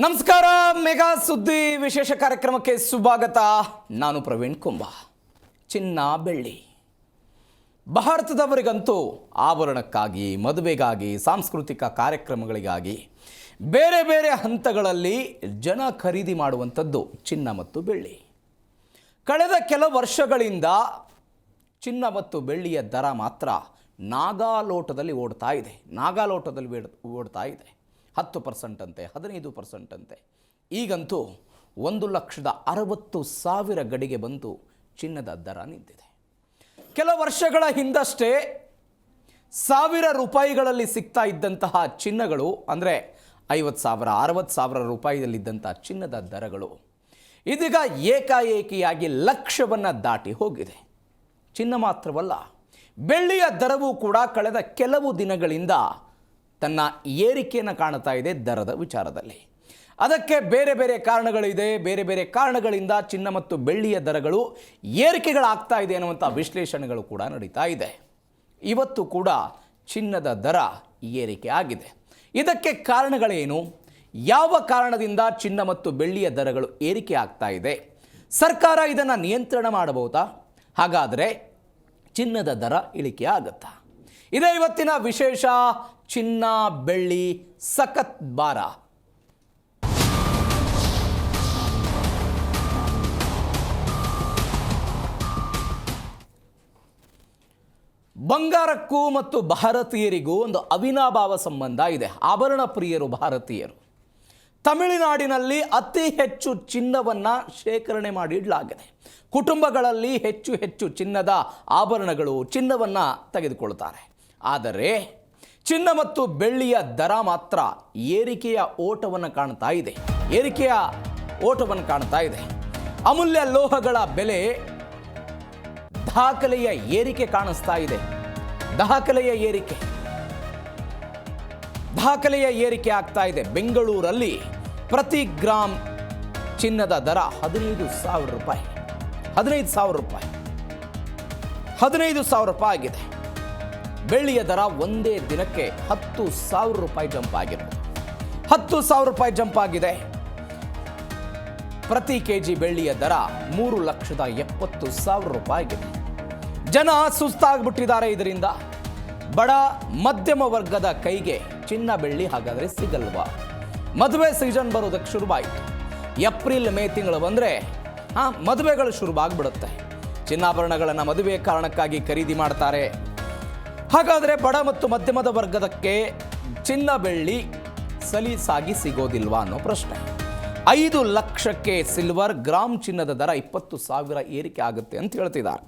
ನಮಸ್ಕಾರ. ಮೆಗಾ ಸುದ್ದಿ ವಿಶೇಷ ಕಾರ್ಯಕ್ರಮಕ್ಕೆ ಸ್ವಾಗತ. ನಾನು ಪ್ರವೀಣ್ ಕುಂಬ. ಚಿನ್ನ ಬೆಳ್ಳಿ ಭಾರತದವರಿಗಂತೂ ಆಭರಣಕ್ಕಾಗಿ, ಮದುವೆಗಾಗಿ, ಸಾಂಸ್ಕೃತಿಕ ಕಾರ್ಯಕ್ರಮಗಳಿಗಾಗಿ ಬೇರೆ ಬೇರೆ ಹಂತಗಳಲ್ಲಿ ಜನ ಖರೀದಿ ಮಾಡುವಂಥದ್ದು ಚಿನ್ನ ಮತ್ತು ಬೆಳ್ಳಿ. ಕಳೆದ ಕೆಲ ವರ್ಷಗಳಿಂದ ಚಿನ್ನ ಮತ್ತು ಬೆಳ್ಳಿಯ ದರ ಮಾತ್ರ ನಾಗಾಲೋಟದಲ್ಲಿ ಓಡ್ತಾ ಇದೆ. 10% ಅಂತೆ, 15% ಅಂತೆ. ಈಗಂತೂ 1,60,000 ಗಡಿಗೆ ಬಂದು ಚಿನ್ನದ ದರ ನಿಂತಿದೆ. ಕೆಲ ವರ್ಷಗಳ ಹಿಂದಷ್ಟೇ 1,000 ರೂಪಾಯಿಗಳಲ್ಲಿ ಸಿಗ್ತಾ ಇದ್ದಂತಹ ಚಿನ್ನಗಳು, ಅಂದರೆ 50,000, 60,000 ರೂಪಾಯಿಯಲ್ಲಿದ್ದಂಥ ಚಿನ್ನದ ದರಗಳು ಇದೀಗ ಏಕಾಏಕಿಯಾಗಿ ಲಕ್ಷವನ್ನು ದಾಟಿ ಹೋಗಿದೆ. ಚಿನ್ನ ಮಾತ್ರವಲ್ಲ, ಬೆಳ್ಳಿಯ ದರವೂ ಕೂಡ ಕಳೆದ ಕೆಲವು ದಿನಗಳಿಂದ ತನ್ನ ಏರಿಕೆಯನ್ನು ಕಾಣ್ತಾ ಇದೆ ದರದ ವಿಚಾರದಲ್ಲಿ. ಅದಕ್ಕೆ ಬೇರೆ ಬೇರೆ ಕಾರಣಗಳಿದೆ. ಬೇರೆ ಬೇರೆ ಕಾರಣಗಳಿಂದ ಚಿನ್ನ ಮತ್ತು ಬೆಳ್ಳಿಯ ದರಗಳು ಏರಿಕೆಗಳಾಗ್ತಾ ಇದೆ ಅನ್ನುವಂಥ ವಿಶ್ಲೇಷಣೆಗಳು ಕೂಡ ನಡೀತಾ ಇದೆ. ಇವತ್ತು ಕೂಡ ಚಿನ್ನದ ದರ ಏರಿಕೆ ಆಗಿದೆ. ಇದಕ್ಕೆ ಕಾರಣಗಳೇನು? ಯಾವ ಕಾರಣದಿಂದ ಚಿನ್ನ ಮತ್ತು ಬೆಳ್ಳಿಯ ದರಗಳು ಏರಿಕೆ ಆಗ್ತಾ ಇದೆ? ಸರ್ಕಾರ ಇದನ್ನು ನಿಯಂತ್ರಣ ಮಾಡಬಹುದಾ? ಹಾಗಾದರೆ ಚಿನ್ನದ ದರ ಇಳಿಕೆ ಆಗುತ್ತಾ? ಇದೇ ಇವತ್ತಿನ ವಿಶೇಷ. ಚಿನ್ನ ಬೆಳ್ಳಿ ಸಖತ್ ಭಾರ. ಬಂಗಾರಕ್ಕೂ ಮತ್ತು ಭಾರತೀಯರಿಗೂ ಒಂದು ಅವಿನಾಭಾವ ಸಂಬಂಧ ಇದೆ. ಆಭರಣ ಪ್ರಿಯರು ಭಾರತೀಯರು. ತಮಿಳುನಾಡಿನಲ್ಲಿ ಅತಿ ಹೆಚ್ಚು ಚಿನ್ನವನ್ನು ಶೇಖರಣೆ ಮಾಡಿ ಇಡಲಾಗಿದೆ. ಕುಟುಂಬಗಳಲ್ಲಿ ಹೆಚ್ಚು ಚಿನ್ನದ ಆಭರಣಗಳು, ಚಿನ್ನವನ್ನು ತೆಗೆದುಕೊಳ್ತಾರೆ. ಆದರೆ ಚಿನ್ನ ಮತ್ತು ಬೆಳ್ಳಿಯ ದರ ಮಾತ್ರ ಏರಿಕೆಯ ಓಟವನ್ನು ಕಾಣ್ತಾ ಇದೆ. ಅಮೂಲ್ಯ ಲೋಹಗಳ ಬೆಲೆ ದಾಖಲೆಯ ಏರಿಕೆ ಕಾಣಿಸ್ತಾ ಇದೆ. ದಾಖಲೆಯ ಏರಿಕೆ ಆಗ್ತಾ ಇದೆ. ಬೆಂಗಳೂರಲ್ಲಿ ಪ್ರತಿ ಗ್ರಾಮ್ ಚಿನ್ನದ ದರ 15,000 ರೂಪಾಯಿ. 15,000 ರೂಪಾಯಿ ಆಗಿದೆ. ಬೆಳ್ಳಿಯ ದರ ಒಂದೇ ದಿನಕ್ಕೆ 10,000 ರೂಪಾಯಿ ಜಂಪ್ ಆಗಿರೋದು. 10,000 ರೂಪಾಯಿ ಜಂಪ್ ಆಗಿದೆ. ಪ್ರತಿ ಕೆಜಿ ಬೆಳ್ಳಿಯ ದರ 3,70,000 ರೂಪಾಯಿ ಆಗಿದೆ. ಜನ ಸುಸ್ತಾಗ್ಬಿಟ್ಟಿದ್ದಾರೆ. ಇದರಿಂದ ಬಡ ಮಧ್ಯಮ ವರ್ಗದ ಕೈಗೆ ಚಿನ್ನ ಬೆಳ್ಳಿ ಹಾಗಾದರೆ ಸಿಗಲ್ವಾ? ಮದುವೆ ಸೀಸನ್ ಬರೋದಕ್ಕೆ ಶುರುವಾಯಿತು. ಏಪ್ರಿಲ್ ಮೇ ತಿಂಗಳು ಬಂದರೆ ಮದುವೆಗಳು ಶುರುವಾಗ್ಬಿಡುತ್ತೆ. ಚಿನ್ನಾಭರಣಗಳನ್ನು ಮದುವೆ ಕಾರಣಕ್ಕಾಗಿ ಖರೀದಿ ಮಾಡ್ತಾರೆ. ಹಾಗಾದರೆ ಬಡ ಮತ್ತು ಮಧ್ಯಮದ ವರ್ಗದಕ್ಕೆ ಚಿನ್ನ ಬೆಳ್ಳಿ ಸಲೀಸಾಗಿ ಸಿಗೋದಿಲ್ವಾ ಅನ್ನೋ ಪ್ರಶ್ನೆ. 5 ಲಕ್ಷಕ್ಕೆ ಸಿಲ್ವರ್ ಗ್ರಾಮ್ ಚಿನ್ನದ ದರ 20,000 ಏರಿಕೆ ಆಗುತ್ತೆ ಅಂತ ಹೇಳ್ತಿದ್ದಾರೆ.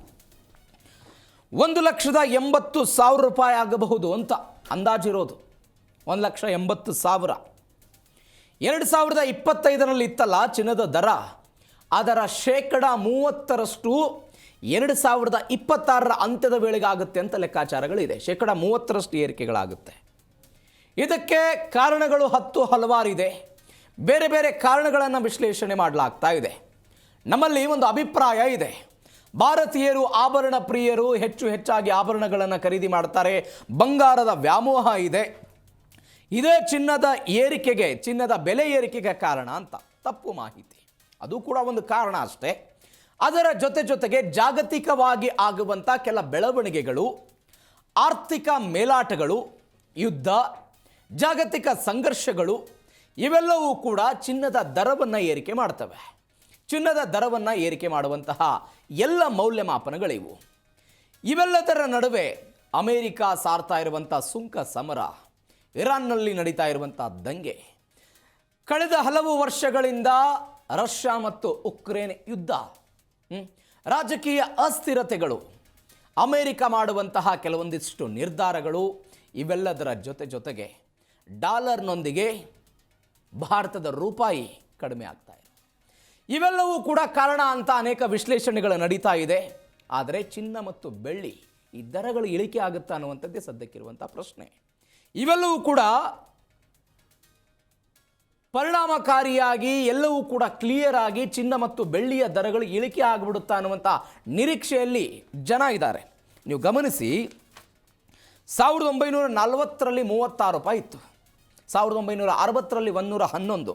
1,80,000 ರೂಪಾಯಿ ಆಗಬಹುದು ಅಂತ ಅಂದಾಜಿರೋದು. 1,80,000. 2025ರಲ್ಲಿ ಇತ್ತಲ್ಲ ಚಿನ್ನದ ದರ, ಅದರ 30% 2026ರ ಅಂತ್ಯದ ವೇಳೆಗೆ ಆಗುತ್ತೆ ಅಂತ ಲೆಕ್ಕಾಚಾರಗಳಿದೆ. 30% ಏರಿಕೆಗಳಾಗುತ್ತೆ. ಇದಕ್ಕೆ ಕಾರಣಗಳು ಹಲವಾರಿದೆ. ಬೇರೆ ಬೇರೆ ಕಾರಣಗಳನ್ನು ವಿಶ್ಲೇಷಣೆ ಮಾಡಲಾಗ್ತಾ ಇದೆ. ನಮ್ಮಲ್ಲಿ ಒಂದು ಅಭಿಪ್ರಾಯ ಇದೆ. ಭಾರತೀಯರು ಆಭರಣ ಪ್ರಿಯರು, ಹೆಚ್ಚಾಗಿ ಆಭರಣಗಳನ್ನು ಖರೀದಿ ಮಾಡ್ತಾರೆ. ಬಂಗಾರದ ವ್ಯಾಮೋಹ ಇದೆ. ಇದೇ ಚಿನ್ನದ ಬೆಲೆ ಏರಿಕೆಗೆ ಕಾರಣ ಅಂತ ತಪ್ಪು ಮಾಹಿತಿ. ಅದು ಕೂಡ ಒಂದು ಕಾರಣ ಅಷ್ಟೇ. ಅದರ ಜೊತೆಗೆ ಜಾಗತಿಕವಾಗಿ ಆಗುವಂಥ ಕೆಲ ಬೆಳವಣಿಗೆಗಳು, ಆರ್ಥಿಕ ಮೇಲಾಟಗಳು, ಯುದ್ಧ, ಜಾಗತಿಕ ಸಂಘರ್ಷಗಳು ಇವೆಲ್ಲವೂ ಕೂಡ ಚಿನ್ನದ ದರವನ್ನು ಏರಿಕೆ ಮಾಡ್ತವೆ. ಚಿನ್ನದ ದರವನ್ನು ಏರಿಕೆ ಮಾಡುವಂತಹ ಎಲ್ಲ ಮೌಲ್ಯಮಾಪನಗಳಿವು. ಇವೆಲ್ಲದರ ನಡುವೆ ಅಮೆರಿಕ ಸಾರ್ತಾ ಇರುವಂಥ ಸುಂಕ ಸಮರ, ಇರಾನ್ನಲ್ಲಿ ನಡೀತಾ ಇರುವಂಥ ದಂಗೆ, ಕಳೆದ ಹಲವು ವರ್ಷಗಳಿಂದ ರಷ್ಯಾ ಮತ್ತು ಉಕ್ರೇನ್ ಯುದ್ಧ, ರಾಜಕೀಯ ಅಸ್ಥಿರತೆಗಳು, ಅಮೆರಿಕ ಮಾಡುವಂತಹ ಕೆಲವೊಂದಿಷ್ಟು ನಿರ್ಧಾರಗಳು, ಇವೆಲ್ಲದರ ಜೊತೆಗೆ ಡಾಲರ್ನೊಂದಿಗೆ ಭಾರತದ ರೂಪಾಯಿ ಕಡಿಮೆ ಆಗ್ತಾ ಇದೆ. ಇವೆಲ್ಲವೂ ಕೂಡ ಕಾರಣ ಅಂತ ಅನೇಕ ವಿಶ್ಲೇಷಣೆಗಳು ನಡೀತಾ ಇದೆ. ಆದರೆ ಚಿನ್ನ ಮತ್ತು ಬೆಳ್ಳಿ ಈ ದರಗಳು ಇಳಿಕೆ ಆಗುತ್ತಾ ಅನ್ನುವಂಥದ್ದೇ ಸದ್ಯಕ್ಕಿರುವಂಥ ಪ್ರಶ್ನೆ. ಇವೆಲ್ಲವೂ ಕೂಡ ಪರಿಣಾಮಕಾರಿಯಾಗಿ, ಎಲ್ಲವೂ ಕೂಡ ಕ್ಲಿಯರ್ ಆಗಿ ಚಿನ್ನ ಮತ್ತು ಬೆಳ್ಳಿಯ ದರಗಳು ಇಳಿಕೆ ಆಗಿಬಿಡುತ್ತಾ ಅನ್ನುವಂಥ ನಿರೀಕ್ಷೆಯಲ್ಲಿ ಜನ ಇದ್ದಾರೆ. ನೀವು ಗಮನಿಸಿ, 1940ರಲ್ಲಿ 36 ರೂಪಾಯಿ ಇತ್ತು. 1960ರಲ್ಲಿ 111,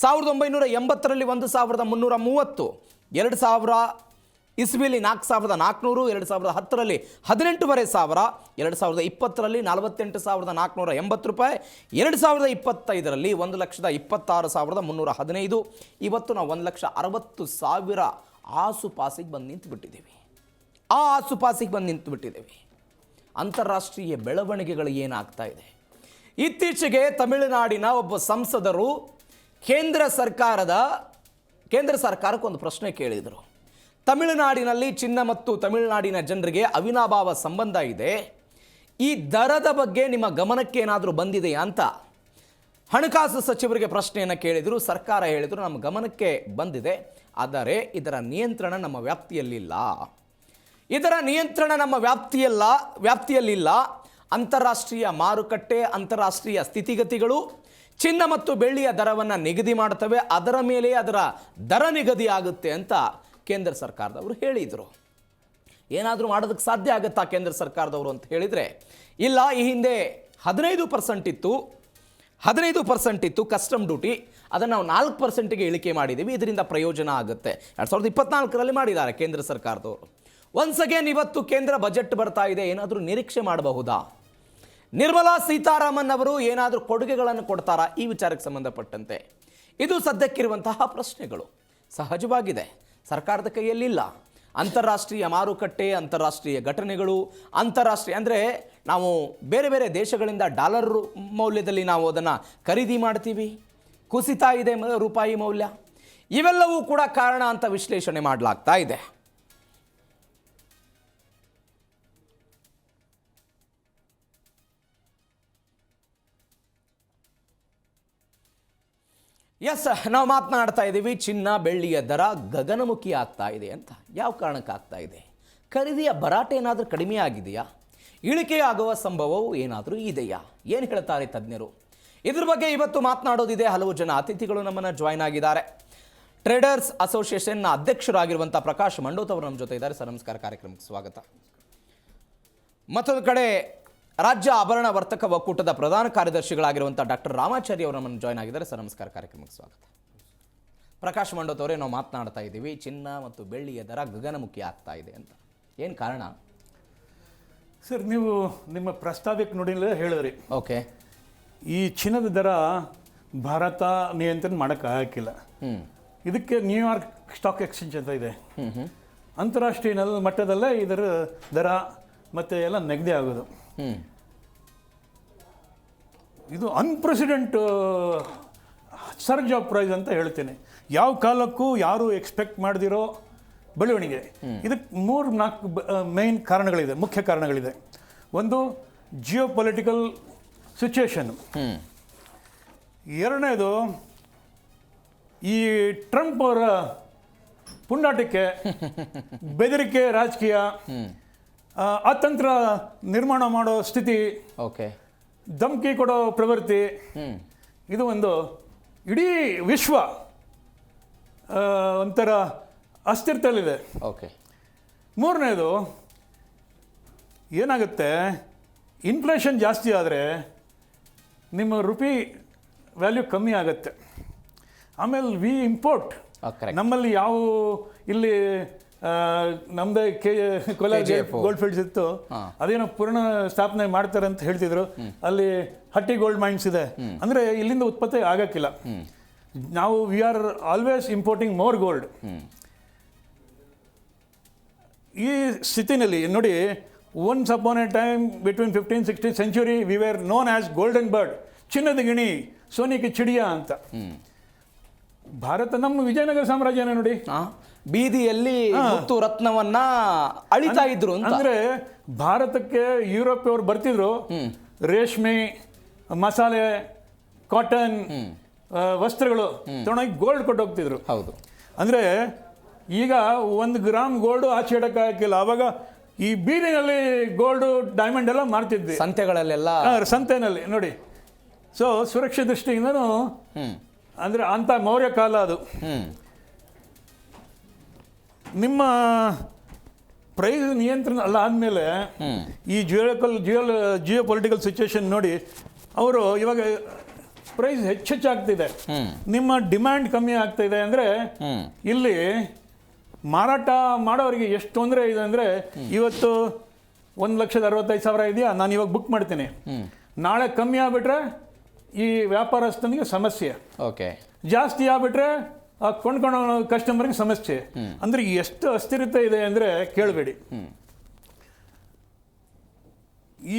1980ರಲ್ಲಿ 1330, 2000 ಇಸ್ವಿಲಿ 4400, 2010ರಲ್ಲಿ 18,500, 2020ರಲ್ಲಿ 48,480 ರೂಪಾಯಿ, 2025ರಲ್ಲಿ 1,26,315. ಇವತ್ತು ನಾವು 1,60,000 ಆಸುಪಾಸಿಗೆ ಬಂದು ನಿಂತುಬಿಟ್ಟಿದ್ದೀವಿ. ಆ ಆಸುಪಾಸಿಗೆ ಬಂದು ನಿಂತುಬಿಟ್ಟಿದ್ದೀವಿ. ಅಂತಾರಾಷ್ಟ್ರೀಯ ಬೆಳವಣಿಗೆಗಳು ಏನಾಗ್ತಾ ಇದೆ? ಇತ್ತೀಚೆಗೆ ತಮಿಳುನಾಡಿನ ಒಬ್ಬ ಸಂಸದರು ಕೇಂದ್ರ ಸರ್ಕಾರಕ್ಕೆ ಒಂದು ಪ್ರಶ್ನೆ ಕೇಳಿದರು. ತಮಿಳುನಾಡಿನಲ್ಲಿ ಚಿನ್ನ ಮತ್ತು ತಮಿಳುನಾಡಿನ ಜನರಿಗೆ ಅವಿನಾಭಾವ ಸಂಬಂಧ ಇದೆ. ಈ ದರದ ಬಗ್ಗೆ ನಿಮ್ಮ ಗಮನಕ್ಕೆ ಏನಾದರೂ ಬಂದಿದೆಯಾ ಅಂತ ಹಣಕಾಸು ಸಚಿವರಿಗೆ ಪ್ರಶ್ನೆಯನ್ನು ಕೇಳಿದರು. ಸರ್ಕಾರ ಹೇಳಿದರು, ನಮ್ಮ ಗಮನಕ್ಕೆ ಬಂದಿದೆ, ಆದರೆ ಇದರ ನಿಯಂತ್ರಣ ನಮ್ಮ ವ್ಯಾಪ್ತಿಯಲ್ಲಿಲ್ಲ. ಇದರ ನಿಯಂತ್ರಣ ನಮ್ಮ ವ್ಯಾಪ್ತಿಯಲ್ಲಿಲ್ಲ. ಅಂತಾರಾಷ್ಟ್ರೀಯ ಮಾರುಕಟ್ಟೆ, ಅಂತಾರಾಷ್ಟ್ರೀಯ ಸ್ಥಿತಿಗತಿಗಳು ಚಿನ್ನ ಮತ್ತು ಬೆಳ್ಳಿಯ ದರವನ್ನು ನಿಗದಿ ಮಾಡ್ತವೆ. ಅದರ ಮೇಲೆ ಅದರ ದರ ನಿಗದಿ ಆಗುತ್ತೆ ಅಂತ ಕೇಂದ್ರ ಸರ್ಕಾರದವರು ಹೇಳಿದರು. ಏನಾದರೂ ಮಾಡೋದಕ್ಕೆ ಸಾಧ್ಯ ಆಗುತ್ತಾ ಕೇಂದ್ರ ಸರ್ಕಾರದವರು ಅಂತ ಹೇಳಿದರೆ ಇಲ್ಲ. ಈ ಹಿಂದೆ 15% ಇತ್ತು ಕಸ್ಟಮ್ ಡ್ಯೂಟಿ, ಅದನ್ನು ನಾವು 4%ಗೆ ಇಳಿಕೆ ಮಾಡಿದ್ದೀವಿ. ಇದರಿಂದ ಪ್ರಯೋಜನ ಆಗುತ್ತೆ. 2024ರಲ್ಲಿ ಮಾಡಿದ್ದಾರೆ ಕೇಂದ್ರ ಸರ್ಕಾರದವರು. ಒನ್ಸ್ ಅಗೇನ್ ಇವತ್ತು ಕೇಂದ್ರ ಬಜೆಟ್ ಬರ್ತಾ ಇದೆ. ಏನಾದರೂ ನಿರೀಕ್ಷೆ ಮಾಡಬಹುದಾ? ನಿರ್ಮಲಾ ಸೀತಾರಾಮನ್ ಅವರು ಏನಾದರೂ ಕೊಡುಗೆಗಳನ್ನು ಕೊಡ್ತಾರಾ ಈ ವಿಚಾರಕ್ಕೆ ಸಂಬಂಧಪಟ್ಟಂತೆ? ಇದು ಸದ್ಯಕ್ಕಿರುವಂತಹ ಪ್ರಶ್ನೆಗಳು. ಸಹಜವಾಗಿದೆ, ಸರ್ಕಾರದ ಕೈಯಲ್ಲಿಲ್ಲ. ಅಂತಾರಾಷ್ಟ್ರೀಯ ಮಾರುಕಟ್ಟೆ, ಅಂತಾರಾಷ್ಟ್ರೀಯ ಘಟನೆಗಳು, ಅಂತಾರಾಷ್ಟ್ರೀಯ ಅಂದರೆ ನಾವು ಬೇರೆ ಬೇರೆ ದೇಶಗಳಿಂದ ಡಾಲರ್ ಮೌಲ್ಯದಲ್ಲಿ ನಾವು ಅದನ್ನು ಖರೀದಿ ಮಾಡ್ತೀವಿ. ಕುಸಿತಾ ಇದೆ ರೂಪಾಯಿ ಮೌಲ್ಯ. ಇವೆಲ್ಲವೂ ಕೂಡ ಕಾರಣ ಅಂತ ವಿಶ್ಲೇಷಣೆ ಮಾಡಲಾಗ್ತಾ ಇದೆ. ಎಸ್, ನಾವು ಮಾತನಾಡ್ತಾ ಇದ್ದೀವಿ ಚಿನ್ನ ಬೆಳ್ಳಿಯ ದರ ಗಗನಮುಖಿ ಆಗ್ತಾ ಇದೆ ಅಂತ. ಯಾವ ಕಾರಣಕ್ಕೆ ಆಗ್ತಾ ಇದೆ? ಖರೀದಿಯ ಭರಾಟೆ ಏನಾದರೂ ಕಡಿಮೆ ಆಗಿದೆಯಾ? ಇಳಿಕೆಯಾಗುವ ಸಂಭವವು ಏನಾದರೂ ಇದೆಯಾ? ಏನು ಹೇಳ್ತಾರೆ ತಜ್ಞರು? ಇದ್ರ ಬಗ್ಗೆ ಇವತ್ತು ಮಾತನಾಡೋದಿದೆ. ಹಲವು ಜನ ಅತಿಥಿಗಳು ನಮ್ಮನ್ನು ಜಾಯ್ನ್ ಆಗಿದ್ದಾರೆ. ಟ್ರೇಡರ್ಸ್ ಅಸೋಸಿಯೇಷನ್ನ ಅಧ್ಯಕ್ಷರಾಗಿರುವಂಥ ಪ್ರಕಾಶ್ ಮಂಡೋತ್ ಅವರು ನಮ್ಮ ಜೊತೆ ಇದ್ದಾರೆ. ಸರ್ ನಮಸ್ಕಾರ, ಕಾರ್ಯಕ್ರಮಕ್ಕೆ ಸ್ವಾಗತ. ಮತ್ತೊಂದು ಕಡೆ ರಾಜ್ಯ ಆಭರಣ ವರ್ತಕ ಒಕ್ಕೂಟದ ಪ್ರಧಾನ ಕಾರ್ಯದರ್ಶಿಗಳಾಗಿರುವಂಥ ಡಾಕ್ಟರ್ ರಾಮಾಚಾರಿ ಅವರು ನಮ್ಮನ್ನು ಜಾಯ್ನ್ ಆಗಿದ್ದಾರೆ. ಸರ್ ನಮಸ್ಕಾರ, ಕಾರ್ಯಕ್ರಮಕ್ಕೆ ಸ್ವಾಗತ. ಪ್ರಕಾಶ್ ಮಂಡೋತ್ ಅವರೇ, ನಾವು ಮಾತನಾಡ್ತಾ ಇದ್ದೀವಿ ಚಿನ್ನ ಮತ್ತು ಬೆಳ್ಳಿಯ ದರ ಗಗನಮುಖಿ ಆಗ್ತಾ ಇದೆ ಅಂತ. ಏನು ಕಾರಣ ಸರ್? ನೀವು ನಿಮ್ಮ ಪ್ರಸ್ತಾವಿಕ ನುಡಿಲೇ ಹೇಳಿದ್ರಿ. ಓಕೆ. ಈ ಚಿನ್ನದ ದರ ಭಾರತ ನಿಯಂತ್ರಣ ಮಾಡೋಕ್ಕಾಗಿಲ್ಲ. ಇದಕ್ಕೆ ನ್ಯೂಯಾರ್ಕ್ ಸ್ಟಾಕ್ ಎಕ್ಸ್ಚೇಂಜ್ ಅಂತ ಇದೆ. ಅಂತಾರಾಷ್ಟ್ರೀಯ ಮಟ್ಟದಲ್ಲೇ ಇದರ ದರ ಮತ್ತು ಎಲ್ಲ ನಿಗದಿ ಆಗೋದು. ಇದು ಅನ್ಪ್ರೆಸಿಡೆಂಟ್ ಸರ್ಜ್ ಆಫ್ ಪ್ರೈಸ್ ಅಂತ ಹೇಳ್ತೇನೆ. ಯಾವ ಕಾಲಕ್ಕೂ ಯಾರು ಎಕ್ಸ್ಪೆಕ್ಟ್ ಮಾಡದಿರೋ ಬೆಳವಣಿಗೆ. ಇದಕ್ಕೆ 3-4 ಮೇನ್ ಕಾರಣಗಳಿದೆ, ಮುಖ್ಯ ಕಾರಣಗಳಿದೆ. ಒಂದು ಜಿಯೋ ಪೊಲಿಟಿಕಲ್ ಸಿಚುಯೇಷನ್. ಎರಡನೇದು ಈ ಟ್ರಂಪ್ ಅವರ ಪುಂಡಾಟಕ್ಕೆ, ಬೆದರಿಕೆ ರಾಜಕೀಯ, ಅತಂತ್ರ ನಿರ್ಮಾಣ ಮಾಡೋ ಸ್ಥಿತಿ, ಓಕೆ, ಧಮಕಿ ಕೊಡೋ ಪ್ರವೃತ್ತಿ. ಇದು ಒಂದು ಇಡೀ ವಿಶ್ವ ಒಂಥರ ಅಸ್ಥಿರತೆಯಲ್ಲಿದೆ. ಓಕೆ. ಮೂರನೇದು ಏನಾಗುತ್ತೆ, ಇನ್ಫ್ಲೇಷನ್ ಜಾಸ್ತಿ ಆದರೆ ನಿಮ್ಮ ರುಪಿ ವ್ಯಾಲ್ಯೂ ಕಮ್ಮಿ ಆಗುತ್ತೆ. ಆಮೇಲೆ ವಿ ಇಂಪೋರ್ಟ್, ನಮ್ಮಲ್ಲಿ ಯಾವ ಇಲ್ಲಿ ನಮ್ಮದೇ ಗೋಲ್ಡ್ ಫೀಲ್ಡ್ಸ್ ಇತ್ತು, ಅದೇನೋ ಪೂರ್ಣ ಸ್ಥಾಪನೆ ಮಾಡ್ತಾರೆ ಅಂತ ಹೇಳ್ತಿದ್ರು. ಅಲ್ಲಿ ಹಟ್ಟಿ ಗೋಲ್ಡ್ ಮೈನ್ಸ್ ಇದೆ, ಅಂದರೆ ಇಲ್ಲಿಂದ ಉತ್ಪತ್ತಿ ಆಗಕ್ಕಿಲ್ಲ. ನಾವು we are always importing more gold. ಈ ಸ್ಥಿತಿನಲ್ಲಿ ನೋಡಿ, once upon a time between 15th-16th century we were known as golden bird, ಚಿನ್ನದ ಗಿಣಿ, ಸೋನಿಕೆ ಚಿಡಿಯಾ ಅಂತ. ಭಾರತ ನಮ್ಮ ವಿಜಯನಗರ ಸಾಮ್ರಾಜ್ಯನ ನೋಡಿ, ಬೀದಿಯಲ್ಲಿ ಮುತ್ತು ರತ್ನವನ್ನ ಅಳಿತಾ ಇದ್ರು ಅಂದ್ರೆ ಭಾರತಕ್ಕೆ ಯುರೋಪಿಯವರು ಬರ್ತಿದ್ರು, ರೇಷ್ಮೆ, ಮಸಾಲೆ, ಕಾಟನ್ ವಸ್ತ್ರಗಳು ತಗೊಂಡೋಗಿ ಗೋಲ್ಡ್ ಕೊಟ್ಟು ಹೋಗ್ತಿದ್ರು. ಹೌದು. ಅಂದ್ರೆ ಈಗ 1 ಗ್ರಾಮ್ ಗೋಲ್ಡ್ ಆಚೆ ಇಡಕ್ಕಾಗಿಲ್ಲ. ಅವಾಗ ಈ ಬೀದಿನಲ್ಲಿ ಗೋಲ್ಡ್ ಡೈಮಂಡ್ ಎಲ್ಲ ಮಾರ್ತಿದ್ವಿ, ಸಂತೆಗಳಲ್ಲೆಲ್ಲ, ಸಂತೆನಲ್ಲಿ ನೋಡಿ. ಸೊ ಸುರಕ್ಷೆ ದೃಷ್ಟಿಯಿಂದನೂ ಅಂದ್ರೆ ಅಂತ ಮೌರ್ಯ ಕಾಲ ಅದು. ನಿಮ್ಮ ಪ್ರೈಸ್ ನಿಯಂತ್ರಣ ಅಲ್ಲ ಆದಮೇಲೆ ಈ ಜಿಯೋ ಪೊಲಿಟಿಕಲ್ ಸಿಚುವೇಶನ್ ನೋಡಿ, ಅವರು ಇವಾಗ ಪ್ರೈಸ್ ಹೆಚ್ಚಾಗ್ತಿದೆ. ನಿಮ್ಮ ಡಿಮ್ಯಾಂಡ್ ಕಮ್ಮಿ ಆಗ್ತಾ ಇದೆ ಅಂದರೆ ಇಲ್ಲಿ ಮಾರಾಟ ಮಾಡೋರಿಗೆ ಎಷ್ಟು ತೊಂದರೆ ಇದೆ ಅಂದರೆ, ಇವತ್ತು 1,65,000 ಇದೆಯಾ, ನಾನು ಇವಾಗ ಬುಕ್ ಮಾಡ್ತೀನಿ, ನಾಳೆ ಕಮ್ಮಿ ಆಗ್ಬಿಟ್ರೆ ಈ ವ್ಯಾಪಾರಸ್ಥನಿಗೆ ಸಮಸ್ಯೆ, ಓಕೆ, ಜಾಸ್ತಿ ಆಗ್ಬಿಟ್ರೆ ಕೊಂಡ್ಕೊಳ್ಳೋ ಕಸ್ಟಮರ್ಗೆ ಸಮಸ್ಯೆ. ಅಂದರೆ ಎಷ್ಟು ಅಸ್ಥಿರತೆ ಇದೆ ಅಂದರೆ ಕೇಳಬೇಡಿ.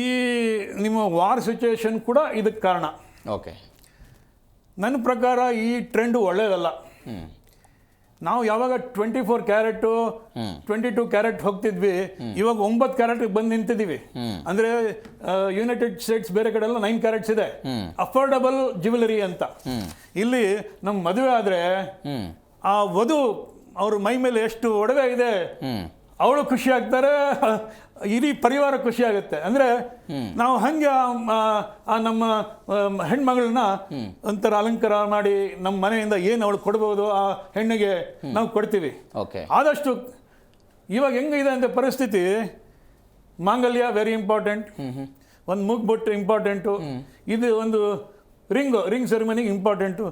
ಈ ನಿಮ್ಮ ವಾರ್ ಸಿಚುವೇಶನ್ ಕೂಡ ಇದಕ್ಕೆ ಕಾರಣ. ಓಕೆ, ನನ್ನ ಪ್ರಕಾರ ಈ ಟ್ರೆಂಡ್ ಒಳ್ಳೆಯದಲ್ಲ. ನಾವು ಯಾವಾಗ 24 ಕ್ಯಾರೆಟು 22 ಕ್ಯಾರೆಟ್ ಹೋಗ್ತಿದ್ವಿ, ಇವಾಗ 9 ಕ್ಯಾರೆಟ್ ಬಂದು ನಿಂತಿದ್ದೀವಿ. ಅಂದರೆ ಯುನೈಟೆಡ್ ಸ್ಟೇಟ್ಸ್ ಬೇರೆ ಕಡೆ ಎಲ್ಲ 9 ಕ್ಯಾರೆಟ್ಸ್ ಇದೆ, ಅಫೋರ್ಡಬಲ್ ಜ್ಯುವೆಲರಿ ಅಂತ. ಇಲ್ಲಿ ನಮ್ಮ ಮದುವೆ ಆದರೆ ಆ ವಧು ಅವ್ರ ಮೈ ಮೇಲೆ ಎಷ್ಟು ಒಡವೆ ಇದೆ, ಅವಳು ಖುಷಿ ಆಗ್ತಾರೆ, ಇಡೀ ಪರಿವಾರ ಖುಷಿ ಆಗುತ್ತೆ. ಅಂದರೆ ನಾವು ಹಂಗೆ ನಮ್ಮ ಹೆಣ್ಮಗಳನ್ನ ಒಂಥರ ಅಲಂಕಾರ ಮಾಡಿ ನಮ್ಮ ಮನೆಯಿಂದ ಏನು ಅವಳು ಕೊಡ್ಬೋದು ಆ ಹೆಣ್ಣಿಗೆ ನಾವು ಕೊಡ್ತೀವಿ. ಆದಷ್ಟು ಇವಾಗ ಹೆಂಗಿದೆ ಅಂತ ಪರಿಸ್ಥಿತಿ, ಮಾಂಗಲ್ಯ ವೆರಿ ಇಂಪಾರ್ಟೆಂಟ್, ಒಂದು ಮುಗ್ಬೊಟ್ಟು ಇಂಪಾರ್ಟೆಂಟು, ಇದು ಒಂದು ರಿಂಗ್ ಸೆರೆಮನಿಗೆ ಇಂಪಾರ್ಟೆಂಟು.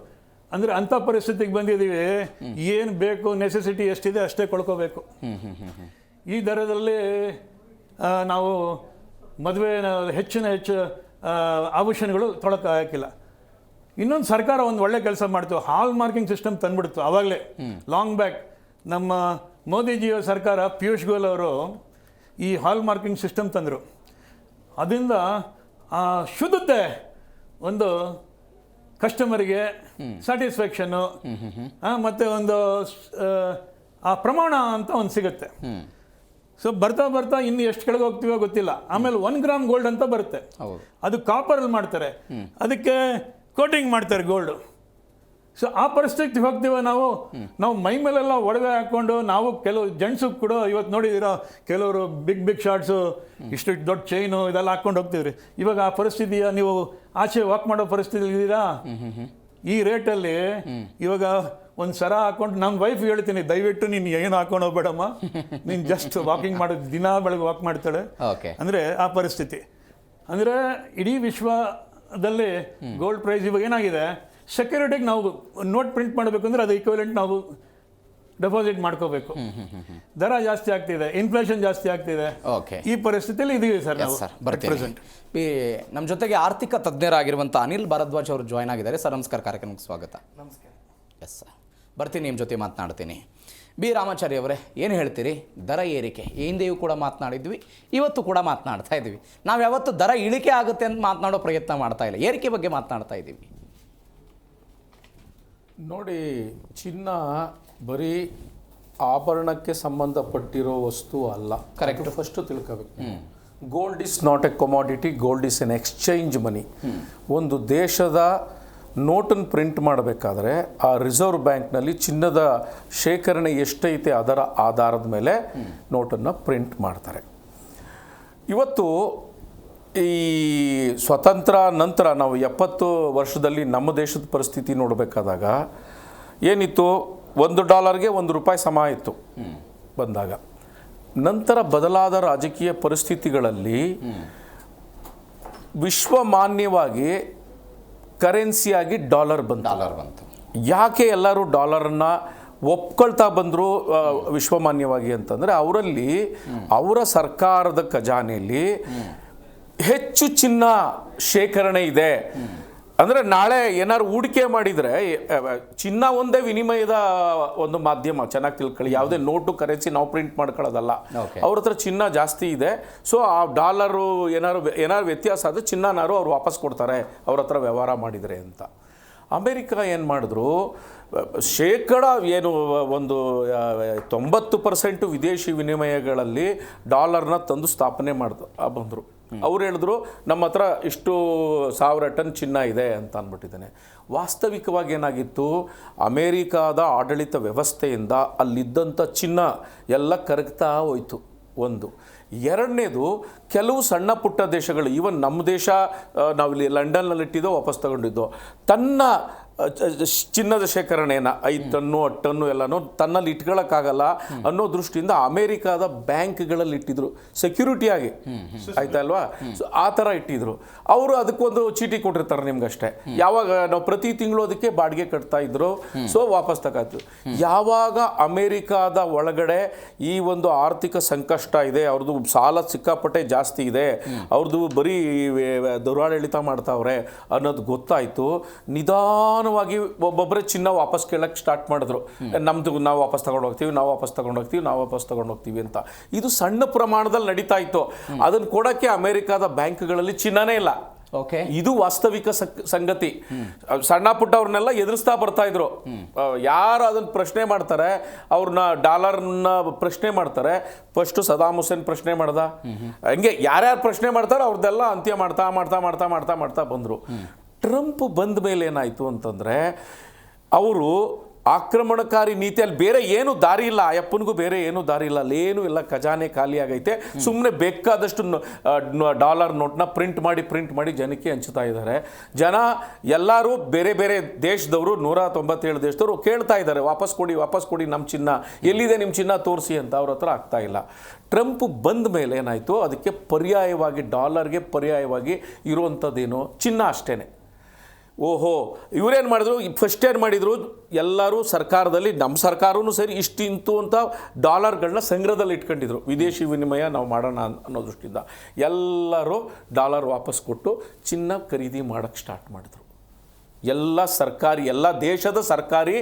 ಅಂದರೆ ಅಂಥ ಪರಿಸ್ಥಿತಿಗೆ ಬಂದಿದ್ದೀವಿ, ಏನು ಬೇಕು ನೆಸೆಸಿಟಿ ಎಷ್ಟಿದೆ ಅಷ್ಟೇ ಕೊಡ್ಕೋಬೇಕು. ಈ ದರದಲ್ಲಿ ನಾವು ಮದುವೆ ಹೆಚ್ಚು ಆಭೂಷಣಗಳು ತೊಳಕ್ಕೆ ಹಾಕಿಲ್ಲ. ಇನ್ನೊಂದು ಸರ್ಕಾರ ಒಂದು ಒಳ್ಳೆ ಕೆಲಸ ಮಾಡ್ತು, ಹಾಲ್ ಮಾರ್ಕಿಂಗ್ ಸಿಸ್ಟಮ್ ತಂದ್ಬಿಡ್ತು. ಆವಾಗಲೇ ಲಾಂಗ್ ಬ್ಯಾಕ್ ನಮ್ಮ ಮೋದಿಜಿಯ ಸರ್ಕಾರ, ಪಿಯೂಷ್ ಗೋಯಲ್ ಅವರು ಈ ಹಾಲ್ ಮಾರ್ಕಿಂಗ್ ಸಿಸ್ಟಮ್ ತಂದರು. ಅದರಿಂದ ಶುದ್ಧತೆ, ಒಂದು ಕಸ್ಟಮರಿಗೆ ಸ್ಯಾಟಿಸ್ಫ್ಯಾಕ್ಷನ್ನು, ಮತ್ತು ಒಂದು ಆ ಪ್ರಮಾಣ ಅಂತ ಒಂದು ಸಿಗುತ್ತೆ. ಸೊ ಬರ್ತಾ ಇನ್ನು ಎಷ್ಟು ಕೆಳಗೆ ಹೋಗ್ತೀವೋ ಗೊತ್ತಿಲ್ಲ. ಆಮೇಲೆ 1 ಗ್ರಾಮ್ ಗೋಲ್ಡ್ ಅಂತ ಬರುತ್ತೆ, ಅದು ಕಾಪರಲ್ಲಿ ಮಾಡ್ತಾರೆ, ಅದಕ್ಕೆ ಕೋಟಿಂಗ್ ಮಾಡ್ತಾರೆ ಗೋಲ್ಡು. ಸೊ ಆ ಪರಿಸ್ಥಿತಿ ಹೋಗ್ತೀವೋ ನಾವು ಮೈ ಮೇಲೆಲ್ಲ ಒಡವೆ ಹಾಕ್ಕೊಂಡು, ನಾವು ಕೆಲವು ಜೆಂಟ್ಸು ಕೂಡ ಇವತ್ತು ನೋಡಿದ್ದೀರಾ, ಕೆಲವರು ಬಿಗ್ ಶಾರ್ಟ್ಸು, ಇಷ್ಟು ದೊಡ್ಡ ಚೈನು ಇದೆಲ್ಲ ಹಾಕ್ಕೊಂಡು ಹೋಗ್ತಿದ್ರಿ. ಇವಾಗ ಆ ಪರಿಸ್ಥಿತಿಯ, ನೀವು ಆಚೆ ವಾಕ್ ಮಾಡೋ ಪರಿಸ್ಥಿತಿ ಇದ್ದೀರಾ? ಈ ರೇಟಲ್ಲಿ ಇವಾಗ ಒಂದು ಸರ ಹಾಕೊಂಡು ನಮ್ಮ ವೈಫ್ ಹೇಳ್ತೀನಿ, ದಯವಿಟ್ಟು ನೀನು ಏನು ಹಾಕೊಂಡು ಹೋಗ್ಬೇಡಮ್ಮ, ನೀನು ಜಸ್ಟ್ ವಾಕಿಂಗ್ ಮಾಡೋದು, ದಿನ ಬೆಳಗ್ಗೆ ವಾಕ್ ಮಾಡ್ತಾಳೆ. ಅಂದರೆ ಆ ಪರಿಸ್ಥಿತಿ. ಅಂದರೆ ಇಡೀ ವಿಶ್ವದಲ್ಲಿ ಗೋಲ್ಡ್ ಪ್ರೈಸ್ ಇವಾಗ ಏನಾಗಿದೆ, ಸೆಕ್ಯೂರಿಟಿಗೆ ನಾವು ನೋಟ್ ಪ್ರಿಂಟ್ ಮಾಡಬೇಕಂದ್ರೆ ಅದು ಈಕ್ವಲೆಂಟ್ ನಾವು ಡೆಪಾಸಿಟ್ ಮಾಡ್ಕೋಬೇಕು. ದರ ಜಾಸ್ತಿ ಆಗ್ತಿದೆ, ಇನ್ಫ್ಲೇಷನ್ ಜಾಸ್ತಿ ಆಗ್ತಿದೆ. ಈ ಪರಿಸ್ಥಿತಿಯಲ್ಲಿ ಇದೀವಿ ಸರ್ ನಾವು ಪ್ರೆಸೆಂಟ್. ನಮ್ಮ ಜೊತೆಗೆ ಆರ್ಥಿಕ ತಜ್ಞರಾಗಿರುವಂಥ ಅನಿಲ್ ಭಾರದ್ವಾಜ್ ಅವರು ಜಾಯ್ನ್ ಆಗಿದ್ದಾರೆ. ಸರ್ ನಮಸ್ಕಾರ, ಕಾರ್ಯಕ್ರಮಕ್ಕೆ ಸ್ವಾಗತ. ನಮಸ್ಕಾರ. ಎಸ್ ಸರ್, ಬರ್ತೀನಿ, ನಿಮ್ಮ ಜೊತೆ ಮಾತನಾಡ್ತೀನಿ. ಬಿ ರಾಮಾಚಾರ್ಯ ಅವರೇ, ಏನು ಹೇಳ್ತೀರಿ? ದರ ಏರಿಕೆ ಹಿಂದೆಯೂ ಕೂಡ ಮಾತನಾಡಿದ್ವಿ, ಇವತ್ತು ಕೂಡ ಮಾತನಾಡ್ತಾ ಇದ್ದೀವಿ. ನಾವು ಯಾವತ್ತು ದರ ಇಳಿಕೆ ಆಗುತ್ತೆ ಅಂತ ಮಾತನಾಡೋ ಪ್ರಯತ್ನ ಮಾಡ್ತಾ ಇಲ್ಲ, ಏರಿಕೆ ಬಗ್ಗೆ ಮಾತನಾಡ್ತಾ ಇದ್ದೀವಿ. ನೋಡಿ, ಚಿನ್ನ ಬರೀ ಆಭರಣಕ್ಕೆ ಸಂಬಂಧಪಟ್ಟಿರೋ ವಸ್ತು ಅಲ್ಲ. ಕರೆಕ್ಟ್, ಫಸ್ಟು ತಿಳ್ಕೋಬೇಕು. Gold is not a commodity, gold is an exchange money. ಒಂದು ದೇಶದ ನೋಟನ್ನು ಪ್ರಿಂಟ್ ಮಾಡಬೇಕಾದ್ರೆ ಆ ರಿಸರ್ವ್ ಬ್ಯಾಂಕ್ನಲ್ಲಿ ಚಿನ್ನದ ಶೇಖರಣೆ ಎಷ್ಟೈತೆ ಅದರ ಆಧಾರದ ಮೇಲೆ ನೋಟನ್ನು ಪ್ರಿಂಟ್ ಮಾಡ್ತಾರೆ. ಇವತ್ತು ಈ ಸ್ವತಂತ್ರ ನಂತರ ನಾವು 70 ವರ್ಷದಲ್ಲಿ ನಮ್ಮ ದೇಶದ ಪರಿಸ್ಥಿತಿ ನೋಡಬೇಕಾದಾಗ ಏನಿತ್ತು, $1ಗೆ $1 ಸಮ ಇತ್ತು ಬಂದಾಗ. ನಂತರ ಬದಲಾದ ರಾಜಕೀಯ ಪರಿಸ್ಥಿತಿಗಳಲ್ಲಿ ವಿಶ್ವಮಾನ್ಯವಾಗಿ ಕರೆನ್ಸಿಯಾಗಿ ಡಾಲರ್ ಬಂತು. ಯಾಕೆ ಎಲ್ಲರೂ ಡಾಲರನ್ನು ಒಪ್ಕೊಳ್ತಾ ಬಂದರು ವಿಶ್ವಮಾನ್ಯವಾಗಿ ಅಂತಂದರೆ, ಅವರಲ್ಲಿ ಅವರ ಸರ್ಕಾರದ ಖಜಾನೆಯಲ್ಲಿ ಹೆಚ್ಚು ಚಿನ್ನ ಶೇಖರಣೆ ಇದೆ. ಅಂದರೆ ನಾಳೆ ಏನಾದ್ರು ಹೂಡಿಕೆ ಮಾಡಿದರೆ ಚಿನ್ನ ಒಂದೇ ವಿನಿಮಯದ ಒಂದು ಮಾಧ್ಯಮ, ಚೆನ್ನಾಗಿ ತಿಳ್ಕೊಳ್ಳಿ. ಯಾವುದೇ ನೋಟು ಕರೆನ್ಸಿ ನಾವು ಪ್ರಿಂಟ್ ಮಾಡ್ಕೊಳ್ಳೋದಲ್ಲ. ಅವ್ರ ಹತ್ರ ಚಿನ್ನ ಜಾಸ್ತಿ ಇದೆ. ಸೊ ಆ ಡಾಲರು ಏನಾರು ವ್ಯತ್ಯಾಸ ಆದರೆ ಚಿನ್ನನಾರು ಅವ್ರು ವಾಪಸ್ ಕೊಡ್ತಾರೆ ಅವ್ರ ಹತ್ರ ವ್ಯವಹಾರ ಮಾಡಿದರೆ ಅಂತ. ಅಮೇರಿಕ ಏನು ಮಾಡಿದ್ರು, ಶೇಕಡ ಏನು ಒಂದು 90% ವಿದೇಶಿ ವಿನಿಮಯಗಳಲ್ಲಿ ಡಾಲರ್ನ ತಂದು ಸ್ಥಾಪನೆ ಬಂದರು. ಅವ್ರು ಹೇಳಿದ್ರು ನಮ್ಮ ಹತ್ರ ಇಷ್ಟು 1000 ಟನ್ ಚಿನ್ನ ಇದೆ ಅಂತ ಅಂದ್ಬಿಟ್ಟಿದ್ದಾನೆ. ವಾಸ್ತವಿಕವಾಗಿ ಏನಾಗಿತ್ತು, ಅಮೇರಿಕಾದ ಆಡಳಿತ ವ್ಯವಸ್ಥೆಯಿಂದ ಅಲ್ಲಿದ್ದಂಥ ಚಿನ್ನ ಎಲ್ಲ ಕರಗ್ತಾ ಹೋಯಿತು. ಒಂದು. ಎರಡನೇದು, ಕೆಲವು ಸಣ್ಣ ಪುಟ್ಟ ದೇಶಗಳು, ಈವನ್ ನಮ್ಮ ದೇಶ ನಾವಿಲ್ಲಿ ಲಂಡನ್ನಲ್ಲಿಟ್ಟಿದ್ದೋ ವಾಪಸ್ ತಗೊಂಡಿದ್ದೋ, ತನ್ನ ಚಿನ್ನದ ಶೇಖರಣೆಯನ್ನು 5 ಟನ್ನು 10 ಟನ್ನು ಎಲ್ಲನೂ ತನ್ನಲ್ಲಿ ಇಟ್ಕೊಳ್ಳೋಕ್ಕಾಗಲ್ಲ ಅನ್ನೋ ದೃಷ್ಟಿಯಿಂದ ಅಮೇರಿಕಾದ ಬ್ಯಾಂಕ್ಗಳಲ್ಲಿ ಇಟ್ಟಿದ್ರು ಸೆಕ್ಯೂರಿಟಿಯಾಗಿ, ಆಯ್ತಾ ಅಲ್ವಾ? ಸೊ ಆ ಥರ ಇಟ್ಟಿದ್ರು. ಅವರು ಅದಕ್ಕೊಂದು ಚೀಟಿ ಕೊಟ್ಟಿರ್ತಾರೆ ನಿಮ್ಗಷ್ಟೇ. ಯಾವಾಗ ನಾವು ಪ್ರತಿ ತಿಂಗಳು ಅದಕ್ಕೆ ಬಾಡಿಗೆ ಕಟ್ತಾ ಇದ್ರು, ಸೊ ವಾಪಸ್ ತಗೋತು. ಯಾವಾಗ ಅಮೇರಿಕಾದ ಒಳಗಡೆ ಈ ಒಂದು ಆರ್ಥಿಕ ಸಂಕಷ್ಟ ಇದೆ, ಅವ್ರದ್ದು ಸಾಲ ಸಿಕ್ಕಾಪಟ್ಟೆ ಜಾಸ್ತಿ ಇದೆ, ಅವ್ರದ್ದು ಬರೀ ದುರಾಡಳಿತ ಮಾಡ್ತಾವ್ರೆ ಅನ್ನೋದು ಗೊತ್ತಾಯ್ತು, ನಿಧಾನವಾಗಿ ಒಬ್ಬೊಬ್ಬರೇ ಚಿನ್ನ ವಾಪಸ್ ಕೇಳಕ್ಕೆ ಸ್ಟಾರ್ಟ್ ಮಾಡಿದ್ರು. ನಮ್ದು ನಾವು ವಾಪಸ್ ತಗೊಂಡು ಹೋಗ್ತೀವಿ ಅಂತ. ಇದು ಸಣ್ಣ ಪ್ರಮಾಣದಲ್ಲಿ ನಡೀತಾ ಇತ್ತು. ಅದನ್ನ ಕೊಡಕ್ಕೆ ಅಮೆರಿಕಾದ ಬ್ಯಾಂಕ್ಗಳಲ್ಲಿ ಚಿನ್ನನೇ ಇಲ್ಲ. ಇದು ವಾಸ್ತವಿಕ ಸಂಗತಿ. ಸಣ್ಣ ಪುಟ್ಟ ಅವ್ರನ್ನೆಲ್ಲ ಎದುರಿಸ್ತಾ ಬರ್ತಾ ಇದ್ರು. ಯಾರು ಅದನ್ನ ಪ್ರಶ್ನೆ ಮಾಡ್ತಾರೆ, ಅವ್ರನ್ನ ಡಾಲರ್ನ ಪ್ರಶ್ನೆ ಮಾಡ್ತಾರೆ. ಫಸ್ಟ್ ಸದಾಮ್ ಹುಸೇನ್ ಪ್ರಶ್ನೆ ಮಾಡ್ದ, ಹಂಗೆ ಯಾರ್ಯಾರು ಪ್ರಶ್ನೆ ಮಾಡ್ತಾರೆ ಅವ್ರದ್ದೆಲ್ಲ ಅಂತ್ಯ ಮಾಡ್ತಾ ಬಂದ್ರು. ಟ್ರಂಪ್ ಬಂದ ಮೇಲೆ ಏನಾಯ್ತು ಅಂತಂದ್ರೆ, ಅವರು ಆಕ್ರಮಣಕಾರಿ ನೀತಿಯಲ್ಲಿ ಬೇರೆ ಏನು ದಾರಿ ಇಲ್ಲ, ಅಯ್ಯಪ್ಪನಿಗೂ ಬೇರೆ ಏನು ದಾರಿ ಇಲ್ಲ, ಅಲ್ಲೇನೂ ಇಲ್ಲ, ಖಜಾನೆ ಖಾಲಿ ಆಗೈತೆ. ಸುಮ್ಮನೆ ಬೇಕಾದಷ್ಟು ಡಾಲರ್ ನೋಟ್ನ ಪ್ರಿಂಟ್ ಮಾಡಿ ಜನಕ್ಕೆ ಹಂಚ್ತಾ ಇದ್ದಾರೆ. ಜನ ಎಲ್ಲರೂ ಬೇರೆ ಬೇರೆ ದೇಶದವರು 197 ದೇಶದವರು ಕೇಳ್ತಾ ಇದ್ದಾರೆ, ವಾಪಸ್ ಕೊಡಿ ನಮ್ಮ ಚಿನ್ನ, ಎಲ್ಲಿದೆ ನಿಮ್ಮ ಚಿನ್ನ ತೋರಿಸಿ ಅಂತ. ಅವ್ರ ಹತ್ರ ಆಗ್ತಾ ಇಲ್ಲ. ಟ್ರಂಪ್ ಬಂದ ಮೇಲೆ ಏನಾಯಿತು, ಅದಕ್ಕೆ ಪರ್ಯಾಯವಾಗಿ ಡಾಲರ್ಗೆ ಪರ್ಯಾಯವಾಗಿ ಇರುವಂಥದ್ದೇನು ಚಿನ್ನ ಅಷ್ಟೇ. ಓಹೋ, ಇವರೇನು ಮಾಡಿದ್ರು, ಫಸ್ಟ್ ಏನು ಮಾಡಿದರು, ಎಲ್ಲರೂ ಸರ್ಕಾರದಲ್ಲಿ, ನಮ್ಮ ಸರ್ಕಾರವೂ ಸರಿ ಇಷ್ಟಿಂತು ಅಂತ ಡಾಲರ್ಗಳನ್ನ ಸಂಗ್ರಹದಲ್ಲಿ ಇಟ್ಕೊಂಡಿದ್ರು. ವಿದೇಶಿ ವಿನಿಮಯ ನಾವು ಮಾಡೋಣ ಅನ್ನೋ ದೃಷ್ಟಿಯಿಂದ ಎಲ್ಲರೂ ಡಾಲರ್ ವಾಪಸ್ ಕೊಟ್ಟು ಚಿನ್ನ ಖರೀದಿ ಮಾಡೋಕ್ಕೆ ಸ್ಟಾರ್ಟ್ ಮಾಡಿದ್ರು. ಎಲ್ಲ ದೇಶದ ಸರ್ಕಾರಿ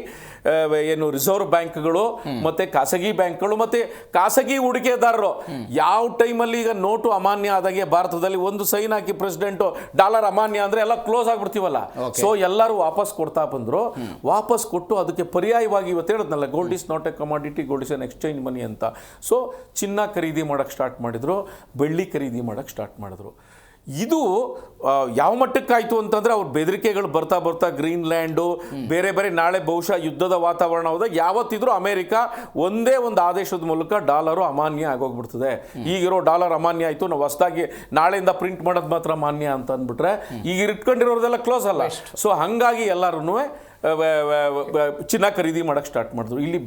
ಏನು ರಿಸರ್ವ್ ಬ್ಯಾಂಕ್ಗಳು ಮತ್ತು ಖಾಸಗಿ ಬ್ಯಾಂಕ್ಗಳು ಮತ್ತು ಖಾಸಗಿ ಹೂಡಿಕೆದಾರರು ಯಾವ ಟೈಮಲ್ಲಿ ಈಗ ನೋಟು ಅಮಾನ್ಯ ಆದಾಗೆ ಭಾರತದಲ್ಲಿ ಒಂದು ಸೈನ್ ಹಾಕಿ ಪ್ರೆಸಿಡೆಂಟು ಡಾಲರ್ ಅಮಾನ್ಯ ಅಂದರೆ ಎಲ್ಲ ಕ್ಲೋಸ್ ಆಗಿಬಿಡ್ತೀವಲ್ಲ. ಸೊ ಎಲ್ಲರೂ ವಾಪಸ್ ಕೊಡ್ತಾ ಬಂದರು. ವಾಪಸ್ ಕೊಟ್ಟು ಅದಕ್ಕೆ ಪರ್ಯಾಯವಾಗಿ ಇವತ್ತು ಹೇಳಿದ್ನಲ್ಲ, gold is not a commodity, gold is an exchange money ಅಂತ. ಸೊ ಚಿನ್ನ ಖರೀದಿ ಮಾಡೋಕ್ಕೆ ಸ್ಟಾರ್ಟ್ ಮಾಡಿದರು, ಬೆಳ್ಳಿ ಖರೀದಿ ಮಾಡೋಕ್ಕೆ ಸ್ಟಾರ್ಟ್ ಮಾಡಿದ್ರು. ಇದು ಯಾವ ಮಟ್ಟಕ್ಕಾಯಿತು ಅಂತಂದರೆ, ಅವ್ರ ಬೆದರಿಕೆಗಳು ಬರ್ತಾ ಗ್ರೀನ್ಲ್ಯಾಂಡು ಬೇರೆ ನಾಳೆ ಬಹುಶಃ ಯುದ್ಧದ ವಾತಾವರಣ ಹೋದಾಗ ಯಾವತ್ತಿದ್ರೂ ಅಮೇರಿಕಾ ಒಂದೇ ಒಂದು ಆದೇಶದ ಮೂಲಕ ಡಾಲರು ಅಮಾನ್ಯ ಆಗೋಗ್ಬಿಡ್ತದೆ. ಈಗಿರೋ ಡಾಲರ್ ಅಮಾನ್ಯ ಆಯಿತು, ನಾವು ಹೊಸದಾಗಿ ನಾಳೆಯಿಂದ ಪ್ರಿಂಟ್ ಮಾಡೋದು ಮಾತ್ರ ಮಾನ್ಯ ಅಂತ ಅಂದ್ಬಿಟ್ರೆ ಈಗ ಇಟ್ಕೊಂಡಿರೋದೆಲ್ಲ ಕ್ಲೋಸ್ ಅಲ್ಲ. ಸೊ ಹಾಗಾಗಿ ಎಲ್ಲರೂ ಚಿನ್ನ ಖರೀದಿ ಮಾಡೋಕ್ಕೆ ಸ್ಟಾರ್ಟ್ ಮಾಡಿದ್ರು. ಇಲ್ಲಿ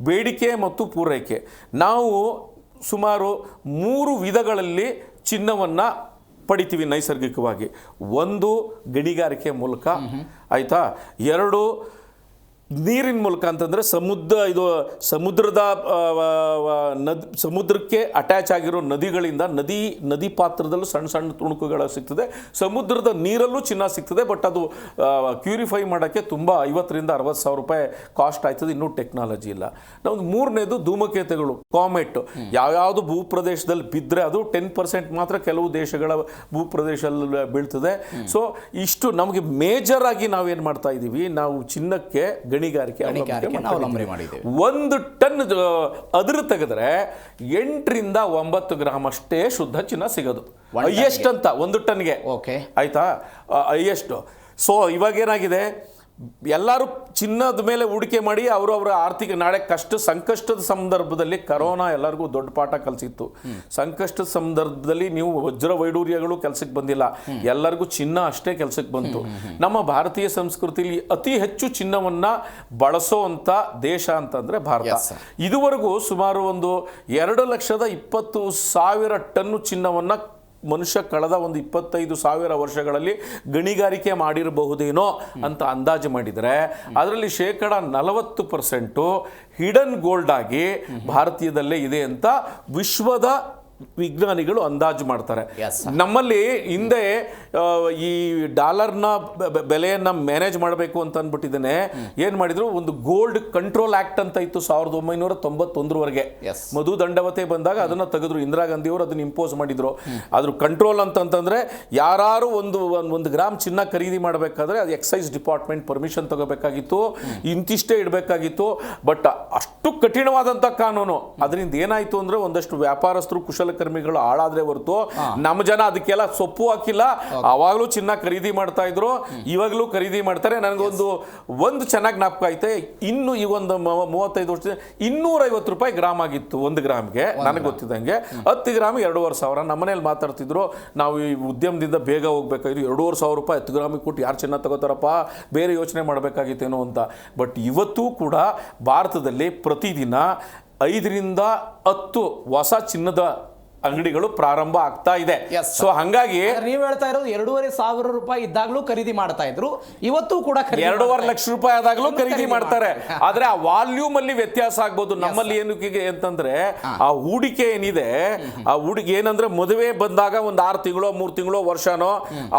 ಬೇಡಿಕೆ ಮತ್ತು ಪೂರೈಕೆ, ನಾವು ಸುಮಾರು 3 ವಿಧಗಳಲ್ಲಿ ಚಿನ್ನವನ್ನು ಪಡಿತೀವಿ ನೈಸರ್ಗಿಕವಾಗಿ. ಒಂದು ಗಣಿಗಾರಿಕೆ ಮೂಲಕ, ಆಯಿತಾ. 2 ನೀರಿನ ಮೂಲಕ ಅಂತಂದರೆ ಸಮುದ್ರಕ್ಕೆ ಅಟ್ಯಾಚ್ ಆಗಿರೋ ನದಿಗಳಿಂದ, ನದಿ ಪಾತ್ರದಲ್ಲೂ ಸಣ್ಣ ತುಣುಕುಗಳು ಸಿಗ್ತದೆ. ಸಮುದ್ರದ ನೀರಲ್ಲೂ ಚಿನ್ನ ಸಿಗ್ತದೆ, ಬಟ್ ಅದು ಕ್ಯೂರಿಫೈ ಮಾಡೋಕ್ಕೆ ತುಂಬ 50,000 to 60,000 ರೂಪಾಯಿ ಕಾಸ್ಟ್ ಆಯ್ತದೆ, ಇನ್ನೂ ಟೆಕ್ನಾಲಜಿ ಇಲ್ಲ. ನಮ್ದು 3ನೇದು ಧೂಮಕೇತುಗಳು, ಕಾಮೆಟ್. ಯಾವ್ಯಾವುದು ಭೂಪ್ರದೇಶದಲ್ಲಿ ಬಿದ್ದರೆ ಅದು 10% ಮಾತ್ರ ಕೆಲವು ದೇಶಗಳ ಭೂಪ್ರದೇಶದಲ್ಲಿ ಬೀಳ್ತದೆ. ಸೊ ಇಷ್ಟು ನಮಗೆ ಮೇಜರ್ ಆಗಿ ನಾವೇನು ಮಾಡ್ತಾ ಇದ್ದೀವಿ, ನಾವು ಚಿನ್ನಕ್ಕೆ ಗಣಿಗಾರಿಕೆ ಅವಲಂಬನೆ ಮಾಡಿದ್ದೇವೆ. 1 ಟನ್ ಅದ್ರ ತೆಗೆದ್ರೆ 8 ರಿಂದ 9 ಗ್ರಾಮ್ ಅಷ್ಟೇ ಶುದ್ಧ ಚಿನ್ನ ಸಿಗೋದು, ಹೈಯೆಸ್ಟ್ ಅಂತ 1 ಟನ್ಗೆ. ಆಯ್ತಾ, ಹೈಯೆಸ್ಟ್. ಸೊ ಇವಾಗ ಏನಾಗಿದೆ, ಎಲ್ಲರೂ ಚಿನ್ನದ ಮೇಲೆ ಹೂಡಿಕೆ ಮಾಡಿ ಅವರ ಆರ್ಥಿಕ ನಾಳೆ ಸಂಕಷ್ಟದ ಸಂದರ್ಭದಲ್ಲಿ ಕರೋನಾ ಎಲ್ಲರಿಗೂ ದೊಡ್ಡ ಪಾಠ ಕಲಿಸಿತ್ತು. ಸಂಕಷ್ಟದ ಸಂದರ್ಭದಲ್ಲಿ ನೀವು ವಜ್ರ ವೈಡೂರ್ಯಗಳು ಕೆಲಸಕ್ಕೆ ಬಂದಿಲ್ಲ, ಎಲ್ಲರಿಗೂ ಚಿನ್ನ ಅಷ್ಟೇ ಕೆಲಸಕ್ಕೆ ಬಂತು. ನಮ್ಮ ಭಾರತೀಯ ಸಂಸ್ಕೃತಿಯಲ್ಲಿ ಅತಿ ಹೆಚ್ಚು ಚಿನ್ನವನ್ನ ಬಳಸೋವಂಥ ದೇಶ ಅಂತಂದ್ರೆ ಭಾರತ. ಇದುವರೆಗೂ ಸುಮಾರು ಒಂದು 2,20,000 ಟನ್ನು ಚಿನ್ನವನ್ನ ಮನುಷ್ಯ ಕಳೆದ ಒಂದು 25,000 ವರ್ಷಗಳಲ್ಲಿ ಗಣಿಗಾರಿಕೆ ಮಾಡಿರಬಹುದೇನೋ ಅಂತ ಅಂದಾಜು ಮಾಡಿದರೆ, ಅದರಲ್ಲಿ 40% ಹಿಡನ್ ಗೋಲ್ಡ್ ಆಗಿ ಭಾರತೀಯದಲ್ಲೇ ಇದೆ ಅಂತ ವಿಶ್ವದ ವಿಜ್ಞಾನಿಗಳು ಅಂದಾಜು ಮಾಡ್ತಾರೆ. ನಮ್ಮಲ್ಲಿ ಹಿಂದೆ ಈ ಡಾಲರ್ನ ಬೆಲೆಯನ್ನು ಮ್ಯಾನೇಜ್ ಮಾಡಬೇಕು ಅಂತ ಅಂದ್ಬಿಟ್ಟಿದ್ದೇನೆ, ಏನು ಮಾಡಿದ್ರು, ಒಂದು ಗೋಲ್ಡ್ ಕಂಟ್ರೋಲ್ ಆಕ್ಟ್ ಅಂತ ಇತ್ತು 1991ವರೆಗೆ. ಮಧು ದಂಡವತೆ ಬಂದಾಗ ಅದನ್ನು ತೆಗೆದ್ರು, ಇಂದಿರಾ ಗಾಂಧಿ ಅವರು ಅದನ್ನು ಇಂಪೋಸ್ ಮಾಡಿದ್ರು. ಅದ್ರ ಕಂಟ್ರೋಲ್ ಅಂತಂತಂದ್ರೆ ಯಾರು ಒಂದು ಗ್ರಾಮ್ ಚಿನ್ನ ಖರೀದಿ ಮಾಡಬೇಕಾದ್ರೆ ಅದು ಎಕ್ಸೈಸ್ ಡಿಪಾರ್ಟ್ಮೆಂಟ್ ಪರ್ಮಿಷನ್ ತಗೋಬೇಕಾಗಿತ್ತು, ಇಂತಿಷ್ಟೇ ಇಡಬೇಕಾಗಿತ್ತು. ಬಟ್ ಅಷ್ಟು ಕಠಿಣವಾದಂಥ ಕಾನೂನು. ಅದರಿಂದ ಏನಾಯಿತು ಅಂದರೆ ಒಂದಷ್ಟು ವ್ಯಾಪಾರಸ್ಥರು, ಕುಶಲ ಕುಶಲಕರ್ಮಿಗಳು ಹಾಳಾದ್ರೆ ಹೊರತು ನಮ್ಮ ಜನ ಅದಕ್ಕೆಲ್ಲ ಸೊಪ್ಪು ಹಾಕಿಲ್ಲ. ಅವಾಗಲೂ ಚಿನ್ನ ಖರೀದಿ ಮಾಡ್ತಾ ಇದ್ರು, ಇವಾಗಲೂ ಖರೀದಿ ಮಾಡ್ತಾರೆ. ನನಗೊಂದು ಚೆನ್ನಾಗಿ ಜ್ಞಾಪಕ ಐತೆ, ಇನ್ನು ಈ ಒಂದು 35 ವರ್ಷದಿಂದ 250 ರೂಪಾಯಿ ಗ್ರಾಮ್ ಆಗಿತ್ತು 1 ಗ್ರಾಮ್ಗೆ. ನನಗೆ ಗೊತ್ತಿದ್ದಂಗೆ 10 ಗ್ರಾಮ್ 2,500. ನಮ್ಮನೇಲಿ ಮಾತಾಡ್ತಿದ್ರು, ನಾವು ಈ ಉದ್ಯಮದಿಂದ ಬೇಗ ಹೋಗ್ಬೇಕಾಗಿದ್ದು 2,500 ರೂಪಾಯಿ 10 ಗ್ರಾಮಿಗೆ ಕೊಟ್ಟು ಯಾರು ಚಿನ್ನ ತಗೋತಾರಪ್ಪ, ಬೇರೆ ಯೋಚನೆ ಮಾಡಬೇಕಾಗಿತ್ತೇನೋ ಅಂತ. ಬಟ್ ಇವತ್ತೂ ಕೂಡ ಭಾರತದಲ್ಲಿ ಪ್ರತಿದಿನ 5 ರಿಂದ 10 ಹೊಸ ಚಿನ್ನದ ಅಂಗಡಿಗಳು ಪ್ರಾರಂಭ ಆಗ್ತಾ ಇದೆ. ಸೊ ಹಂಗಾಗಿ ನೀವು ಹೇಳ್ತಾ ಇರೋದು 2,500 ರೂಪಾಯಿ ಇದ್ದಾಗಲೂ ಖರೀದಿ ಮಾಡ್ತಾ ಇದ್ರು, ಇವತ್ತು ಕೂಡ 2.5 ಲಕ್ಷ ರೂಪಾಯಿ ಆದಾಗಲೂ ಖರೀದಿ ಮಾಡ್ತಾರೆ. ಆದ್ರೆ ಆ ವಾಲ್ಯೂಮ್ ಅಲ್ಲಿ ವ್ಯತ್ಯಾಸ ಆಗ್ಬೋದು. ನಮ್ಮಲ್ಲಿ ಏನಕ್ಕೆ ಅಂತಂದ್ರೆ ಆ ಹೂಡಿಕೆ ಏನಿದೆ, ಆ ಹೂಡಿಕೆ ಏನಂದ್ರೆ ಮದುವೆ ಬಂದಾಗ ಒಂದು 6 ತಿಂಗಳು 3 ತಿಂಗಳು ವರ್ಷನೋ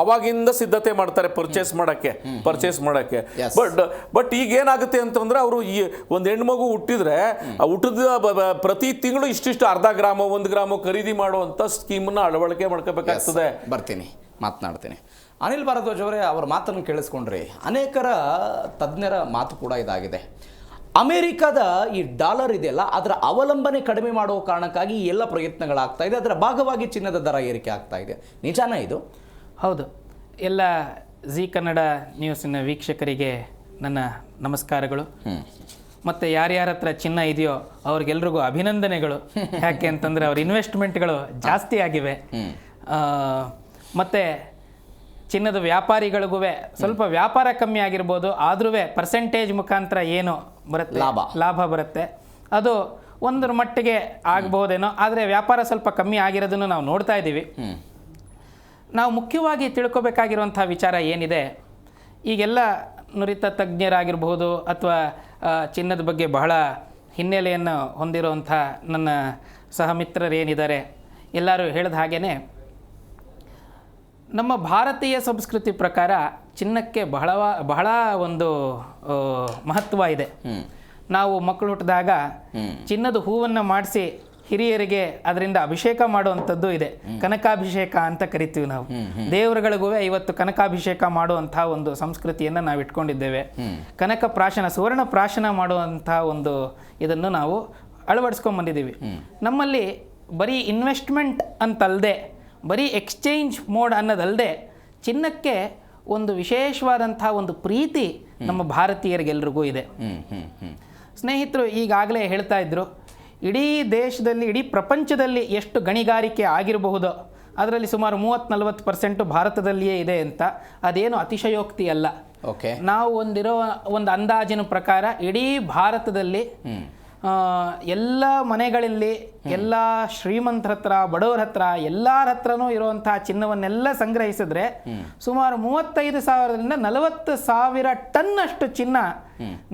ಅವಾಗಿಂದ ಸಿದ್ಧತೆ ಮಾಡ್ತಾರೆ ಪರ್ಚೇಸ್ ಮಾಡಕ್ಕೆ. ಬಟ್ ಈಗ ಏನಾಗುತ್ತೆ ಅಂತಂದ್ರೆ ಅವರು ಈ ಒಂದು ಹೆಣ್ಮಗು ಹುಟ್ಟಿದ್ರೆ ಹುಟ್ಟಿದ ಪ್ರತಿ ತಿಂಗಳು ಇಷ್ಟಿಷ್ಟು ಅರ್ಧ ಗ್ರಾಮೋ 1 ಗ್ರಾಮೋ ಖರೀದಿ ಮಾಡುವಂತ ಸ್ಕೀಮನ್ನ ಅಳವಡಿಕೆ ಮಾಡ್ಕೋಬೇಕಾಗ್ತದೆ. ಬರ್ತೀನಿ, ಮಾತನಾಡ್ತೀನಿ. ಅನಿಲ್ ಭಾರದ್ವಾಜ್ ಅವರೇ, ಅವರ ಮಾತನ್ನು ಕೇಳಿಸ್ಕೊಂಡ್ರೆ ಅನೇಕರ ತಜ್ಞರ ಮಾತು ಕೂಡ ಇದಾಗಿದೆ. ಅಮೆರಿಕದ ಈ ಡಾಲರ್ ಇದೆಯಲ್ಲ, ಅದರ ಅವಲಂಬನೆ ಕಡಿಮೆ ಮಾಡುವ ಕಾರಣಕ್ಕಾಗಿ ಈ ಎಲ್ಲ ಪ್ರಯತ್ನಗಳಾಗ್ತಾ ಇದೆ. ಅದರ ಭಾಗವಾಗಿ ಚಿನ್ನದ ದರ ಏರಿಕೆ ಆಗ್ತಾ ಇದೆ. ನಿಜಾನ ಇದು? ಹೌದು. ಎಲ್ಲ ಜಿ ಕನ್ನಡ ನ್ಯೂಸಿನ ವೀಕ್ಷಕರಿಗೆ ನನ್ನ ನಮಸ್ಕಾರಗಳು. ಮತ್ತು ಯಾರ್ಯಾರ ಹತ್ರ ಚಿನ್ನ ಇದೆಯೋ ಅವ್ರಿಗೆಲ್ರಿಗೂ ಅಭಿನಂದನೆಗಳು. ಯಾಕೆ ಅಂತಂದರೆ ಅವ್ರ ಇನ್ವೆಸ್ಟ್ಮೆಂಟ್ಗಳು ಜಾಸ್ತಿ ಆಗಿವೆ. ಮತ್ತು ಚಿನ್ನದ ವ್ಯಾಪಾರಿಗಳಿಗೂ ಸ್ವಲ್ಪ ವ್ಯಾಪಾರ ಕಮ್ಮಿ ಆಗಿರ್ಬೋದು, ಆದ್ರೂ ಪರ್ಸೆಂಟೇಜ್ ಮುಖಾಂತರ ಏನು ಬರುತ್ತೆ, ಲಾಭ ಬರುತ್ತೆ, ಅದು ಒಂದರ ಮಟ್ಟಿಗೆ ಆಗಬಹುದೇನೋ. ಆದರೆ ವ್ಯಾಪಾರ ಸ್ವಲ್ಪ ಕಮ್ಮಿ ಆಗಿರೋದನ್ನು ನಾವು ನೋಡ್ತಾ ಇದ್ದೀವಿ. ನಾವು ಮುಖ್ಯವಾಗಿ ತಿಳ್ಕೊಬೇಕಾಗಿರುವಂಥ ವಿಚಾರ ಏನಿದೆ, ಈಗೆಲ್ಲ ನುರಿತ ತಜ್ಞರಾಗಿರ್ಬೋದು ಅಥವಾ ಚಿನ್ನದ ಬಗ್ಗೆ ಬಹಳ ಹಿನ್ನೆಲೆಯನ್ನು ಹೊಂದಿರುವಂಥ ನನ್ನ ಸಹಮಿತ್ರರೇನಿದ್ದಾರೆ ಎಲ್ಲರೂ ಹೇಳಿದ ಹಾಗೇ ನಮ್ಮ ಭಾರತೀಯ ಸಂಸ್ಕೃತಿ ಪ್ರಕಾರ ಚಿನ್ನಕ್ಕೆ ಬಹಳ ಒಂದು ಮಹತ್ವ ಇದೆ. ನಾವು ಮಕ್ಕಳು ಹುಟ್ಟಿದಾಗ ಚಿನ್ನದ ಹೂವನ್ನು ಮಾಡಿಸಿ ಹಿರಿಯರಿಗೆ ಅದರಿಂದ ಅಭಿಷೇಕ ಮಾಡುವಂಥದ್ದು ಇದೆ. ಕನಕಾಭಿಷೇಕ ಅಂತ ಕರಿತೀವಿ ನಾವು. ದೇವರುಗಳಿಗೂ ಇವತ್ತು ಕನಕಾಭಿಷೇಕ ಮಾಡುವಂಥ ಒಂದು ಸಂಸ್ಕೃತಿಯನ್ನು ನಾವು ಇಟ್ಕೊಂಡಿದ್ದೇವೆ. ಕನಕ ಪ್ರಾಶನ, ಸುವರ್ಣ ಪ್ರಾಶನ ಮಾಡುವಂಥ ಒಂದು ಇದನ್ನು ನಾವು ಅಳವಡಿಸ್ಕೊಂಡು ಬಂದಿದ್ದೀವಿ. ನಮ್ಮಲ್ಲಿ ಬರೀ ಇನ್ವೆಸ್ಟ್ಮೆಂಟ್ ಅಂತಲ್ಲದೆ, ಬರೀ ಎಕ್ಸ್ಚೇಂಜ್ ಮೋಡ್ ಅನ್ನೋದಲ್ಲದೆ, ಚಿನ್ನಕ್ಕೆ ಒಂದು ವಿಶೇಷವಾದಂಥ ಒಂದು ಪ್ರೀತಿ ನಮ್ಮ ಭಾರತೀಯರಿಗೆಲ್ರಿಗೂ ಇದೆ. ಸ್ನೇಹಿತರು ಈಗಾಗಲೇ ಹೇಳ್ತಾ ಇದ್ರು, ಇಡೀ ದೇಶದಲ್ಲಿ, ಇಡೀ ಪ್ರಪಂಚದಲ್ಲಿ ಎಷ್ಟು ಗಣಿಗಾರಿಕೆ ಆಗಿರಬಹುದೋ ಅದರಲ್ಲಿ ಸುಮಾರು 30-40% ಭಾರತದಲ್ಲಿಯೇ ಇದೆ ಅಂತ. ಅದೇನು ಅತಿಶಯೋಕ್ತಿ ಅಲ್ಲ. ನಾವು ಒಂದು ಅಂದಾಜಿನ ಪ್ರಕಾರ ಇಡೀ ಭಾರತದಲ್ಲಿ ಎಲ್ಲ ಮನೆಗಳಲ್ಲಿ, ಎಲ್ಲ ಶ್ರೀಮಂತರ ಹತ್ರ, ಬಡವರ ಹತ್ರ, ಎಲ್ಲರ ಹತ್ರನೂ ಇರುವಂತಹ ಚಿನ್ನವನ್ನೆಲ್ಲ ಸಂಗ್ರಹಿಸಿದ್ರೆ ಸುಮಾರು 35,000ರಿಂದ 40,000 ಟನ್ ಅಷ್ಟು ಚಿನ್ನ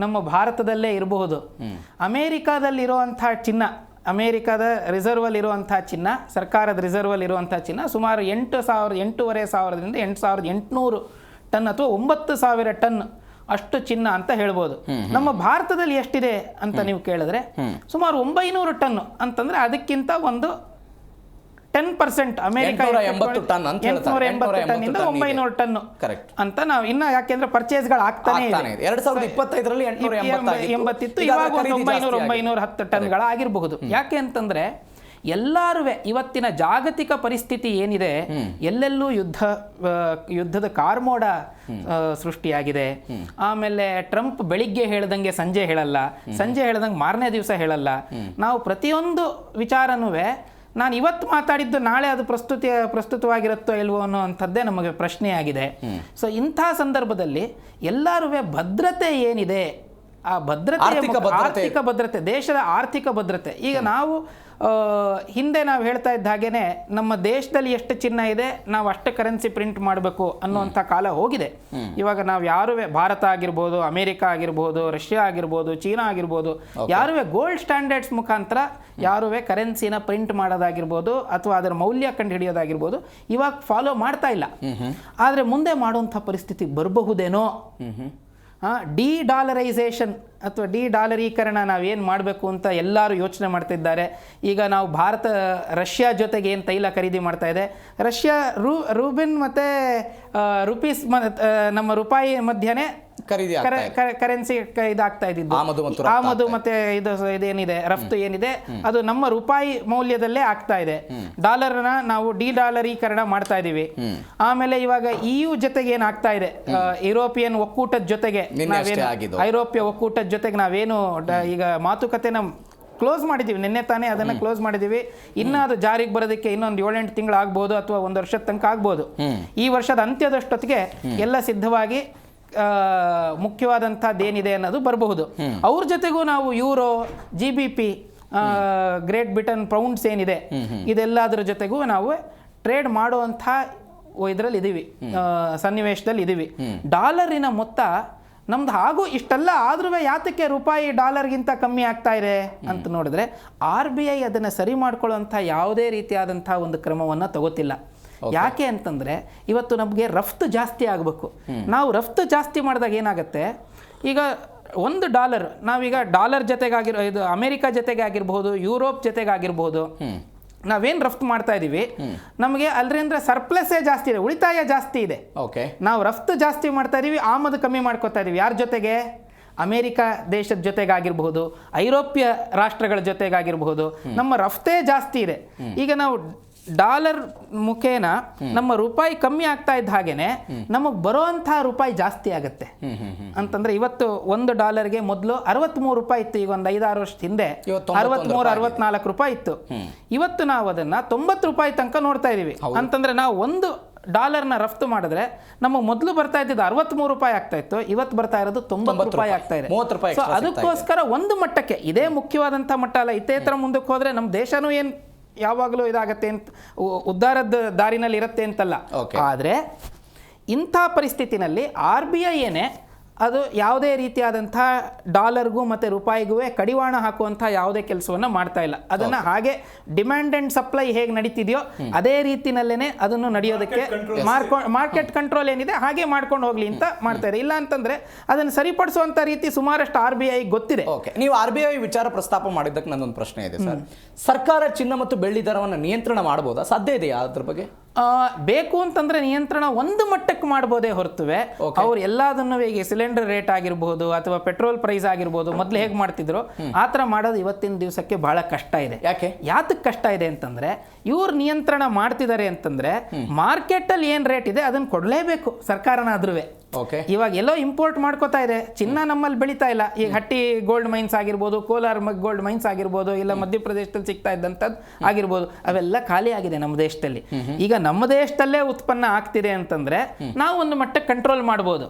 ನಮ್ಮ ಭಾರತದಲ್ಲೇ ಇರಬಹುದು. ಅಮೇರಿಕಾದಲ್ಲಿರುವಂಥ ಚಿನ್ನ, ಅಮೇರಿಕಾದ ರಿಸರ್ವಲ್ಲಿ ಇರುವಂಥ ಚಿನ್ನ, ಸರ್ಕಾರದ ರಿಸರ್ವಲ್ಲಿ ಇರುವಂಥ ಚಿನ್ನ ಸುಮಾರು 8,500ರಿಂದ 8,800 ಟನ್ ಅಥವಾ 9,000 ಟನ್ ಅಷ್ಟು ಚಿನ್ನ ಅಂತ ಹೇಳ್ಬೋದು. ನಮ್ಮ ಭಾರತದಲ್ಲಿ ಎಷ್ಟಿದೆ ಅಂತ ನೀವು ಕೇಳಿದ್ರೆ ಸುಮಾರು 900 ಟನ್ ಅಂತಂದ್ರೆ ಅದಕ್ಕಿಂತ ಒಂದು 10%. ಅಮೆರಿಕ 880 ಟನ್ನಿಂದ 900 ಟನ್ ಅಂತ ನಾವು ಇನ್ನ, ಯಾಕೆಂದ್ರೆ ಪರ್ಚೇಸ್ಗಳು ಆಗ್ತಾನೆ ಇದೆ. 2025ರಲ್ಲಿ 880 ಇತ್ತು, ಇವಾಗ 910 ಟನ್ಗಳಾಗಿರಬಹುದು. ಯಾಕೆ ಅಂತಂದ್ರೆ ಎಲ್ಲರೂ ಇವತ್ತಿನ ಜಾಗತಿಕ ಪರಿಸ್ಥಿತಿ ಏನಿದೆ, ಎಲ್ಲೆಲ್ಲೂ ಯುದ್ಧದ ಕಾರ್ಮೋಡ ಸೃಷ್ಟಿಯಾಗಿದೆ. ಆಮೇಲೆ ಟ್ರಂಪ್ ಬೆಳಿಗ್ಗೆ ಹೇಳ್ದಂಗೆ ಸಂಜೆ ಹೇಳಲ್ಲ, ಸಂಜೆ ಹೇಳ್ದಂಗೆ ಮಾರನೇ ದಿವಸ ಹೇಳಲ್ಲ. ನಾವು ಪ್ರತಿಯೊಂದು ವಿಚಾರನೂ ನಾನು ಇವತ್ತು ಮಾತಾಡಿದ್ದು ನಾಳೆ ಅದು ಪ್ರಸ್ತುತವಾಗಿರುತ್ತೋ ಇಲ್ವೋ ಅನ್ನೋವಂಥದ್ದೇ ನಮಗೆ ಪ್ರಶ್ನೆಯಾಗಿದೆ. ಸೊ ಇಂಥ ಸಂದರ್ಭದಲ್ಲಿ ಎಲ್ಲರೂ ಭದ್ರತೆ ಏನಿದೆ, ಆ ಭದ್ರತೆ, ಆರ್ಥಿಕ ಭದ್ರತೆ, ದೇಶದ ಆರ್ಥಿಕ ಭದ್ರತೆ. ಈಗ ನಾವು ಹಿಂದೆ ನಾವು ಹೇಳ್ತಾ ಇದ್ದ ಹಾಗೇನೆ ನಮ್ಮ ದೇಶದಲ್ಲಿ ಎಷ್ಟು ಚಿನ್ನ ಇದೆ ನಾವು ಅಷ್ಟು ಕರೆನ್ಸಿ ಪ್ರಿಂಟ್ ಮಾಡಬೇಕು ಅನ್ನುವಂಥ ಕಾಲ ಹೋಗಿದೆ. ಇವಾಗ ನಾವು ಯಾರು, ಭಾರತ ಆಗಿರ್ಬೋದು, ಅಮೆರಿಕ ಆಗಿರ್ಬೋದು, ರಷ್ಯಾ ಆಗಿರ್ಬೋದು, ಚೀನಾ ಆಗಿರ್ಬೋದು, ಯಾರು ಗೋಲ್ಡ್ ಸ್ಟ್ಯಾಂಡರ್ಡ್ಸ್ ಮುಖಾಂತರ ಯಾರು ಕರೆನ್ಸಿನ ಪ್ರಿಂಟ್ ಮಾಡೋದಾಗಿರ್ಬೋದು ಅಥವಾ ಅದರ ಮೌಲ್ಯ ಕಂಡು ಹಿಡಿಯೋದಾಗಿರ್ಬೋದು ಇವಾಗ ಫಾಲೋ ಮಾಡ್ತಾ ಇಲ್ಲ. ಆದರೆ ಮುಂದೆ ಮಾಡುವಂಥ ಪರಿಸ್ಥಿತಿ ಬರಬಹುದೇನೋ. ಡಿ-ಡಾಲರೈಸೇಷನ್ ಅಥವಾ ಡಿ-ಡಾಲರೀಕರಣ ನಾವೇನು ಮಾಡಬೇಕು ಅಂತ ಎಲ್ಲರೂ ಯೋಚನೆ ಮಾಡ್ತಿದ್ದಾರೆ. ಈಗ ನಾವು ರಷ್ಯಾ ಜೊತೆಗೆ ಏನು ತೈಲ ಖರೀದಿ ಮಾಡ್ತಾ ಇದೆ, ರಷ್ಯಾ ರೂಬಿನ್ ಮತ್ತು ರುಪೀಸ್ ನಮ್ಮ ರೂಪಾಯಿ ಮಧ್ಯೆ ಖರೀದಿ ಆಗ್ತಾ ಕರೆನ್ಸಿ ಇದಾಗ್ತಾ ಇದ್ದಿದ್ದು. ಆಮದು ಮತ್ತೆ ಇದೇನಿದೆ ರಫ್ತು ಏನಿದೆ ಅದು ನಮ್ಮ ರೂಪಾಯಿ ಮೌಲ್ಯದಲ್ಲೇ ಆಗ್ತಾ ಇದೆ. ಡಾಲರ್ನ ನಾವು ಡಿ-ಡಾಲರೀಕರಣ ಮಾಡ್ತಾ ಇದೀವಿ. ಆಮೇಲೆ ಇವಾಗ EU ಜೊತೆಗೆ ಏನಾಗ್ತಾ ಇದೆ, ಯುರೋಪಿಯನ್ ಒಕ್ಕೂಟದ ಜೊತೆಗೆ ಐರೋಪ್ಯ ಒಕ್ಕೂಟದ ಜೊತೆಗೆ ನಾವೇನು ಈಗ ಮಾತುಕತೆನ ಕ್ಲೋಸ್ ಮಾಡಿದ್ದೀವಿ, ನಿನ್ನೆ ತಾನೇ ಅದನ್ನು ಕ್ಲೋಸ್ ಮಾಡಿದ್ದೀವಿ. ಇನ್ನು ಅದು ಜಾರಿಗೆ ಬರೋದಕ್ಕೆ ಇನ್ನೊಂದು 7-8 ತಿಂಗಳು ಆಗ್ಬೋದು ಅಥವಾ 1 ವರ್ಷದ ತನಕ ಆಗ್ಬೋದು. ಈ ವರ್ಷದ ಅಂತ್ಯದಷ್ಟೊತ್ತಿಗೆ ಎಲ್ಲ ಸಿದ್ಧವಾಗಿ ಮುಖ್ಯವಾದಂಥದ್ದೇನಿದೆ ಅನ್ನೋದು ಬರಬಹುದು. ಅವ್ರ ಜೊತೆಗೂ ನಾವು euro, GBP, great Britain pounds ಏನಿದೆ ಇದೆಲ್ಲದರ ಜೊತೆಗೂ ನಾವು ಟ್ರೇಡ್ ಮಾಡುವಂಥ ಇದರಲ್ಲಿ ಇದ್ದೀವಿ, ಸನ್ನಿವೇಶದಲ್ಲಿ ಇದ್ದೀವಿ. ಡಾಲರಿನ ಮೊತ್ತ ನಮ್ದು ಹಾಗೂ ಇಷ್ಟೆಲ್ಲ ಆದ್ರೂ ಯಾತಕ್ಕೆ ರೂಪಾಯಿ ಡಾಲರ್ಗಿಂತ ಕಮ್ಮಿ ಆಗ್ತಾ ಇದೆ ಅಂತ ನೋಡಿದ್ರೆ RBI ಅದನ್ನು ಸರಿ ಮಾಡ್ಕೊಳ್ಳುವಂಥ ಯಾವುದೇ ರೀತಿಯಾದಂಥ ಒಂದು ಕ್ರಮವನ್ನು ತಗೋತಿಲ್ಲ. ಯಾಕೆ ಅಂತಂದರೆ ಇವತ್ತು ನಮಗೆ ರಫ್ತು ಜಾಸ್ತಿ ಆಗಬೇಕು. ನಾವು ರಫ್ತು ಜಾಸ್ತಿ ಮಾಡಿದಾಗ ಏನಾಗುತ್ತೆ, ಈಗ $1 ನಾವೀಗ ಡಾಲರ್ ಜೊತೆಗಾಗಿರೋ ಇದು ಅಮೆರಿಕ ಜೊತೆಗೆ ಆಗಿರ್ಬೋದು, ಯುರೋಪ್ ಜೊತೆಗಾಗಿರ್ಬೋದು, ನಾವೇನು ರಫ್ತು ಮಾಡ್ತಾ ಇದ್ದೀವಿ ನಮಗೆ ಅಲ್ಲರಿಂದ ಸರ್ಪ್ಲಸ್ಸೇ ಜಾಸ್ತಿ ಇದೆ, ಉಳಿತಾಯ ಜಾಸ್ತಿ ಇದೆ. ನಾವು ರಫ್ತು ಜಾಸ್ತಿ ಮಾಡ್ತಾ ಇದ್ದೀವಿ, ಆಮದು ಕಮ್ಮಿ ಮಾಡ್ಕೋತಾ ಇದ್ದೀವಿ. ಯಾರ ಜೊತೆಗೆ? ಅಮೇರಿಕ ದೇಶದ ಜೊತೆಗಾಗಿರ್ಬಹುದು, ಐರೋಪ್ಯ ರಾಷ್ಟ್ರಗಳ ಜೊತೆಗಾಗಿರ್ಬಹುದು. ನಮ್ಮ ರಫ್ತೇ ಜಾಸ್ತಿ ಇದೆ. ಈಗ ನಾವು ಡಾಲರ್ ಮುಖೇನ ನಮ್ಮ ರೂಪಾಯಿ ಕಮ್ಮಿ ಆಗ್ತಾ ಇದ್ದ ಹಾಗೇನೆ ನಮಗೆ ಬರುವಂಥ ರೂಪಾಯಿ ಜಾಸ್ತಿ ಆಗುತ್ತೆ. ಅಂತಂದ್ರೆ ಇವತ್ತು $1ಗೆ ಮೊದಲು 63 ರೂಪಾಯಿ ಇತ್ತು, ಈಗ ಒಂದು 5-6 ವರ್ಷದ ಹಿಂದೆ 63-64 ರೂಪಾಯಿ ಇತ್ತು. ಇವತ್ತು ನಾವು ಅದನ್ನ 90 ರೂಪಾಯಿ ತನಕ ನೋಡ್ತಾ ಇದೀವಿ. ಅಂತಂದ್ರೆ ನಾವು $1ನ ರಫ್ತು ಮಾಡಿದ್ರೆ ನಮಗೆ ಮೊದಲು ಬರ್ತಾ ಇದ್ದಿದ್ದು 63 ರೂಪಾಯಿ ಆಗ್ತಾ ಇತ್ತು, ಇವತ್ತು ಬರ್ತಾ ಇರೋದು 90 ರೂಪಾಯಿ ಆಗ್ತಾ ಇದೆ. ಸೊ ಅದಕ್ಕೋಸ್ಕರ ಒಂದು ಮಟ್ಟಕ್ಕೆ ಇದೇ ಮುಖ್ಯವಾದಂಥ ಮಟ್ಟ ಅಲ್ಲ. ಇತೇತರ ಮುಂದಕ್ಕೆ ಹೋದ್ರೆ ನಮ್ಮ ದೇಶನೂ ಏನು ಯಾವಾಗಲೂ ಇದಾಗತ್ತೆ ಅಂತ ಉದ್ಧಾರದ ದಾರಿನಲ್ಲಿ ಇರುತ್ತೆ ಅಂತಲ್ಲ. ಆದರೆ ಇಂಥ ಪರಿಸ್ಥಿತಿನಲ್ಲಿ RBI ಏನೇ ಅದು ಯಾವುದೇ ರೀತಿಯಾದಂಥ ಡಾಲರ್ಗೂ ಮತ್ತು ರೂಪಾಯಿಗೂ ಕಡಿವಾಣ ಹಾಕುವಂಥ ಯಾವುದೇ ಕೆಲಸವನ್ನು ಮಾಡ್ತಾ ಇಲ್ಲ. ಅದನ್ನು ಹಾಗೆ ಡಿಮ್ಯಾಂಡ್ ಆ್ಯಂಡ್ ಸಪ್ಲೈ ಹೇಗೆ ನಡೀತಿದೆಯೋ ಅದೇ ರೀತಿನಲ್ಲೇ ಅದನ್ನು ನಡೆಯೋದಕ್ಕೆ ಮಾರ್ಕೆಟ್ ಕಂಟ್ರೋಲ್ ಏನಿದೆ ಹಾಗೆ ಮಾಡ್ಕೊಂಡು ಹೋಗಲಿ ಅಂತ ಮಾಡ್ತಾ ಇದೆ. ಇಲ್ಲ ಅಂತಂದರೆ ಅದನ್ನು ಸರಿಪಡಿಸುವಂಥ ರೀತಿ ಸುಮಾರಷ್ಟು RBI ಗೊತ್ತಿದೆ. ನೀವು RBI ವಿಚಾರ ಪ್ರಸ್ತಾಪ ಮಾಡಿದ್ದಕ್ಕೆ ನನ್ನೊಂದು ಪ್ರಶ್ನೆ ಇದೆ ಸರ್. ಸರ್ಕಾರ ಚಿನ್ನ ಮತ್ತು ಬೆಳ್ಳಿ ದರವನ್ನು ನಿಯಂತ್ರಣ ಮಾಡಬಹುದಾ? ಸಾಧ್ಯ ಇದೆಯಾ ಅದ್ರ ಬಗ್ಗೆ? ಬೇಕು ಅಂತಂದ್ರೆ ನಿಯಂತ್ರಣ ಒಂದು ಮಟ್ಟಕ್ಕೆ ಮಾಡ್ಬೋದೇ ಹೊರತುವೆ ಅವ್ರು ಎಲ್ಲದನ್ನು ಈಗ ಸಿಲಿಂಡರ್ ರೇಟ್ ಆಗಿರ್ಬೋದು ಅಥವಾ ಪೆಟ್ರೋಲ್ ಪ್ರೈಸ್ ಆಗಿರ್ಬೋದು ಮೊದಲು ಹೇಗೆ ಮಾಡ್ತಿದ್ರು ಆ ಥರ ಮಾಡೋದು ಇವತ್ತಿನ ದಿವಸಕ್ಕೆ ಬಹಳ ಕಷ್ಟ ಇದೆ. ಯಾತಕ್ಕೆ ಕಷ್ಟ ಇದೆ ಅಂತಂದ್ರೆ ಇವ್ರು ನಿಯಂತ್ರಣ ಮಾಡ್ತಿದ್ದಾರೆ ಅಂತಂದ್ರೆ ಮಾರ್ಕೆಟಲ್ಲಿ ಏನು ರೇಟ್ ಇದೆ ಅದನ್ನು ಕೊಡಲೇಬೇಕು ಸರ್ಕಾರನಾದ್ರೂ. ಇವಾಗ ಎಲ್ಲೋ ಇಂಪೋರ್ಟ್ ಮಾಡ್ಕೋತಾ ಇದೆ, ಚಿನ್ನ ನಮ್ಮಲ್ಲಿ ಬೆಳೀತಾ ಇಲ್ಲ. ಈಗ ಹಟ್ಟಿ ಗೋಲ್ಡ್ ಮೈನ್ಸ್ ಆಗಿರ್ಬೋದು, ಕೋಲಾರ ಗೋಲ್ಡ್ ಮೈನ್ಸ್ ಆಗಿರ್ಬೋದು, ಇಲ್ಲ ಮಧ್ಯಪ್ರದೇಶದಲ್ಲಿ ಸಿಗ್ತಾ ಇದ್ದಂಥದ್ದು ಆಗಿರ್ಬೋದು, ಅವೆಲ್ಲ ಖಾಲಿ ಆಗಿದೆ ನಮ್ಮ ದೇಶದಲ್ಲಿ. ಈಗ ನಮ್ಮ ದೇಶದಲ್ಲೇ ಉತ್ಪನ್ನ ಆಗ್ತಿದೆ ಅಂತಂದ್ರೆ ನಾವು ಒಂದು ಮಟ್ಟಕ್ಕೆ ಕಂಟ್ರೋಲ್ ಮಾಡ್ಬೋದು.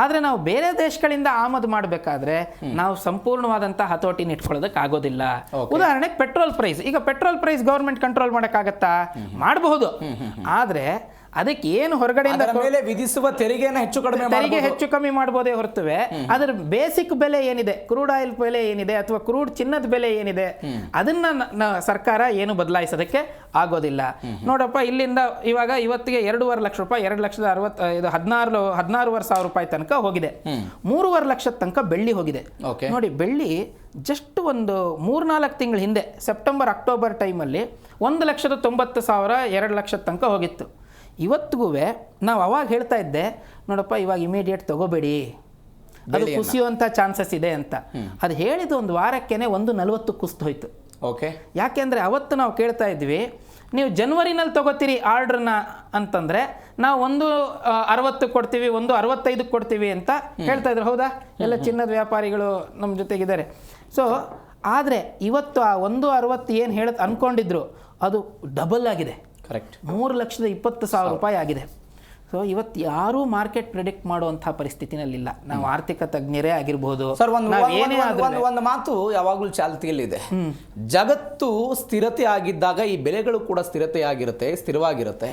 ಆದ್ರೆ ನಾವು ಬೇರೆ ದೇಶಗಳಿಂದ ಆಮದು ಮಾಡಬೇಕಾದ್ರೆ ನಾವು ಸಂಪೂರ್ಣವಾದಂತಹ ಹತೋಟಿನ ಇಟ್ಕೊಳ್ಳೋದಕ್ಕೆ ಆಗೋದಿಲ್ಲ. ಉದಾಹರಣೆಗೆ ಪೆಟ್ರೋಲ್ ಪ್ರೈಸ್, ಈಗ ಪೆಟ್ರೋಲ್ ಪ್ರೈಸ್ ಗವರ್ಮೆಂಟ್ ಕಂಟ್ರೋಲ್ ಮಾಡೋಕ್ಕಾಗತ್ತಾ? ಮಾಡಬಹುದು. ಆದ್ರೆ ಅದಕ್ಕೆ ಏನು ಹೊರಗಡೆಯಿಂದ ವಿಧಿಸುವ ತೆರಿಗೆ ಹೆಚ್ಚು ಕಮ್ಮಿ ಮಾಡಬಹುದೇ ಹೊರತುವೆ ಅದರ ಬೇಸಿಕ್ ಬೆಲೆ ಏನಿದೆ, ಕ್ರೂಡ್ ಆಯಿಲ್ ಬೆಲೆ ಏನಿದೆ ಅಥವಾ ಕ್ರೂಡ್ ಚಿನ್ನದ ಬೆಲೆ ಏನಿದೆ ಅದನ್ನ ಸರ್ಕಾರ ಏನು ಬದಲಾಯಿಸೋದಕ್ಕೆ ಆಗೋದಿಲ್ಲ. ನೋಡಪ್ಪ, ಇಲ್ಲಿಂದ ಇವತ್ತಿಗೆ 2.5 ಲಕ್ಷ ರೂಪಾಯಿ, 16,500 ರೂಪಾಯಿ ತನಕ ಹೋಗಿದೆ. 3.5 ಲಕ್ಷದ ತನಕ ಬೆಳ್ಳಿ ಹೋಗಿದೆ. ನೋಡಿ, ಬೆಳ್ಳಿ ಜಸ್ಟ್ ಒಂದು 3-4 ತಿಂಗಳ ಹಿಂದೆ ಸೆಪ್ಟೆಂಬರ್ ಅಕ್ಟೋಬರ್ ಟೈಮಲ್ಲಿ 1,90,000 2 ಲಕ್ಷದ ತನಕ ಹೋಗಿತ್ತು. ಇವತ್ತಿಗೂ ನಾವು ಅವಾಗ ಹೇಳ್ತಾ ಇದ್ದೆ, ನೋಡಪ್ಪ ಇವಾಗ ಇಮಿಡಿಯೇಟ್ ತಗೋಬೇಡಿ, ಅದು ಕುಸಿಯುವಂಥ ಚಾನ್ಸಸ್ ಇದೆ ಅಂತ. ಅದು ಹೇಳಿದ ಒಂದು ವಾರಕ್ಕೇನೆ 140 ಕುಸಿದು ಹೋಯ್ತು. ಯಾಕೆಂದರೆ ಅವತ್ತು ನಾವು ಕೇಳ್ತಾ ಇದ್ವಿ, ನೀವು ಜನವರಿನಲ್ಲಿ ತಗೋತೀರಿ ಆರ್ಡ್ರನ್ನ ಅಂತಂದರೆ ನಾವು 160 ಕೊಡ್ತೀವಿ, 165 ಕೊಡ್ತೀವಿ ಅಂತ ಹೇಳ್ತಾ ಇದ್ರು. ಹೌದಾ? ಎಲ್ಲ ಚಿನ್ನದ ವ್ಯಾಪಾರಿಗಳು ನಮ್ಮ ಜೊತೆಗಿದ್ದಾರೆ. ಸೊ ಆದರೆ ಇವತ್ತು ಆ 160 ಏನು ಅನ್ಕೊಂಡಿದ್ರು ಅದು ಡಬಲ್ ಆಗಿದೆ. 3,20,000 ರೂಪಾಯಿ ಆಗಿದೆ. ಸೊ ಇವತ್ತು ಯಾರೂ ಮಾರ್ಕೆಟ್ ಪ್ರಿಡಿಕ್ಟ್ ಮಾಡುವಂತಹ ಪರಿಸ್ಥಿತಿನಲ್ಲಿಲ್ಲ. ನಾವು ಆರ್ಥಿಕ ತಜ್ಞರೇ ಆಗಿರ್ಬೋದು. ಒಂದು ಮಾತು ಯಾವಾಗಲೂ ಚಾಲ್ತಿಯಲ್ಲಿದೆ, ಜಗತ್ತು ಸ್ಥಿರತೆ ಆಗಿದ್ದಾಗ ಈ ಬೆಲೆಗಳು ಕೂಡ ಸ್ಥಿರವಾಗಿರುತ್ತೆ.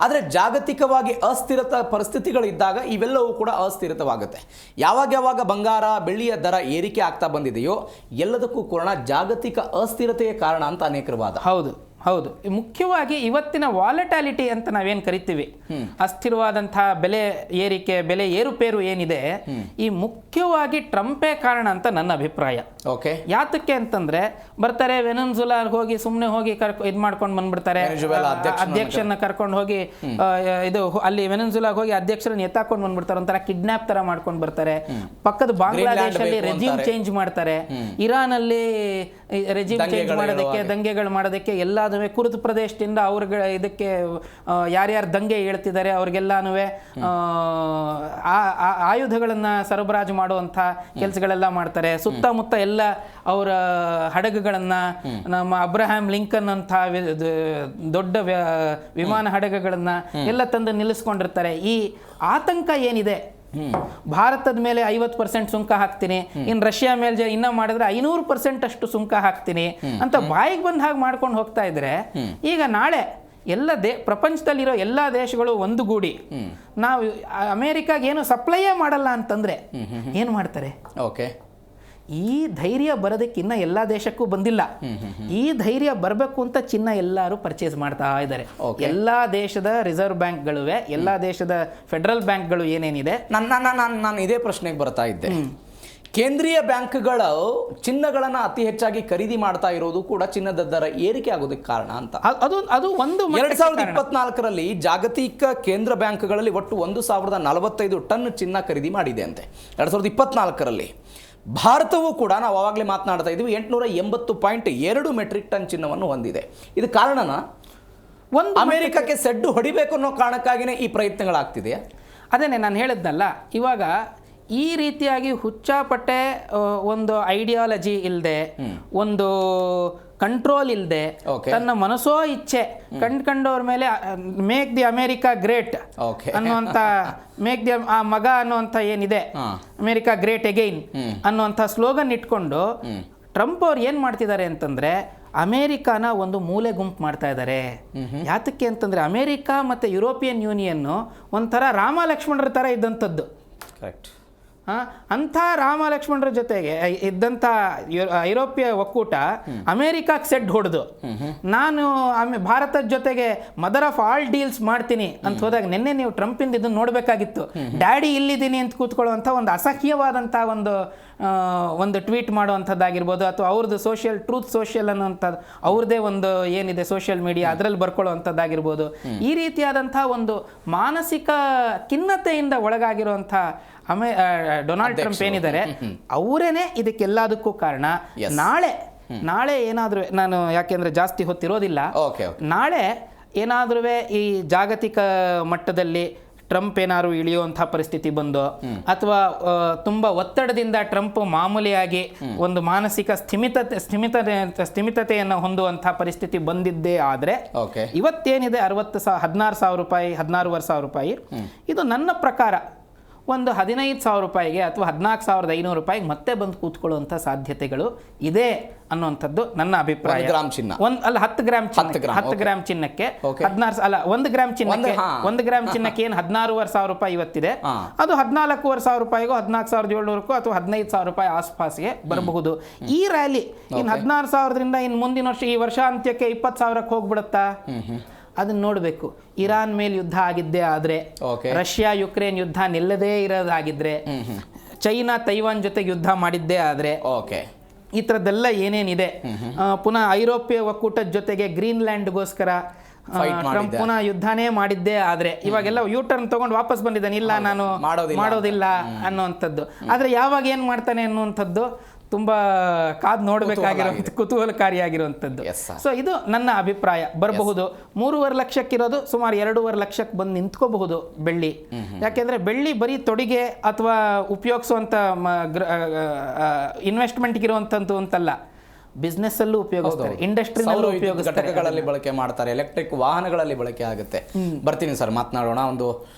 ಆದರೆ ಜಾಗತಿಕವಾಗಿ ಅಸ್ಥಿರತ ಪರಿಸ್ಥಿತಿಗಳಿದ್ದಾಗ ಇವೆಲ್ಲವೂ ಕೂಡ ಅಸ್ಥಿರತವಾಗುತ್ತೆ. ಯಾವಾಗ ಬಂಗಾರ ಬೆಳ್ಳಿಯ ದರ ಏರಿಕೆ ಆಗ್ತಾ ಬಂದಿದೆಯೋ ಎಲ್ಲದಕ್ಕೂ ಕೂಡ ಜಾಗತಿಕ ಅಸ್ಥಿರತೆಯ ಕಾರಣ ಅಂತ ಅನೇಕರ ವಾದ. ಹೌದು ಹೌದು. ಮುಖ್ಯವಾಗಿ ಇವತ್ತಿನ ವಾಲಟಾಲಿಟಿ ಅಂತ ನಾವೇನು ಕರಿತೀವಿ, ಅಸ್ಥಿರವಾದಂತಹ ಬೆಲೆ ಏರಿಕೆ, ಬೆಲೆ ಏರುಪೇರು ಏನಿದೆ, ಈ ಮುಖ್ಯವಾಗಿ ಟ್ರಂಪೇ ಕಾರಣ ಅಂತ ನನ್ನ ಅಭಿಪ್ರಾಯ. ಓಕೆ. ಯಾತಕ್ಕೆ ಅಂತಂದ್ರೆ ಬರ್ತಾರೆ ವೆನೆಜುಲಾ ಹೋಗಿ ಸುಮ್ಮನೆ ಹೋಗಿ ಇದು ಮಾಡ್ಕೊಂಡು ಬಂದ್ಬಿಡ್ತಾರೆ, ಅಧ್ಯಕ್ಷರನ್ನ ಕರ್ಕೊಂಡು ಹೋಗಿ ಇದು ಅಲ್ಲಿ ವೆನೆಜುಲಾಗ ಹೋಗಿ ಅಧ್ಯಕ್ಷರನ್ನ ಎತ್ತಾಕೊಂಡು ಬಂದ್ಬಿಡ್ತಾರೆ, ಒಂಥರ ಕಿಡ್ನಾಪ್ ತರ ಮಾಡ್ಕೊಂಡು ಬರ್ತಾರೆ. ಪಕ್ಕದ ಬಾಂಗ್ಲಾದೇಶಲ್ಲಿ ರೆಜಿಮ್ ಚೇಂಜ್ ಮಾಡ್ತಾರೆ, ಇರಾನ್ ಅಲ್ಲಿ ರೆಜಿಮ್ ಚೇಂಜ್ ಮಾಡೋದಕ್ಕೆ, ದಂಗೆಗಳು ಮಾಡೋದಕ್ಕೆ ಎಲ್ಲಾನು ಕುರ್ದ್ ಪ್ರದೇಶದಿಂದ ಅವ್ರ ಇದಕ್ಕೆ ಯಾರ್ಯಾರು ದಂಗೆ ಹೇಳ್ತಿದ್ದಾರೆ ಅವ್ರಿಗೆಲ್ಲಾನು ಆಯುಧಗಳನ್ನ ಸರಬರಾಜು ಮಾಡುವಂಥ ಕೆಲಸಗಳೆಲ್ಲ ಮಾಡ್ತಾರೆ. ಸುತ್ತಮುತ್ತ ಎಲ್ಲ ಅವರ ಹಡಗುಗಳನ್ನ, ನಮ್ಮ ಅಬ್ರಹಾಂ ಲಿಂಕನ್ ಅಂತ ದೊಡ್ಡ ವಿಮಾನ ಹಡಗುಗಳನ್ನ ಎಲ್ಲ ತಂದು ನಿಲ್ಲಿಸ್ಕೊಂಡಿರ್ತಾರೆ. ಈ ಆತಂಕ ಏನಿದೆ, ಭಾರತದ ಮೇಲೆ 50% ಸುಂಕ ಹಾಕ್ತೀನಿ, ಇನ್ನು ರಷ್ಯಾ ಮೇಲೆ ಇನ್ನ ಮಾಡಿದ್ರೆ 500% ಅಷ್ಟು ಸುಂಕ ಹಾಕ್ತೀನಿ ಅಂತ ಬಾಯಿಗೆ ಬಂದ ಹಾಗೆ ಮಾಡ್ಕೊಂಡು ಹೋಗ್ತಾ ಇದ್ರೆ, ಈಗ ನಾಳೆ ಎಲ್ಲ ಪ್ರಪಂಚದಲ್ಲಿರೋ ಎಲ್ಲ ದೇಶಗಳು ಒಂದುಗೂಡಿ ನಾವು ಅಮೆರಿಕಾಗೆ ಏನು ಸಪ್ಲೈಯೇ ಮಾಡಲ್ಲ ಅಂತಂದ್ರೆ ಏನು ಮಾಡ್ತಾರೆ? ಓಕೆ. ಈ ಧೈರ್ಯ ಬರೋದಕ್ಕಿನ್ನ ಎಲ್ಲ ದೇಶಕ್ಕೂ ಬಂದಿಲ್ಲ. ಈ ಧೈರ್ಯ ಬರಬೇಕು ಅಂತ ಚಿನ್ನ ಎಲ್ಲರೂ ಪರ್ಚೇಸ್ ಮಾಡ್ತಾ ಇದ್ದಾರೆ. ಎಲ್ಲಾ ದೇಶದ ರಿಸರ್ವ್ ಬ್ಯಾಂಕ್ಗಳುವೆ, ಎಲ್ಲಾ ದೇಶದ ಫೆಡರಲ್ ಬ್ಯಾಂಕ್ಗಳು ಏನೇನಿದೆ. ನಾನು ಇದೇ ಪ್ರಶ್ನೆಗೆ ಬರ್ತಾ ಇದ್ದೆ. ಕೇಂದ್ರೀಯ ಬ್ಯಾಂಕ್ಗಳು ಚಿನ್ನಗಳನ್ನ ಅತಿ ಹೆಚ್ಚಾಗಿ ಖರೀದಿ ಮಾಡ್ತಾ ಇರೋದು ಕೂಡ ಚಿನ್ನದ ದರ ಏರಿಕೆ ಆಗೋದಕ್ಕೆ ಕಾರಣ ಅಂತ. ಅದು ಒಂದು 2024ರಲ್ಲಿ ಜಾಗತಿಕ ಕೇಂದ್ರ ಬ್ಯಾಂಕ್ಗಳಲ್ಲಿ ಒಟ್ಟು 1045 ಟನ್ ಚಿನ್ನ ಖರೀದಿ ಮಾಡಿದೆ ಅಂತೆ 2024ರಲ್ಲಿ. ಭಾರತವೂ ಕೂಡ ನಾವು ಆವಾಗಲೇ ಮಾತನಾಡ್ತಾ ಇದ್ವಿ 880.2 ಮೆಟ್ರಿಕ್ ಟನ್ ಚಿನ್ನವನ್ನು ಹೊಂದಿದೆ. ಇದು ಕಾರಣನ ಅಮೆರಿಕಕ್ಕೆ ಸೆಡ್ಡು ಹೊಡಿಬೇಕು ಅನ್ನೋ ಕಾರಣಕ್ಕಾಗಿಯೇ ಈ ಪ್ರಯತ್ನಗಳಾಗ್ತಿದೆಯಾ? ಅದೇನೆ ನಾನು ಹೇಳಿದ್ನಲ್ಲ, ಇವಾಗ ಈ ರೀತಿಯಾಗಿ ಹುಚ್ಚಾಪಟ್ಟೆ ಒಂದು ಐಡಿಯಾಲಜಿ ಇಲ್ಲದೆ, ಒಂದು ಕಂಟ್ರೋಲ್ ಇಲ್ಲದೆ, ತನ್ನ ಮನಸೋ ಇಚ್ಛೆ ಕಂಡ್ಕೊಂಡವ್ರ ಮೇಲೆ ಮೇಕ್ ದಿ ಅಮೆರಿಕಾ ಗ್ರೇಟ್ ಅನ್ನುವಂಥ, ಮೇಕ್ ದಿ ಆ ಮಗ ಅನ್ನುವಂಥ ಏನಿದೆ, ಅಮೆರಿಕಾ ಗ್ರೇಟ್ ಅಗೈನ್ ಅನ್ನುವಂಥ ಸ್ಲೋಗನ್ ಇಟ್ಕೊಂಡು ಟ್ರಂಪ್ ಅವ್ರು ಏನು ಮಾಡ್ತಿದ್ದಾರೆ ಅಂತಂದ್ರೆ ಅಮೇರಿಕಾನ ಒಂದು ಮೂಲೆ ಗುಂಪು ಮಾಡ್ತಾ ಇದ್ದಾರೆ. ಯಾತಕ್ಕೆ ಅಂತಂದ್ರೆ ಅಮೇರಿಕಾ ಮತ್ತು ಯುರೋಪಿಯನ್ ಯೂನಿಯನ್ನು ಒಂಥರ ರಾಮ ಲಕ್ಷ್ಮಣರ ಥರ ಇದ್ದಂಥದ್ದು. ಕರೆಕ್ಟ್. ಅಂಥ ರಾಮ ಲಕ್ಷ್ಮಣರ ಜೊತೆಗೆ ಇದ್ದಂಥ ಐರೋಪ್ಯ ಒಕ್ಕೂಟ ಅಮೇರಿಕಾಕ್ಕೆ ಸೆಡ್ ಹೊಡೆದು ನಾನು ಭಾರತದ ಜೊತೆಗೆ ಮದರ್ ಆಫ್ ಆಲ್ ಡೀಲ್ಸ್ ಮಾಡ್ತೀನಿ ಅಂತ ಹೋದಾಗ, ನಿನ್ನೆ ನೀವು ಟ್ರಂಪಿಂದ ಇದನ್ನು ನೋಡಬೇಕಾಗಿತ್ತು. ಡ್ಯಾಡಿ ಇಲ್ಲಿದ್ದೀನಿ ಅಂತ ಕೂತ್ಕೊಳ್ಳುವಂಥ ಒಂದು ಅಸಹ್ಯವಾದಂಥ ಒಂದು ಟ್ವೀಟ್ ಮಾಡುವಂಥದ್ದಾಗಿರ್ಬೋದು, ಅಥವಾ ಅವ್ರದ್ದು ಟ್ರೂತ್ ಸೋಷಿಯಲ್ ಅನ್ನೋಂಥದ್ದು ಅವ್ರದ್ದೇ ಒಂದು ಏನಿದೆ ಸೋಷಿಯಲ್ ಮೀಡಿಯಾ, ಅದರಲ್ಲಿ ಬರ್ಕೊಳ್ಳುವಂಥದ್ದಾಗಿರ್ಬೋದು. ಈ ರೀತಿಯಾದಂಥ ಒಂದು ಮಾನಸಿಕ ಖಿನ್ನತೆಯಿಂದ ಒಳಗಾಗಿರುವಂಥ ಡೊನಾಲ್ಡ್ ಟ್ರಂಪ್ ಏನಿದ್ದಾರೆ ಅವರೇನೆ ಇದಕ್ಕೆಲ್ಲದಕ್ಕೂ ಕಾರಣ. ನಾಳೆ ಏನಾದರೂ, ನಾನು ಯಾಕೆಂದ್ರೆ ಜಾಸ್ತಿ ಹೊತ್ತಿರೋದಿಲ್ಲ, ನಾಳೆ ಏನಾದರೂ ಈ ಜಾಗತಿಕ ಮಟ್ಟದಲ್ಲಿ ಟ್ರಂಪ್ ಏನಾದ್ರು ಇಳಿಯುವಂಥ ಪರಿಸ್ಥಿತಿ ಬಂದು, ಅಥವಾ ತುಂಬ ಒತ್ತಡದಿಂದ ಟ್ರಂಪ್ ಮಾಮೂಲಿಯಾಗಿ ಒಂದು ಮಾನಸಿಕ ಸ್ಥಿಮಿತತೆಯನ್ನು ಹೊಂದುವಂಥ ಪರಿಸ್ಥಿತಿ ಬಂದಿದ್ದೇ ಆದರೆ, ಇವತ್ತೇನಿದೆ 16,000 ರೂಪಾಯಿ, 16,500 ರೂಪಾಯಿ, ಇದು ನನ್ನ ಪ್ರಕಾರ ಒಂದು 15,000 ರೂಪಾಯಿಗೆ ಅಥವಾ 14,500 ರೂಪಾಯಿಗೆ ಮತ್ತೆ ಬಂದು ಕೂತ್ಕೊಳ್ಳುವಂಥ ಸಾಧ್ಯತೆಗಳು ಇದೆ ಅನ್ನುವಂಥದ್ದು ನನ್ನ ಅಭಿಪ್ರಾಯ. 1 ಗ್ರಾಮ್ ಚಿನ್ನ ಅಲ್ಲ 10 ಗ್ರಾಮ್ ಚಿನ್ನಕ್ಕೆ 1 ಗ್ರಾಮ್ ಚಿನ್ನಕ್ಕೆ 1 ಗ್ರಾಮ್ ಚಿನ್ನಕ್ಕೆ ಏನು 16,500 ರೂಪಾಯಿ ಇವತ್ತಿದೆ, ಅದು 14,500 ರೂಪಾಯಿಗೋ 14,700 ಅಥವಾ 15,000 ರೂಪಾಯಿ ಆಸ್ಪಾಸ್ಗೆ ಬರಬಹುದು. ಈ ರ್ಯಾಲಿ ಇನ್ನು 16,000ರಿಂದ ಇನ್ನು ಮುಂದಿನ ವರ್ಷ, ಈ ವರ್ಷಾಂತ್ಯಕ್ಕೆ 20,000ಕ್ಕೆ ಹೋಗ್ಬಿಡುತ್ತಾ? ಅದನ್ನ ನೋಡಬೇಕು. ಇರಾನ್ ಮೇಲೆ ಯುದ್ಧ ಆಗಿದ್ದೇ ಆದ್ರೆ, ರಷ್ಯಾ ಯುಕ್ರೇನ್ ಯುದ್ಧ ನಿಲ್ಲದೇ ಇರೋದಾಗಿದ್ರೆ, ಚೈನಾ ತೈವಾನ್ ಜೊತೆಗೆ ಯುದ್ಧ ಮಾಡಿದ್ದೇ ಆದ್ರೆ, ಈ ಥರದ್ದೆಲ್ಲ ಏನೇನಿದೆ, ಪುನಃ ಐರೋಪ್ಯ ಒಕ್ಕೂಟದ ಜೊತೆಗೆ ಗ್ರೀನ್ಲ್ಯಾಂಡ್ಗೋಸ್ಕರ ಟ್ರಂಪ್ ಪುನಃ ಯುದ್ಧನೇ ಮಾಡಿದ್ದೇ ಆದ್ರೆ, ಇವಾಗೆಲ್ಲ ಯೂ ಟರ್ನ್ ತಗೊಂಡು ವಾಪಸ್ ಬಂದಿದ್ದಾನೆ, ಇಲ್ಲ ನಾನು ಮಾಡೋದಿಲ್ಲ ಅನ್ನುವಂಥದ್ದು. ಆದ್ರೆ ಯಾವಾಗ ಏನ್ ಮಾಡ್ತಾನೆ ಅನ್ನುವಂಥದ್ದು ತುಂಬಾ ಕಾದು ನೋಡಬೇಕಾಗಿರುವಂಥ, ಕುತೂಹಲಕಾರಿಯಾಗಿರುವಂಥದ್ದು. ಸೊ ಇದು ನನ್ನ ಅಭಿಪ್ರಾಯ. ಬರಬಹುದು 3.5 ಲಕ್ಷಕ್ಕಿರೋದು ಸುಮಾರು 2.5 ಲಕ್ಷಕ್ಕೆ ಬಂದು ನಿಂತ್ಕೋಬಹುದು ಬೆಳ್ಳಿ. ಯಾಕೆಂದ್ರೆ ಬೆಳ್ಳಿ ಬರೀ ತೊಡಿಗೆ ಅಥವಾ ಉಪಯೋಗಿಸುವಂಥ ಇನ್ವೆಸ್ಟ್ಮೆಂಟ್ಗೆ ಇರುವಂಥದ್ದು ಅಂತಲ್ಲ, ಬಿಸ್ನೆಸ್ ಅಲ್ಲೂ ಉಪಯೋಗಿಸ್ತಾರೆ, ಇಂಡಸ್ಟ್ರಿನಲ್ಲೂ ಉಪಯೋಗಿಸ್ತಾರೆ, ಘಟಕಗಳಲ್ಲಿ ಬಳಕೆ ಮಾಡ್ತಾರೆ, ಎಲೆಕ್ಟ್ರಿಕ್ ವಾಹನಗಳಲ್ಲಿ ಬಳಕೆ ಆಗುತ್ತೆ. ಬರ್ತೀನಿ ಸರ್, ಮಾತನಾಡೋಣ. ಒಂದು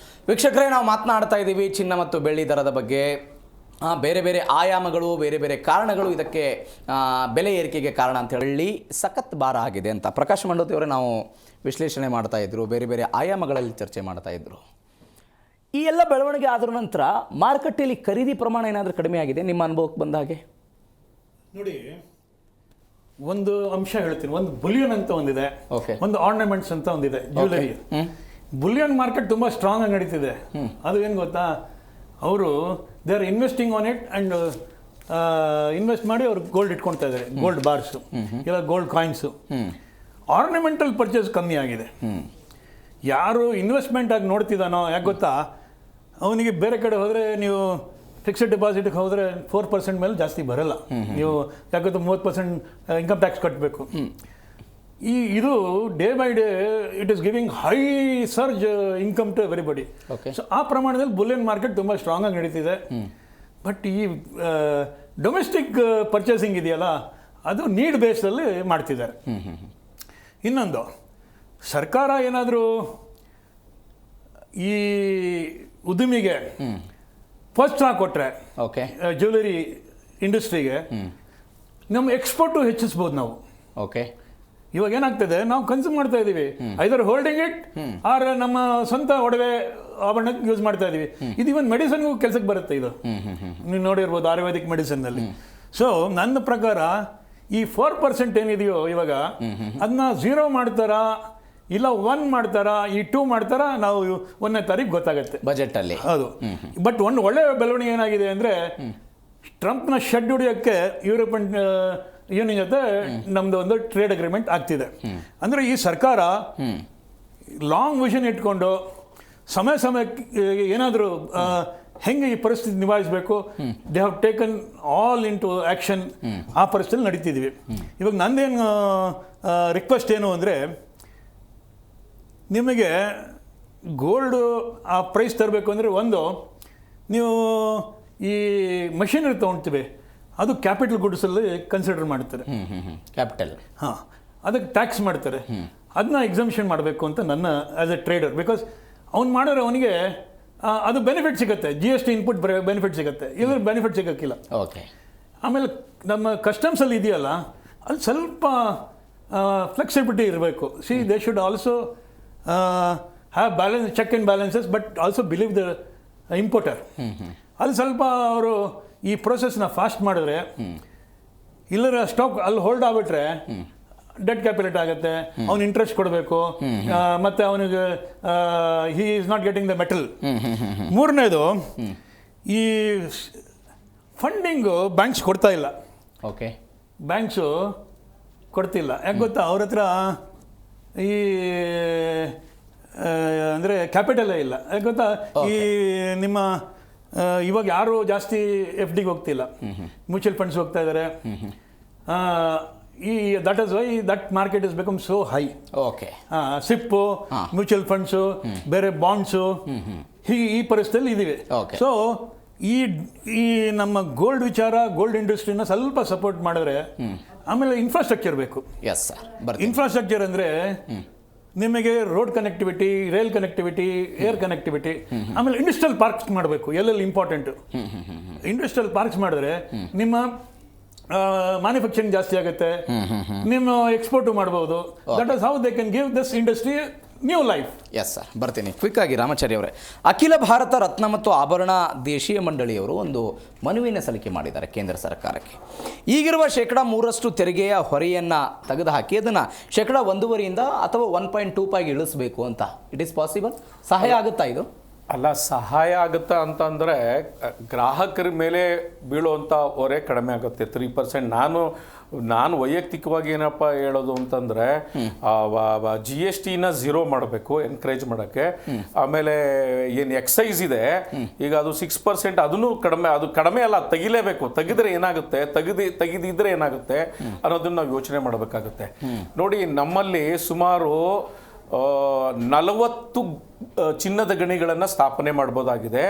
ವೀಕ್ಷಕರೇ, ನಾವು ಮಾತನಾಡ್ತಾ ಇದ್ದೀವಿ ಚಿನ್ನ ಮತ್ತು ಬೆಳ್ಳಿ ದರದ ಬಗ್ಗೆ. ಬೇರೆ ಬೇರೆ ಆಯಾಮಗಳು, ಬೇರೆ ಬೇರೆ ಕಾರಣಗಳು ಇದಕ್ಕೆ ಬೆಲೆ ಏರಿಕೆಗೆ ಕಾರಣ ಅಂತ ಹೇಳಿ ಸಖತ್ ಭಾರ ಆಗಿದೆ ಅಂತ ಪ್ರಕಾಶ್ ಮಂಡೋತಿ ಅವರೇ ನಾವು ವಿಶ್ಲೇಷಣೆ ಮಾಡ್ತಾ ಇದ್ರು, ಬೇರೆ ಬೇರೆ ಆಯಾಮಗಳಲ್ಲಿ ಚರ್ಚೆ ಮಾಡ್ತಾ ಇದ್ರು. ಈ ಎಲ್ಲ ಬೆಳವಣಿಗೆ ಆದ ನಂತರ ಮಾರುಕಟ್ಟೆಯಲ್ಲಿ ಖರೀದಿ ಪ್ರಮಾಣ ಏನಾದರೂ ಕಡಿಮೆ ಆಗಿದೆ ನಿಮ್ಮ ಅನುಭವಕ್ಕೆ ಬಂದ ಹಾಗೆ? ನೋಡಿ, ಒಂದು ಅಂಶ ಹೇಳ್ತೀನಿ. ಒಂದು ಬುಲಿಯನ್ ಅಂತ ಒಂದಿದೆ, Okay. ಒಂದು ಆರ್ನಮೆಂಟ್ಸ್ ಅಂತ ಒಂದಿದೆ, ಜ್ಯುವೆಲರಿ. ಬುಲಿಯನ್ ಮಾರ್ಕೆಟ್ ತುಂಬಾ ಸ್ಟ್ರಾಂಗ್ ಆಗಿ ನಡೀತಿದೆ. ಅದು ಏನು ಗೊತ್ತಾ, ಅವರು they are investing on it and invest ಮಾಡಿ ಅವ್ರು ಗೋಲ್ಡ್ ಇಟ್ಕೊಳ್ತಾ ಇದ್ದಾರೆ, ಗೋಲ್ಡ್ ಬಾರ್ಸ್ ಇಲ್ಲ ಗೋಲ್ಡ್ ಕಾಯಿನ್ಸು. ಆರ್ನಮೆಂಟಲ್ ಪರ್ಚೇಸ್ ಕಮ್ಮಿ ಆಗಿದೆ. ಯಾರು ಇನ್ವೆಸ್ಟ್ಮೆಂಟ್ ಆಗಿ ನೋಡ್ತಿದ್ದಾನೋ, ಯಾಕೆ ಗೊತ್ತಾ, ಅವನಿಗೆ ಬೇರೆ ಕಡೆ ಹೋದರೆ ನೀವು ಫಿಕ್ಸ್ಡ್ ಡೆಪಾಸಿಟ್ಗೆ ಹೋದರೆ 4% ಮೇಲೆ ಜಾಸ್ತಿ ಬರಲ್ಲ. ನೀವು ಯಾಕೆ ಗೊತ್ತಾ, 30% ಇನ್ಕಮ್ ಟ್ಯಾಕ್ಸ್ ಕಟ್ಟಬೇಕು. ಇದು day by day it is giving high surge income to everybody. So ಆ ಪ್ರಮಾಣದಲ್ಲಿ ಬುಲಿಯನ್ ಮಾರ್ಕೆಟ್ ತುಂಬ ಸ್ಟ್ರಾಂಗ್ ಆಗಿ ನಡೀತಿದೆ. ಬಟ್ ಈ ಡೊಮೆಸ್ಟಿಕ್ ಪರ್ಚೇಸಿಂಗ್ ಇದೆಯಲ್ಲ, ಅದು ನೀಡ್ ಬೇಸಲ್ಲಿ ಮಾಡ್ತಿದ್ದಾರೆ. ಇನ್ನೊಂದು, ಸರ್ಕಾರ ಏನಾದರೂ ಈ ಉದ್ಯಮಿಗೆ ಪ್ರೋತ್ಸಾಹ ಕೊಟ್ಟರೆ, ಜ್ಯುವೆಲರಿ ಇಂಡಸ್ಟ್ರಿಗೆ, ನಮ್ಮ ಎಕ್ಸ್ಪೋರ್ಟು ಹೆಚ್ಚಿಸ್ಬೋದು ನಾವು. ಇವಾಗ ಏನಾಗ್ತದೆ, ನಾವು ಕನ್ಸ್ಯೂಮ್ ಮಾಡ್ತಾ ಇದ್ದೀವಿ, ಐದರ್ ಹೋಲ್ಡಿಂಗ್ ಇಟ್ ಆರ್ ನಮ್ಮ ಸ್ವಂತ ಒಡವೆ ಆಭರಣಕ್ಕೆ ಯೂಸ್ ಮಾಡ್ತಾ ಇದೀವಿ. ಇದು ಇವನ್ ಮೆಡಿಸಿನ್ಗೂ ಕೆಲಸಕ್ಕೆ ಬರುತ್ತೆ. ಇದು ನೀವು ನೋಡಿರ್ಬೋದು ಆಯುರ್ವೇದಿಕ್ ಮೆಡಿಸಿನ್ನಲ್ಲಿ. ಸೊ ನನ್ನ ಪ್ರಕಾರ ಈ 4% ಏನಿದೆಯೋ ಇವಾಗ, ಅದನ್ನ 0 ಮಾಡ್ತಾರಾ ಇಲ್ಲ 1 ಮಾಡ್ತಾರಾ, ಈ 2 ಮಾಡ್ತಾರಾ, ನಾವು 1ನೇ ತಾರೀಕು ಗೊತ್ತಾಗುತ್ತೆ ಬಜೆಟ್ ಅಲ್ಲಿ. ಹೌದು. ಬಟ್ ಒಂದು ಒಳ್ಳೆ ಬೆಳವಣಿಗೆ ಏನಾಗಿದೆ ಅಂದ್ರೆ, ಟ್ರಂಪ್ನ ಶೆಡ್ ಹೊಡಿಯೋಕ್ಕೆ ಯುರೋಪಿಯನ್ ಯೂನಿಯನ್ ಜೊತೆ ನಮ್ದು ಒಂದು ಟ್ರೇಡ್ ಅಗ್ರಿಮೆಂಟ್ ಆಗ್ತಿದೆ. ಅಂದ್ರೆ ಈ ಸರ್ಕಾರ ಲಾಂಗ್ ವಿಷನ್ ಇಟ್ಕೊಂಡು ಸಮಯಕ್ಕೆ ಏನಾದರೂ ಹೆಂಗೆ ಈ ಪರಿಸ್ಥಿತಿ ನಿಭಾಯಿಸಬೇಕು, they have taken all into action. ಆ ಪರಿಸ್ಥಿತಿಯಲ್ಲಿ ನಡೀತಿದ್ವಿ. ಇವಾಗ ನಂದೇನು ರಿಕ್ವೆಸ್ಟ್ ಏನು ಅಂದರೆ, ನಿಮಗೆ ಗೋಲ್ಡು ಆ ಪ್ರೈಸ್ ತರಬೇಕು ಅಂದರೆ, ಒಂದು ನೀವು ಈ ಮಷಿನರಿ ತೊಗೊಳ್ತೀವಿ, ಅದು ಕ್ಯಾಪಿಟಲ್ ಗುಡ್ಸಲ್ಲಿ ಕನ್ಸಿಡರ್ ಮಾಡ್ತಾರೆ. ಕ್ಯಾಪಿಟಲ್, ಹಾಂ, ಅದಕ್ಕೆ ಟ್ಯಾಕ್ಸ್ ಮಾಡ್ತಾರೆ. ಅದನ್ನ ಎಕ್ಸಮ್ಷನ್ ಮಾಡಬೇಕು ಅಂತ ನನ್ನ ಆ್ಯಸ್ ಎ ಟ್ರೇಡರ್. ಬಿಕಾಸ್ ಅವ್ನು ಮಾಡಿದ್ರೆ ಅವನಿಗೆ ಅದು ಬೆನಿಫಿಟ್ ಸಿಗುತ್ತೆ, GST ಇನ್ಪುಟ್ ಬೆನಿಫಿಟ್ ಸಿಗುತ್ತೆ, ಇದ್ರ ಬೆನಿಫಿಟ್ ಸಿಗೋಕ್ಕಿಲ್ಲ. ಆಮೇಲೆ ನಮ್ಮ ಕಸ್ಟಮ್ಸಲ್ಲಿ ಇದೆಯಲ್ಲ, ಅಲ್ಲಿ ಸ್ವಲ್ಪ ಫ್ಲೆಕ್ಸಿಬಿಲಿಟಿ ಇರಬೇಕು. See they should also have balance, check and balances, but also believe the importer. ಅಲ್ಲಿ ಸ್ವಲ್ಪ ಅವರು ಈ ಪ್ರೊಸೆಸ್ನ ಫಾಸ್ಟ್ ಮಾಡಿದ್ರೆ, ಇಲ್ಲರ ಸ್ಟಾಕ್ ಅಲ್ಲಿ ಹೋಲ್ಡ್ ಆಗ್ಬಿಟ್ರೆ ಡೆಟ್ ಕ್ಯಾಪಿಟಲ್ ಆಗುತ್ತೆ, ಅವ್ನು ಇಂಟ್ರೆಸ್ಟ್ ಕೊಡಬೇಕು, ಮತ್ತೆ ಅವನಿಗೆ he is not getting the metal. ಮೂರನೇದು, ಈ ಫಂಡಿಂಗು ಬ್ಯಾಂಕ್ಸ್ ಕೊಡ್ತಾ ಇಲ್ಲ. ಬ್ಯಾಂಕ್ಸು ಕೊಡ್ತಿಲ್ಲ. ಯಾಕೆ ಗೊತ್ತಾ, ಅವ್ರ ಹತ್ರ ಈ ಅಂದರೆ ಕ್ಯಾಪಿಟಲೇ ಇಲ್ಲ. ಯಾಕೆ ಗೊತ್ತಾ, ಈ ನಿಮ್ಮ ಇವಾಗ ಯಾರು ಜಾಸ್ತಿ FDಗೆ ಹೋಗ್ತಿಲ್ಲ, ಮ್ಯೂಚುವಲ್ ಫಂಡ್ಸ್ ಹೋಗ್ತಾ ಇದ್ದಾರೆ. ಈ that is why that market is become so high. SIP, mutual funds, ಬೇರೆ ಬಾಂಡ್ಸು, ಈ ಪರಿಸ್ಥಿತಿಯಲ್ಲಿ ಇದೀವಿ. ಸೊ ಈ ನಮ್ಮ ಗೋಲ್ಡ್ ವಿಚಾರ, ಗೋಲ್ಡ್ ಇಂಡಸ್ಟ್ರಿನ ಸ್ವಲ್ಪ ಸಪೋರ್ಟ್ ಮಾಡಿದ್ರೆ, ಆಮೇಲೆ ಇನ್ಫ್ರಾಸ್ಟ್ರಕ್ಚರ್ ಬೇಕು. ಇನ್ಫ್ರಾಸ್ಟ್ರಕ್ಚರ್ ಅಂದರೆ ನಿಮಗೆ road connectivity, rail connectivity, air connectivity, ಆಮೇಲೆ ಇಂಡಸ್ಟ್ರಿಯಲ್ ಪಾರ್ಕ್ಸ್ ಮಾಡಬೇಕು. ಎಲ್ಲೆಲ್ಲಿ ಇಂಪಾರ್ಟೆಂಟು ಇಂಡಸ್ಟ್ರಿಯಲ್ ಪಾರ್ಕ್ಸ್ ಮಾಡಿದ್ರೆ ನಿಮ್ಮ ಮ್ಯಾನುಫ್ಯಾಕ್ಚರಿಂಗ್ ಜಾಸ್ತಿ ಆಗುತ್ತೆ, ನಿಮ್ಮ ಎಕ್ಸ್ಪೋರ್ಟು ಮಾಡ್ಬೋದು. That is how they can give this industry new life. Yes sir, ಬರ್ತೀನಿ ಕ್ವಿಕ್ ಆಗಿ. ರಾಮಾಚಾರ್ಯ ಅವರೇ, ಅಖಿಲ ಭಾರತ ರತ್ನ ಮತ್ತು ಆಭರಣ ದೇಶೀಯ ಮಂಡಳಿಯವರು ಒಂದು ಮನವಿಯನ್ನು ಸಲ್ಲಿಕೆ ಮಾಡಿದ್ದಾರೆ ಕೇಂದ್ರ ಸರ್ಕಾರಕ್ಕೆ. ಈಗಿರುವ 3% ತೆರಿಗೆಯ ಹೊರೆಯನ್ನು ತೆಗೆದುಹಾಕಿ ಅದನ್ನು 1.5% ಅಥವಾ 1.25 ಇಳಿಸಬೇಕು ಅಂತ. It is possible? ಸಹಾಯ ಆಗುತ್ತಾ ಇದು? ಅಲ್ಲ, ಸಹಾಯ ಆಗುತ್ತಾ ಅಂತಂದರೆ ಗ್ರಾಹಕರ ಮೇಲೆ ಬೀಳುವಂಥ ಹೊರೆ ಕಡಿಮೆ ಆಗುತ್ತೆ. 3% ನಾನು ವೈಯಕ್ತಿಕವಾಗಿ ಏನಪ್ಪ ಹೇಳೋದು ಅಂತಂದರೆ, GSTನ 0 ಮಾಡಬೇಕು, ಎನ್ಕರೇಜ್ ಮಾಡೋಕ್ಕೆ. ಆಮೇಲೆ ಏನು ಎಕ್ಸೈಸ್ ಇದೆ ಈಗ, ಅದು 6%, ಅದನ್ನು ಕಡಿಮೆ ಅಲ್ಲ, ತೆಗಿಲೇಬೇಕು. ತೆಗೆದ್ರೆ ಏನಾಗುತ್ತೆ, ತೆಗೆದಿದ್ರೆ ಏನಾಗುತ್ತೆ ಅನ್ನೋದನ್ನ ನಾವು ಯೋಚನೆ ಮಾಡಬೇಕಾಗುತ್ತೆ. ನೋಡಿ, ನಮ್ಮಲ್ಲಿ ಸುಮಾರು 40 ಚಿನ್ನದ ಗಣಿಗಳನ್ನು ಸ್ಥಾಪನೆ ಮಾಡ್ಬೋದಾಗಿದೆ.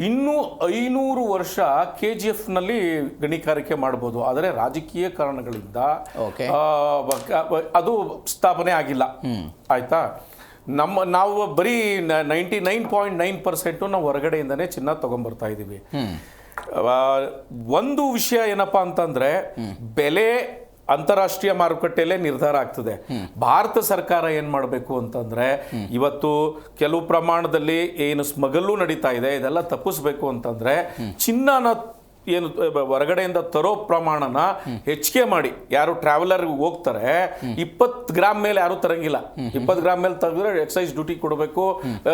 ಇನ್ನೂ 500 ವರ್ಷ KGFನಲ್ಲಿ ಗಣಿಗಾರಿಕೆ ಮಾಡ್ಬೋದು. ಆದರೆ ರಾಜಕೀಯ ಕಾರಣಗಳಿಂದ ಅದು ಸ್ಥಾಪನೆ ಆಗಿಲ್ಲ. ಆಯ್ತಾ? ನಾವು ಬರೀ 99.9% ನಾವು ಹೊರಗಡೆಯಿಂದನೇ ಚಿನ್ನ ತಗೊಂಡ್ಬರ್ತಾ ಇದ್ದೀವಿ. ಒಂದು ವಿಷಯ ಏನಪ್ಪಾ ಅಂತಂದ್ರೆ, ಬೆಲೆ ಅಂತಾರಾಷ್ಟ್ರೀಯ ಮಾರುಕಟ್ಟೆಯಲ್ಲೇ ನಿರ್ಧಾರ ಆಗ್ತದೆ. ಭಾರತ ಸರ್ಕಾರ ಏನು ಮಾಡಬೇಕು ಅಂತಂದರೆ, ಇವತ್ತು ಕೆಲವು ಪ್ರಮಾಣದಲ್ಲಿ ಏನು ಸ್ಮಗಲ್ಲು ನಡೀತಾ ಇದೆ, ಇದೆಲ್ಲ ತಪ್ಪಿಸ್ಬೇಕು ಅಂತಂದರೆ ಚಿನ್ನನ ಏನು ಹೊರಗಡೆಯಿಂದ ತರೋ ಪ್ರಮಾಣನ ಹೆಚ್ಚಿಗೆ ಮಾಡಿ ಯಾರು ಟ್ರಾವೆಲರ್ ಹೋಗ್ತಾರೆ 20 ಗ್ರಾಮ್ ಮೇಲೆ ಯಾರು ತರಂಗಿಲ್ಲ. 20 ಗ್ರಾಮ್ ಮೇಲೆ ತೆಗೆದ್ರೆ ಎಕ್ಸೈಸ್ ಡ್ಯೂಟಿ ಕೊಡಬೇಕು,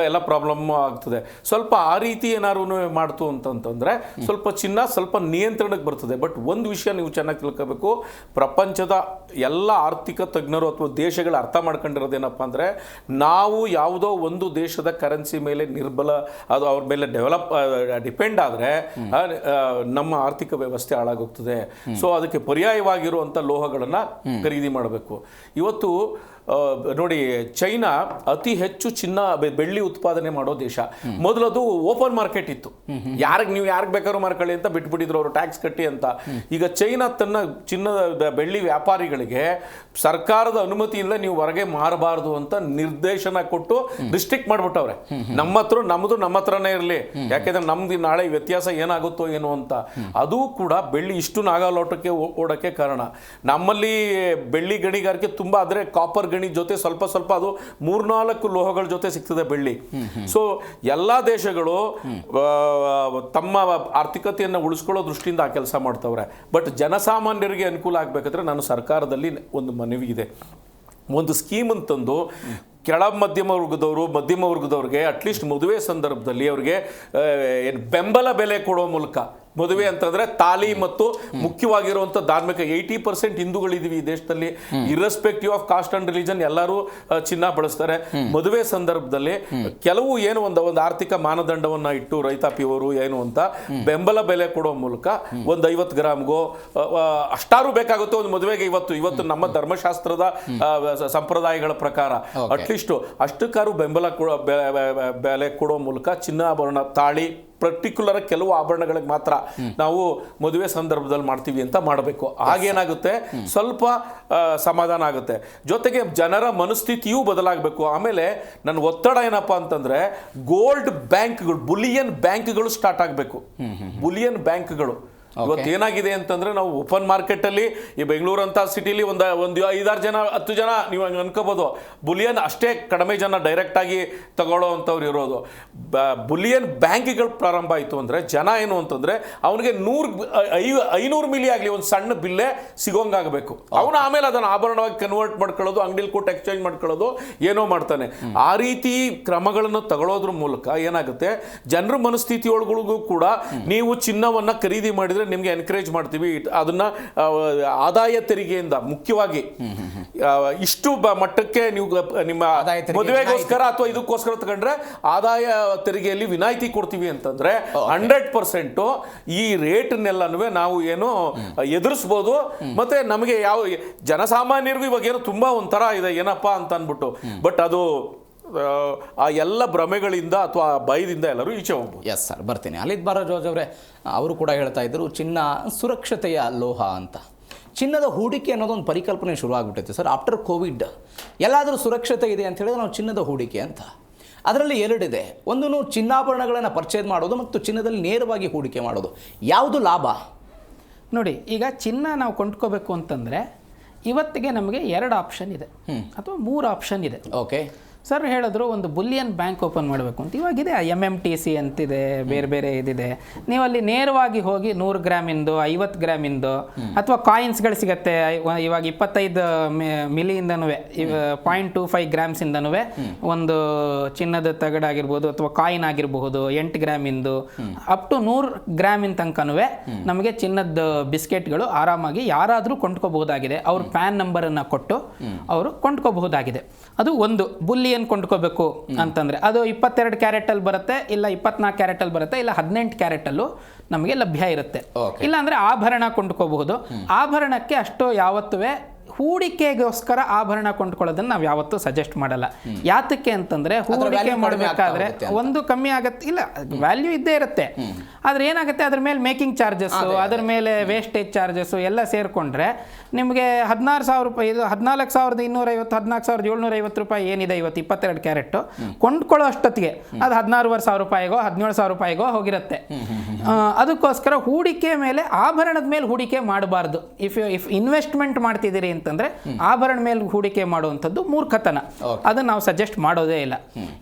ಎಲ್ಲ ಪ್ರಾಬ್ಲಮ್ ಆಗ್ತದೆ. ಸ್ವಲ್ಪ ಆ ರೀತಿ ಏನಾದ್ರು ಮಾಡ್ತು ಅಂತಂತಂದ್ರೆ ಸ್ವಲ್ಪ ಚಿನ್ನ ಸ್ವಲ್ಪ ನಿಯಂತ್ರಣಕ್ಕೆ ಬರ್ತದೆ. ಬಟ್ ಒಂದು ವಿಷಯ ನೀವು ಚೆನ್ನಾಗಿ ತಿಳ್ಕೋಬೇಕು, ಪ್ರಪಂಚದ ಎಲ್ಲ ಆರ್ಥಿಕ ತಜ್ಞರು ಅಥವಾ ದೇಶಗಳು ಅರ್ಥ ಮಾಡ್ಕೊಂಡಿರೋದೇನಪ್ಪ ಅಂದ್ರೆ, ನಾವು ಯಾವುದೋ ಒಂದು ದೇಶದ ಕರೆನ್ಸಿ ಮೇಲೆ ನಿರ್ಬಲ, ಅದು ಅವ್ರ ಮೇಲೆ ಡಿಪೆಂಡ್ ಆದರೆ ನಮ್ಮ ಆರ್ಥಿಕ ವ್ಯವಸ್ಥೆ ಹಾಳಾಗೋಗ್ತದೆ. ಸೊ ಅದಕ್ಕೆ ಪರ್ಯಾಯವಾಗಿರುವಂಥ ಲೋಹಗಳನ್ನು ಖರೀದಿ ಮಾಡಬೇಕು. ಇವತ್ತು ನೋಡಿ, ಚೈನಾ ಅತಿ ಹೆಚ್ಚು ಚಿನ್ನ ಬೆಳ್ಳಿ ಉತ್ಪಾದನೆ ಮಾಡೋ ದೇಶ. ಮೊದಲದು ಓಪನ್ ಮಾರ್ಕೆಟ್ ಇತ್ತು, ನೀವು ಯಾರಿಗೆ ಬೇಕಾದ್ರೂ ಮಾರ್ಕೊಳ್ಳಿ ಅಂತ ಬಿಟ್ಬಿಟ್ಟಿದ್ರು ಅವರು, ಟ್ಯಾಕ್ಸ್ ಕಟ್ಟಿ ಅಂತ. ಈಗ ಚೈನಾ ತನ್ನ ಚಿನ್ನದ ಬೆಳ್ಳಿ ವ್ಯಾಪಾರಿಗಳಿಗೆ ಸರ್ಕಾರದ ಅನುಮತಿಯಿಂದ ನೀವು ಹೊರಗೆ ಮಾರಬಾರದು ಅಂತ ನಿರ್ದೇಶನ ಕೊಟ್ಟು ರಿಸ್ಟ್ರಿಕ್ಟ್ ಮಾಡ್ಬಿಟ್ಟವ್ರೆ. ನಮ್ಮದು ನಮ್ಮ ಹತ್ರನೇ ಇರಲಿ, ಯಾಕೆಂದ್ರೆ ನಮ್ದು ನಾಳೆ ವ್ಯತ್ಯಾಸ ಏನಾಗುತ್ತೋ ಏನೋ ಅಂತ. ಅದು ಕೂಡ ಬೆಳ್ಳಿ ಇಷ್ಟು ನಾಗಾಲೋಟಕ್ಕೆ ಓಡಕ್ಕೆ ಕಾರಣ. ನಮ್ಮಲ್ಲಿ ಬೆಳ್ಳಿ ಗಣಿಗಾರಿಕೆ ತುಂಬಾ, ಆದರೆ ಕಾಪರ್ ಗಣಿ ಜೊತೆ ಸ್ವಲ್ಪ ಅದು 3-4 ಲೋಹಗಳ ಜೊತೆ ಸಿಗ್ತದೆ ಬೆಳ್ಳಿ. ಸೊ ಎಲ್ಲಾ ದೇಶಗಳು ತಮ್ಮ ಆರ್ಥಿಕತೆಯನ್ನು ಉಳಿಸ್ಕೊಳ್ಳೋ ದೃಷ್ಟಿಯಿಂದ ಆ ಕೆಲಸ ಮಾಡ್ತವ್ರೆ. ಬಟ್ ಜನಸಾಮಾನ್ಯರಿಗೆ ಅನುಕೂಲ ಆಗ್ಬೇಕಾದ್ರೆ ನಾನು ಸರ್ಕಾರದಲ್ಲಿ ಒಂದು ಮನವಿ ಇದೆ, ಒಂದು ಸ್ಕೀಮ್ ಅಂತಂದು ಕೆಳ ಮಧ್ಯಮ ವರ್ಗದವ್ರಿಗೆ ಅಟ್ಲೀಸ್ಟ್ ಮದುವೆ ಸಂದರ್ಭದಲ್ಲಿ ಅವ್ರಿಗೆ ಬೆಂಬಲ ಬೆಲೆ ಕೊಡೋ ಮೂಲಕ, ಮದುವೆ ಅಂತಂದ್ರೆ ತಾಲಿ ಮತ್ತು ಮುಖ್ಯವಾಗಿರುವಂಥ ಧಾರ್ಮಿಕ 80% ಹಿಂದೂಗಳಿದ್ದೀವಿ ಈ ದೇಶದಲ್ಲಿ, irrespective of cost and religion ಎಲ್ಲರೂ ಚಿನ್ನ ಬಳಸ್ತಾರೆ. ಮದುವೆ ಸಂದರ್ಭದಲ್ಲಿ ಕೆಲವು ಏನು ಒಂದು ಆರ್ಥಿಕ ಮಾನದಂಡವನ್ನ ಇಟ್ಟು ರೈತಾಪಿಯವರು ಏನು ಅಂತ ಬೆಂಬಲ ಬೆಲೆ ಕೊಡೋ ಮೂಲಕ ಒಂದು 50 ಗ್ರಾಮ್ಗೋ ಅಷ್ಟಾರು ಬೇಕಾಗುತ್ತೆ ಒಂದು ಮದುವೆಗೆ. ಇವತ್ತು ನಮ್ಮ ಧರ್ಮಶಾಸ್ತ್ರದ ಸಂಪ್ರದಾಯಗಳ ಪ್ರಕಾರ ಅಟ್ಲೀಸ್ಟ್ ಅಷ್ಟಕ್ಕಾರು ಬೆಂಬಲ ಬೆಲೆ ಕೊಡೋ ಮೂಲಕ ಚಿನ್ನಾಭರಣ, ತಾಳಿ, ಪರ್ಟಿಕ್ಯುಲರ್ ಕೆಲವು ಆಭರಣಗಳಿಗೆ ಮಾತ್ರ ನಾವು ಮದುವೆ ಸಂದರ್ಭದಲ್ಲಿ ಮಾಡ್ತೀವಿ ಅಂತ ಮಾಡಬೇಕು. ಆಗೇನಾಗುತ್ತೆ, ಸ್ವಲ್ಪ ಸಮಾಧಾನ ಆಗುತ್ತೆ. ಜೊತೆಗೆ ಜನರ ಮನಸ್ಥಿತಿಯೂ ಬದಲಾಗಬೇಕು. ಆಮೇಲೆ ನನ್ನ ಒತ್ತಡ ಏನಪ್ಪಾ ಅಂತಂದ್ರೆ, ಗೋಲ್ಡ್ ಬ್ಯಾಂಕ್ಗಳು, ಬುಲಿಯನ್ ಬ್ಯಾಂಕ್ಗಳು ಸ್ಟಾರ್ಟ್ ಆಗಬೇಕು. ಬುಲಿಯನ್ ಬ್ಯಾಂಕ್ಗಳು ಇವತ್ತು ಏನಾಗಿದೆ ಅಂತಂದ್ರೆ, ನಾವು ಓಪನ್ ಮಾರ್ಕೆಟ್ ಅಲ್ಲಿ ಈ ಬೆಂಗಳೂರು ಅಂತ ಸಿಟಿಲಿ ಒಂದು 5-6 ಜನ 10 ಜನ ನೀವು ಅನ್ಕೋಬಹುದು, ಬುಲಿಯನ್ ಅಷ್ಟೇ ಕಡಿಮೆ ಜನ ಡೈರೆಕ್ಟ್ ಆಗಿ ತಗೊಳ್ಳೋ ಅಂತವ್ರು ಇರೋದು. ಬುಲಿಯನ್ ಬ್ಯಾಂಕ್ಗಳು ಪ್ರಾರಂಭ ಆಯಿತು ಅಂದ್ರೆ ಜನ ಏನು ಅಂತಂದ್ರೆ ಅವನಿಗೆ 500 ಮಿಲಿ ಆಗಲಿ ಒಂದು ಸಣ್ಣ ಬಿಲ್ಲೆ ಸಿಗೋಂಗಾಗಬೇಕು. ಅವನು ಆಮೇಲೆ ಅದನ್ನು ಆಭರಣವಾಗಿ ಕನ್ವರ್ಟ್ ಮಾಡ್ಕೊಳ್ಳೋದು, ಅಂಗಡಿಲಿ ಕೊಟ್ಟು ಎಕ್ಸ್ಚೇಂಜ್ ಮಾಡ್ಕೊಳ್ಳೋದು ಏನೋ ಮಾಡ್ತಾನೆ. ಆ ರೀತಿ ಕ್ರಮಗಳನ್ನು ತಗೊಳ್ಳೋದ್ರ ಮೂಲಕ ಏನಾಗುತ್ತೆ, ಜನರ ಮನಸ್ಥಿತಿಯೊಳಗಳಿಗೂ ಕೂಡ ನೀವು ಚಿನ್ನವನ್ನ ಖರೀದಿ ಮಾಡಿದ್ರೆ ನಿಮ್ಗೆ ಎನ್ಕರೇಜ್ ಮಾಡ್ತೀವಿ, ಅದನ್ನ ಆದಾಯ ತೆರಿಗೆಯಿಂದ ಮುಖ್ಯವಾಗಿ ಇಷ್ಟು ಮಟ್ಟಕ್ಕೆ ನೀವು ನಿಮ್ಮ ಮದುವೆಗೋಸ್ಕರ ಅಥವಾ ಇದಕ್ಕೋಸ್ಕರ ತಗೊಂಡ್ರೆ ಆದಾಯ ತೆರಿಗೆಯಲ್ಲಿ ವಿನಾಯಿತಿ ಕೊಡ್ತೀವಿ ಅಂತಂದ್ರೆ 100% ಈ ರೇಟ್ನೆಲ್ಲನೂ ನಾವು ಏನು ಎದುರಿಸ್ಬೋದು. ಮತ್ತೆ ನಮಗೆ ಯಾವ ಜನಸಾಮಾನ್ಯರಿಗೂ ಇವಾಗ ಏನೋ ತುಂಬಾ ಒಂಥರ ಇದೆ ಏನಪ್ಪಾ ಅಂತ ಅಂದ್ಬಿಟ್ಟು, ಬಟ್ ಅದು ಆ ಎಲ್ಲ ಭ್ರಮೆಗಳಿಂದ ಅಥವಾ ಭಯದಿಂದ ಎಲ್ಲರೂ ಈಚೆ ಹೋಗ್ಬೋದು. ಎಸ್ ಸರ್, ಬರ್ತೀನಿ. ಅಲಿತ್ ಬಾರಜೋಜ್ ಅವರೇ, ಅವರು ಕೂಡ ಹೇಳ್ತಾ ಇದ್ರು ಚಿನ್ನ ಸುರಕ್ಷತೆಯ ಲೋಹ ಅಂತ. ಚಿನ್ನದ ಹೂಡಿಕೆ ಅನ್ನೋದೊಂದು ಪರಿಕಲ್ಪನೆ ಶುರು ಆಗ್ಬಿಟ್ಟೈತೆ ಸರ್ ಆಫ್ಟರ್ ಕೋವಿಡ್. ಎಲ್ಲಾದರೂ ಸುರಕ್ಷತೆ ಇದೆ ಅಂತ ಹೇಳಿದ್ರೆ ನಾವು ಚಿನ್ನದ ಹೂಡಿಕೆ ಅಂತ. ಅದರಲ್ಲಿ 2 ಇದೆ. ಒಂದು ಚಿನ್ನಾಭರಣಗಳನ್ನು ಪರ್ಚೇಸ್ ಮಾಡೋದು ಮತ್ತು ಚಿನ್ನದಲ್ಲಿ ನೇರವಾಗಿ ಹೂಡಿಕೆ ಮಾಡೋದು. ಯಾವುದು ಲಾಭ? ನೋಡಿ, ಈಗ ಚಿನ್ನ ನಾವು ಕೊಂಡ್ಕೋಬೇಕು ಅಂತಂದರೆ ಇವತ್ತಿಗೆ ನಮಗೆ 2 ಆಪ್ಷನ್ ಇದೆ ಅಥವಾ 3 ಆಪ್ಷನ್ ಇದೆ. ಓಕೆ ಸರ್ ಹೇಳಿದ್ರು ಒಂದು ಬುಲಿಯನ್ ಬ್ಯಾಂಕ್ ಓಪನ್ ಮಾಡಬೇಕು ಅಂತ. ಇವಾಗಿದೆ MMTC ಅಂತಿದೆ, ಬೇರೆ ಬೇರೆ ಇದಿದೆ. ನೀವು ಅಲ್ಲಿ ನೇರವಾಗಿ ಹೋಗಿ 100 ಗ್ರಾಮಿಂದು 50 ಗ್ರಾಮಿಂದು ಅಥವಾ ಕಾಯಿನ್ಸ್ಗಳು ಸಿಗುತ್ತೆ. ಇವಾಗ 25 ಮಿಲಿಯಿಂದನೂ 0.25 ಗ್ರಾಮ್ಸಿಂದನೂ ಒಂದು ಚಿನ್ನದ ತಗಡಾಗಿರ್ಬೋದು ಅಥವಾ ಕಾಯಿನ್ ಆಗಿರಬಹುದು, 8 ಗ್ರಾಮಿಂದು ಅಪ್ ಟು 100 ಗ್ರಾಮಿನ ತನಕನೂ ನಮಗೆ ಚಿನ್ನದ ಬಿಸ್ಕೆಟ್ಗಳು ಆರಾಮಾಗಿ ಯಾರಾದರೂ ಕೊಂಡ್ಕೋಬಹುದಾಗಿದೆ. ಅವ್ರ ಪ್ಯಾನ್ ನಂಬರನ್ನು ಕೊಟ್ಟು ಅವರು ಕೊಂಡ್ಕೋಬಹುದಾಗಿದೆ. ಅದು ಒಂದು ಬುಲಿಯನ್ ಕೊಂಡ್ಕೋಬೇಕು ಅಂತಂದ್ರೆ ಅದು 22 ಕ್ಯಾರೆಟಲ್ಲಿ ಬರುತ್ತೆ, ಇಲ್ಲ 24 ಕ್ಯಾರೆಟಲ್ಲಿ ಬರುತ್ತೆ, ಇಲ್ಲ 18 ಕ್ಯಾರೆಟಲ್ಲೂ ನಮಗೆ ಲಭ್ಯ ಇರುತ್ತೆ. ಇಲ್ಲ ಅಂದ್ರೆ ಆಭರಣ ಕೊಂಡ್ಕೋಬಹುದು. ಆಭರಣಕ್ಕೆ ಅಷ್ಟು ಯಾವತ್ತೂ ಹೂಡಿಕೆಗೋಸ್ಕರ ಆಭರಣ ಕೊಂಡ್ಕೊಳ್ಳೋದನ್ನ ನಾವು ಯಾವತ್ತೂ ಸಜೆಸ್ಟ್ ಮಾಡಲ್ಲ. ಯಾತಕ್ಕೆ ಅಂತಂದ್ರೆ ಹೂಡಿಕೆ ಮಾಡಬೇಕಾದ್ರೆ ಒಂದು ಕಮ್ಮಿ ಆಗತ್ತೆ, ಇಲ್ಲ ವ್ಯಾಲ್ಯೂ ಇದ್ದೇ ಇರುತ್ತೆ. ಆದ್ರೆ ಏನಾಗುತ್ತೆ, ಅದ್ರ ಮೇಲೆ ಮೇಕಿಂಗ್ ಚಾರ್ಜಸ್, ಅದ್ರ ಮೇಲೆ ವೇಸ್ಟೇಜ್ ಚಾರ್ಜಸ್ ಎಲ್ಲ ಸೇರ್ಕೊಂಡ್ರೆ ನಿಮಗೆ 16,000 ರೂಪಾಯಿ, ಇದು 14,250 14,750 ರೂಪಾಯಿ ಏನಿದೆ ಇವತ್ತು 22 ಕ್ಯಾರೆಟ್ ಕೊಂಡ್ಕೊಳ್ಳೋ ಅಷ್ಟೊತ್ತಿಗೆ ಅದು 16,500 ರೂಪಾಯಿಗೋ 17,000 ರೂಪಾಯಿಗೋ ಹೋಗಿರುತ್ತೆ. ಅದಕ್ಕೋಸ್ಕರ ಹೂಡಿಕೆ ಮೇಲೆ, ಆಭರಣದ ಮೇಲೆ ಹೂಡಿಕೆ ಮಾಡಬಾರ್ದು. ಇಫ್ ಇನ್ವೆಸ್ಟ್ಮೆಂಟ್ ಮಾಡ್ತಿದ್ದೀರಿ ಅಂತಂದ್ರೆ ಆಭರಣ ಮೇಲೆ ಹೂಡಿಕೆ ಮಾಡುವಂಥದ್ದು ಮೂರ್ಖತನ. ಅದನ್ನ ನಾವು ಸಜೆಸ್ಟ್ ಮಾಡೋದೇ ಇಲ್ಲ.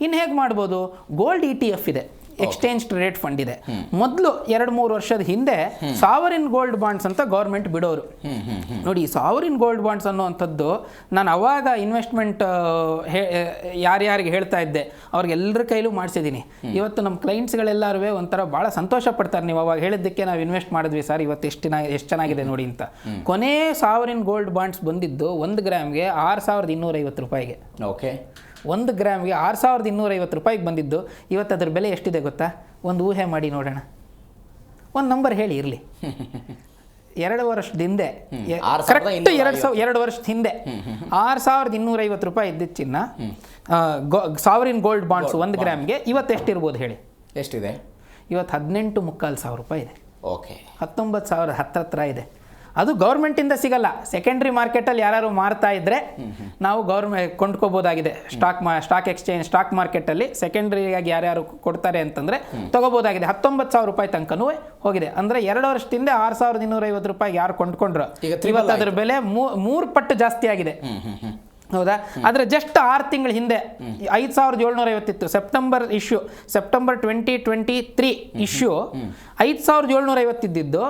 ಇನ್ನು ಹೇಗೆ ಮಾಡ್ಬೋದು? ಗೋಲ್ಡ್ ETF ಇದೆ. ಎಕ್ಸ್ಚೇಂಜ್ ಟ್ರೇಡ್ ಫಂಡ್ ಇದೆ. ಮೊದಲು 2-3 ವರ್ಷದ ಹಿಂದೆ ಸಾವರಿನ್ ಗೋಲ್ಡ್ ಬಾಂಡ್ಸ್ ಅಂತ ಗೌರ್ಮೆಂಟ್ ಬಿಡೋರು. ನೋಡಿ, ಸಾವರಿನ್ ಗೋಲ್ಡ್ ಬಾಂಡ್ಸ್ ಅನ್ನುವಂಥದ್ದು ನಾನು ಅವಾಗ ಇನ್ವೆಸ್ಟ್ಮೆಂಟ್ ಯಾರ್ಯಾರಿಗೆ ಹೇಳ್ತಾ ಇದ್ದೆ ಅವ್ರಿಗೆಲ್ಲರ ಕೈಲೂ ಮಾಡಿಸಿದ್ದೀನಿ. ಇವತ್ತು ನಮ್ಮ ಕ್ಲೈಂಟ್ಸ್ಗಳೆಲ್ಲರೂ ಒಂಥರ ಭಾಳ ಸಂತೋಷ ಪಡ್ತಾರೆ, ನೀವು ಅವಾಗ ಹೇಳಿದ್ದಕ್ಕೆ ನಾವು ಇನ್ವೆಸ್ಟ್ ಮಾಡಿದ್ವಿ ಸರ್, ಇವತ್ತು ಎಷ್ಟು ಚೆನ್ನಾಗಿದೆ ನೋಡಿ ಅಂತ. ಕೊನೆ ಸಾವರಿನ್ ಗೋಲ್ಡ್ ಬಾಂಡ್ಸ್ ಬಂದಿದ್ದು 1 ಗ್ರಾಮ್ಗೆ 6,250 ರೂಪಾಯಿಗೆ. ಓಕೆ, 1 ಗ್ರಾಮ್ಗೆ 6,250 ರೂಪಾಯಿಗೆ ಬಂದಿದ್ದು. ಇವತ್ತು ಅದ್ರ ಬೆಲೆ ಎಷ್ಟಿದೆ ಗೊತ್ತಾ? ಒಂದು ಊಹೆ ಮಾಡಿ ನೋಡೋಣ, ಒಂದು ನಂಬರ್ ಹೇಳಿ ಇರಲಿ. 2 ವರ್ಷದ ಹಿಂದೆ, ಕರೆಕ್ಟ್ 2 ವರ್ಷದ ಹಿಂದೆ 6,250 ರೂಪಾಯಿ ಇದ್ದಿದ್ದು ಚಿನ್ನ, ಸಾವರಿನ್ ಗೋಲ್ಡ್ ಬಾಂಡ್ಸ್ 1 ಗ್ರಾಮ್ಗೆ ಇವತ್ತು ಎಷ್ಟಿರ್ಬೋದು ಹೇಳಿ? ಎಷ್ಟಿದೆ ಇವತ್ತು? 18,500 ರೂಪಾಯಿ ಇದೆ. ಓಕೆ, 19,000 ಹತ್ರ ಇದೆ. ಅದು ಗೌರ್ಮೆಂಟಿಂದ ಸಿಗಲ್ಲ, ಸೆಕೆಂಡ್ರಿ ಮಾರ್ಕೆಟಲ್ಲಿ ಯಾರು ಮಾರ್ತಾ ಇದ್ರೆ ನಾವು ಕೊಂಡ್ಕೋಬೋದಾಗಿದೆ. ಸ್ಟಾಕ್ ಎಕ್ಸ್ಚೇಂಜ್, ಸ್ಟಾಕ್ ಮಾರ್ಕೆಟಲ್ಲಿ ಸೆಕೆಂಡ್ರಿಯಾಗಿ ಯಾರ್ಯಾರು ಕೊಡ್ತಾರೆ ಅಂತಂದರೆ ತೊಗೋಬೋದಾಗಿದೆ. 19,000 ರೂಪಾಯಿ ತನಕನೂ ಹೋಗಿದೆ. ಅಂದರೆ 2 ವರ್ಷದಿಂದ 6,250 ರೂಪಾಯಿಗೆ ಯಾರು ಕೊಂಡ್ಕೊಂಡ್ರು, ಇವತ್ತು ಅದ್ರ ಬೆಲೆ 3 ಪಟ್ಟು ಜಾಸ್ತಿ ಆಗಿದೆ. ಹೌದಾ? ಆದರೆ ಜಸ್ಟ್ 6 ತಿಂಗಳ ಹಿಂದೆ 5,750 ಇತ್ತು. ಸೆಪ್ಟೆಂಬರ್ 2023 ಇಶ್ಯೂ 5,750 ಇದ್ದಿದ್ದು,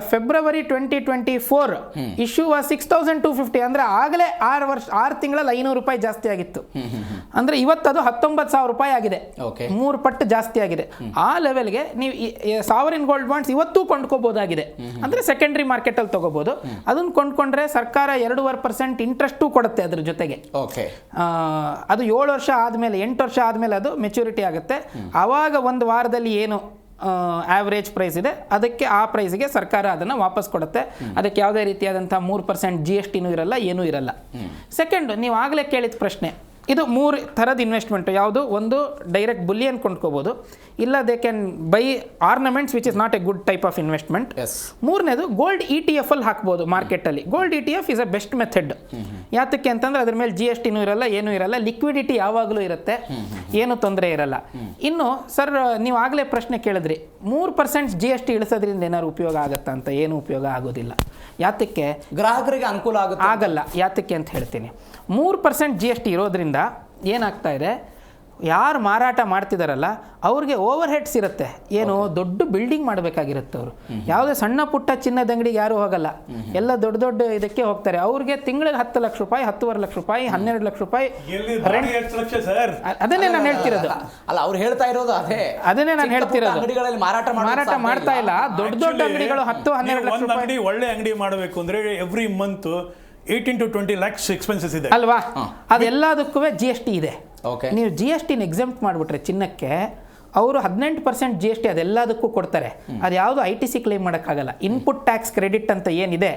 ಫೆಬ್ರವರಿ 2024 ಇಶ್ಯೂ 6,250. ಅಂದರೆ ಆಗಲೇ 6 ತಿಂಗಳಲ್ಲಿ 500 ರೂಪಾಯಿ ಜಾಸ್ತಿ ಆಗಿತ್ತು. ಅಂದರೆ ಇವತ್ತದು 19,000 ರೂಪಾಯಿ ಆಗಿದೆ. 3 ಪಟ್ಟು ಜಾಸ್ತಿ ಆಗಿದೆ. ಆ ಲೆವೆಲ್ಗೆ ನೀವು ಸಾವರಿನ್ ಗೋಲ್ಡ್ ಬಾಂಡ್ಸ್ ಇವತ್ತೂ ಕೊಂಡ್ಕೋಬೋದಾಗಿದೆ. ಅಂದರೆ ಸೆಕೆಂಡ್ರಿ ಮಾರ್ಕೆಟಲ್ಲಿ ತಗೋಬಹುದು. ಅದನ್ನು ಕೊಂಡ್ಕೊಂಡ್ರೆ ಸರ್ಕಾರ 2.5% ಇಂಟ್ರೆಸ್ಟು ಕೊಡುತ್ತೆ ಅದ್ರ ಜೊತೆಗೆ. ಅದು 7 ವರ್ಷ ಆದಮೇಲೆ, 8 ವರ್ಷ ಆದಮೇಲೆ ಅದು ಮೆಚುರಿಟಿ ಆಗುತ್ತೆ. ಆವಾಗ 1 ವಾರದಲ್ಲಿ ಏನು ಆವ್ರೇಜ್ ಪ್ರೈಸ್ ಇದೆ ಅದಕ್ಕೆ, ಆ ಪ್ರೈಸ್ಗೆ ಸರ್ಕಾರ ಅದನ್ನು ವಾಪಸ್ ಕೊಡುತ್ತೆ. ಅದಕ್ಕೆ ಯಾವುದೇ ರೀತಿಯಾದಂಥ 3% GSTನೂ ಇರಲ್ಲ, ಏನೂ ಇರಲ್ಲ. ಸೆಕೆಂಡ್, ನೀವು ಆಗಲೇ ಕೇಳಿದ ಪ್ರಶ್ನೆ, ಇದು 3 ಥರದ ಇನ್ವೆಸ್ಟ್ಮೆಂಟು. ಯಾವುದು? ಒಂದು ಡೈರೆಕ್ಟ್ ಬುಲಿಯನ್ ಕೊಂಡ್ಕೋಬೋದು, ಇಲ್ಲ they can buy ornaments which is not a good type of investment. 3ನೇದು ಗೋಲ್ಡ್ ETF ಅಲ್ಲಿ ಹಾಕ್ಬೋದು ಮಾರ್ಕೆಟಲ್ಲಿ. Gold ETF is a best method. ಯಾತಕ್ಕೆ ಅಂತಂದರೆ ಅದ್ರ ಮೇಲೆ GSTನೂ ಇರಲ್ಲ, ಏನೂ ಇರಲ್ಲ, ಲಿಕ್ವಿಡಿಟಿ ಯಾವಾಗಲೂ ಇರುತ್ತೆ, ಏನು ತೊಂದರೆ ಇರಲ್ಲ. ಇನ್ನು ಸರ್, ನೀವು ಆಗಲೇ ಪ್ರಶ್ನೆ ಕೇಳಿದ್ರಿ, 3% GST ಇಳಿಸೋದ್ರಿಂದ ಏನಾದ್ರು ಉಪಯೋಗ ಆಗುತ್ತಾ ಅಂತ. ಏನು ಉಪಯೋಗ ಆಗೋದಿಲ್ಲ. ಯಾತಕ್ಕೆ? ಗ್ರಾಹಕರಿಗೆ ಅನುಕೂಲ ಆಗಲ್ಲ. ಯಾತಕ್ಕೆ ಅಂತ ಹೇಳ್ತೀನಿ. 3% GST ಇರೋದ್ರಿಂದ ಏನಾಗ್ತಾ ಇದೆ, ಯಾರು ಮಾರಾಟ ಮಾಡ್ತಿದಾರಲ್ಲ ಅವ್ರಿಗೆ ಓವರ್ ಹೆಡ್ಸ್ ಇರುತ್ತೆ. ಏನು? ದೊಡ್ಡ ಬಿಲ್ಡಿಂಗ್ ಮಾಡಬೇಕಾಗಿರುತ್ತೆ. ಅವರು ಯಾವುದೇ ಸಣ್ಣ ಪುಟ್ಟ ಚಿನ್ನದ ಅಂಗಡಿಗೆ ಯಾರು ಹೋಗಲ್ಲ, ಎಲ್ಲ ದೊಡ್ಡ ದೊಡ್ಡ ಇದಕ್ಕೆ ಹೋಗ್ತಾರೆ. ಅವ್ರಿಗೆ ತಿಂಗಳಿಗೆ 10 ಲಕ್ಷ ರೂಪಾಯಿ, 10.5 ಲಕ್ಷ ರೂಪಾಯಿ, 12 ಲಕ್ಷ ರೂಪಾಯಿ ಅದನ್ನೇ ನಾನು ಹೇಳ್ತಿರೋದು. ಅಲ್ಲ, ಅವ್ರು ಹೇಳ್ತಾ ಇರೋದು ಅದನ್ನೇ ನಾನು ಹೇಳ್ತಿರೋದು. ಅಂಗಡಿಗಳಲ್ಲಿ ಮಾರಾಟ ಮಾಡ್ತಾ ಇಲ್ಲ. ದೊಡ್ಡ ದೊಡ್ಡ ಅಂಗಡಿಗಳು 10-12 ಲಕ್ಷ ರೂಪಾಯಿ. ಒಳ್ಳೆ ಅಂಗಡಿ ಮಾಡಬೇಕು ಅಂದ್ರೆ every month 18 to 20 lakhs expenses ಇದೆ ಅಲ್ವಾ? ಅದೆಲ್ಲದಕ್ಕೂ GST ಇದೆ. ನೀವು GSTನ ಎಕ್ಸೆಂಪ್ಟ್ ಮಾಡಿಬಿಟ್ರೆ ಚಿನ್ನಕ್ಕೆ ಅವರು 18% GST ಅದೆಲ್ಲದಕ್ಕೂ ಕೊಡ್ತಾರೆ. ಅದು ಯಾವುದು ITC ಕ್ಲೈಮ್ ಮಾಡೋಕ್ಕಾಗಲ್ಲ. ಇನ್ಪುಟ್ ಟ್ಯಾಕ್ಸ್ ಕ್ರೆಡಿಟ್ ಅಂತ ಏನಿದೆ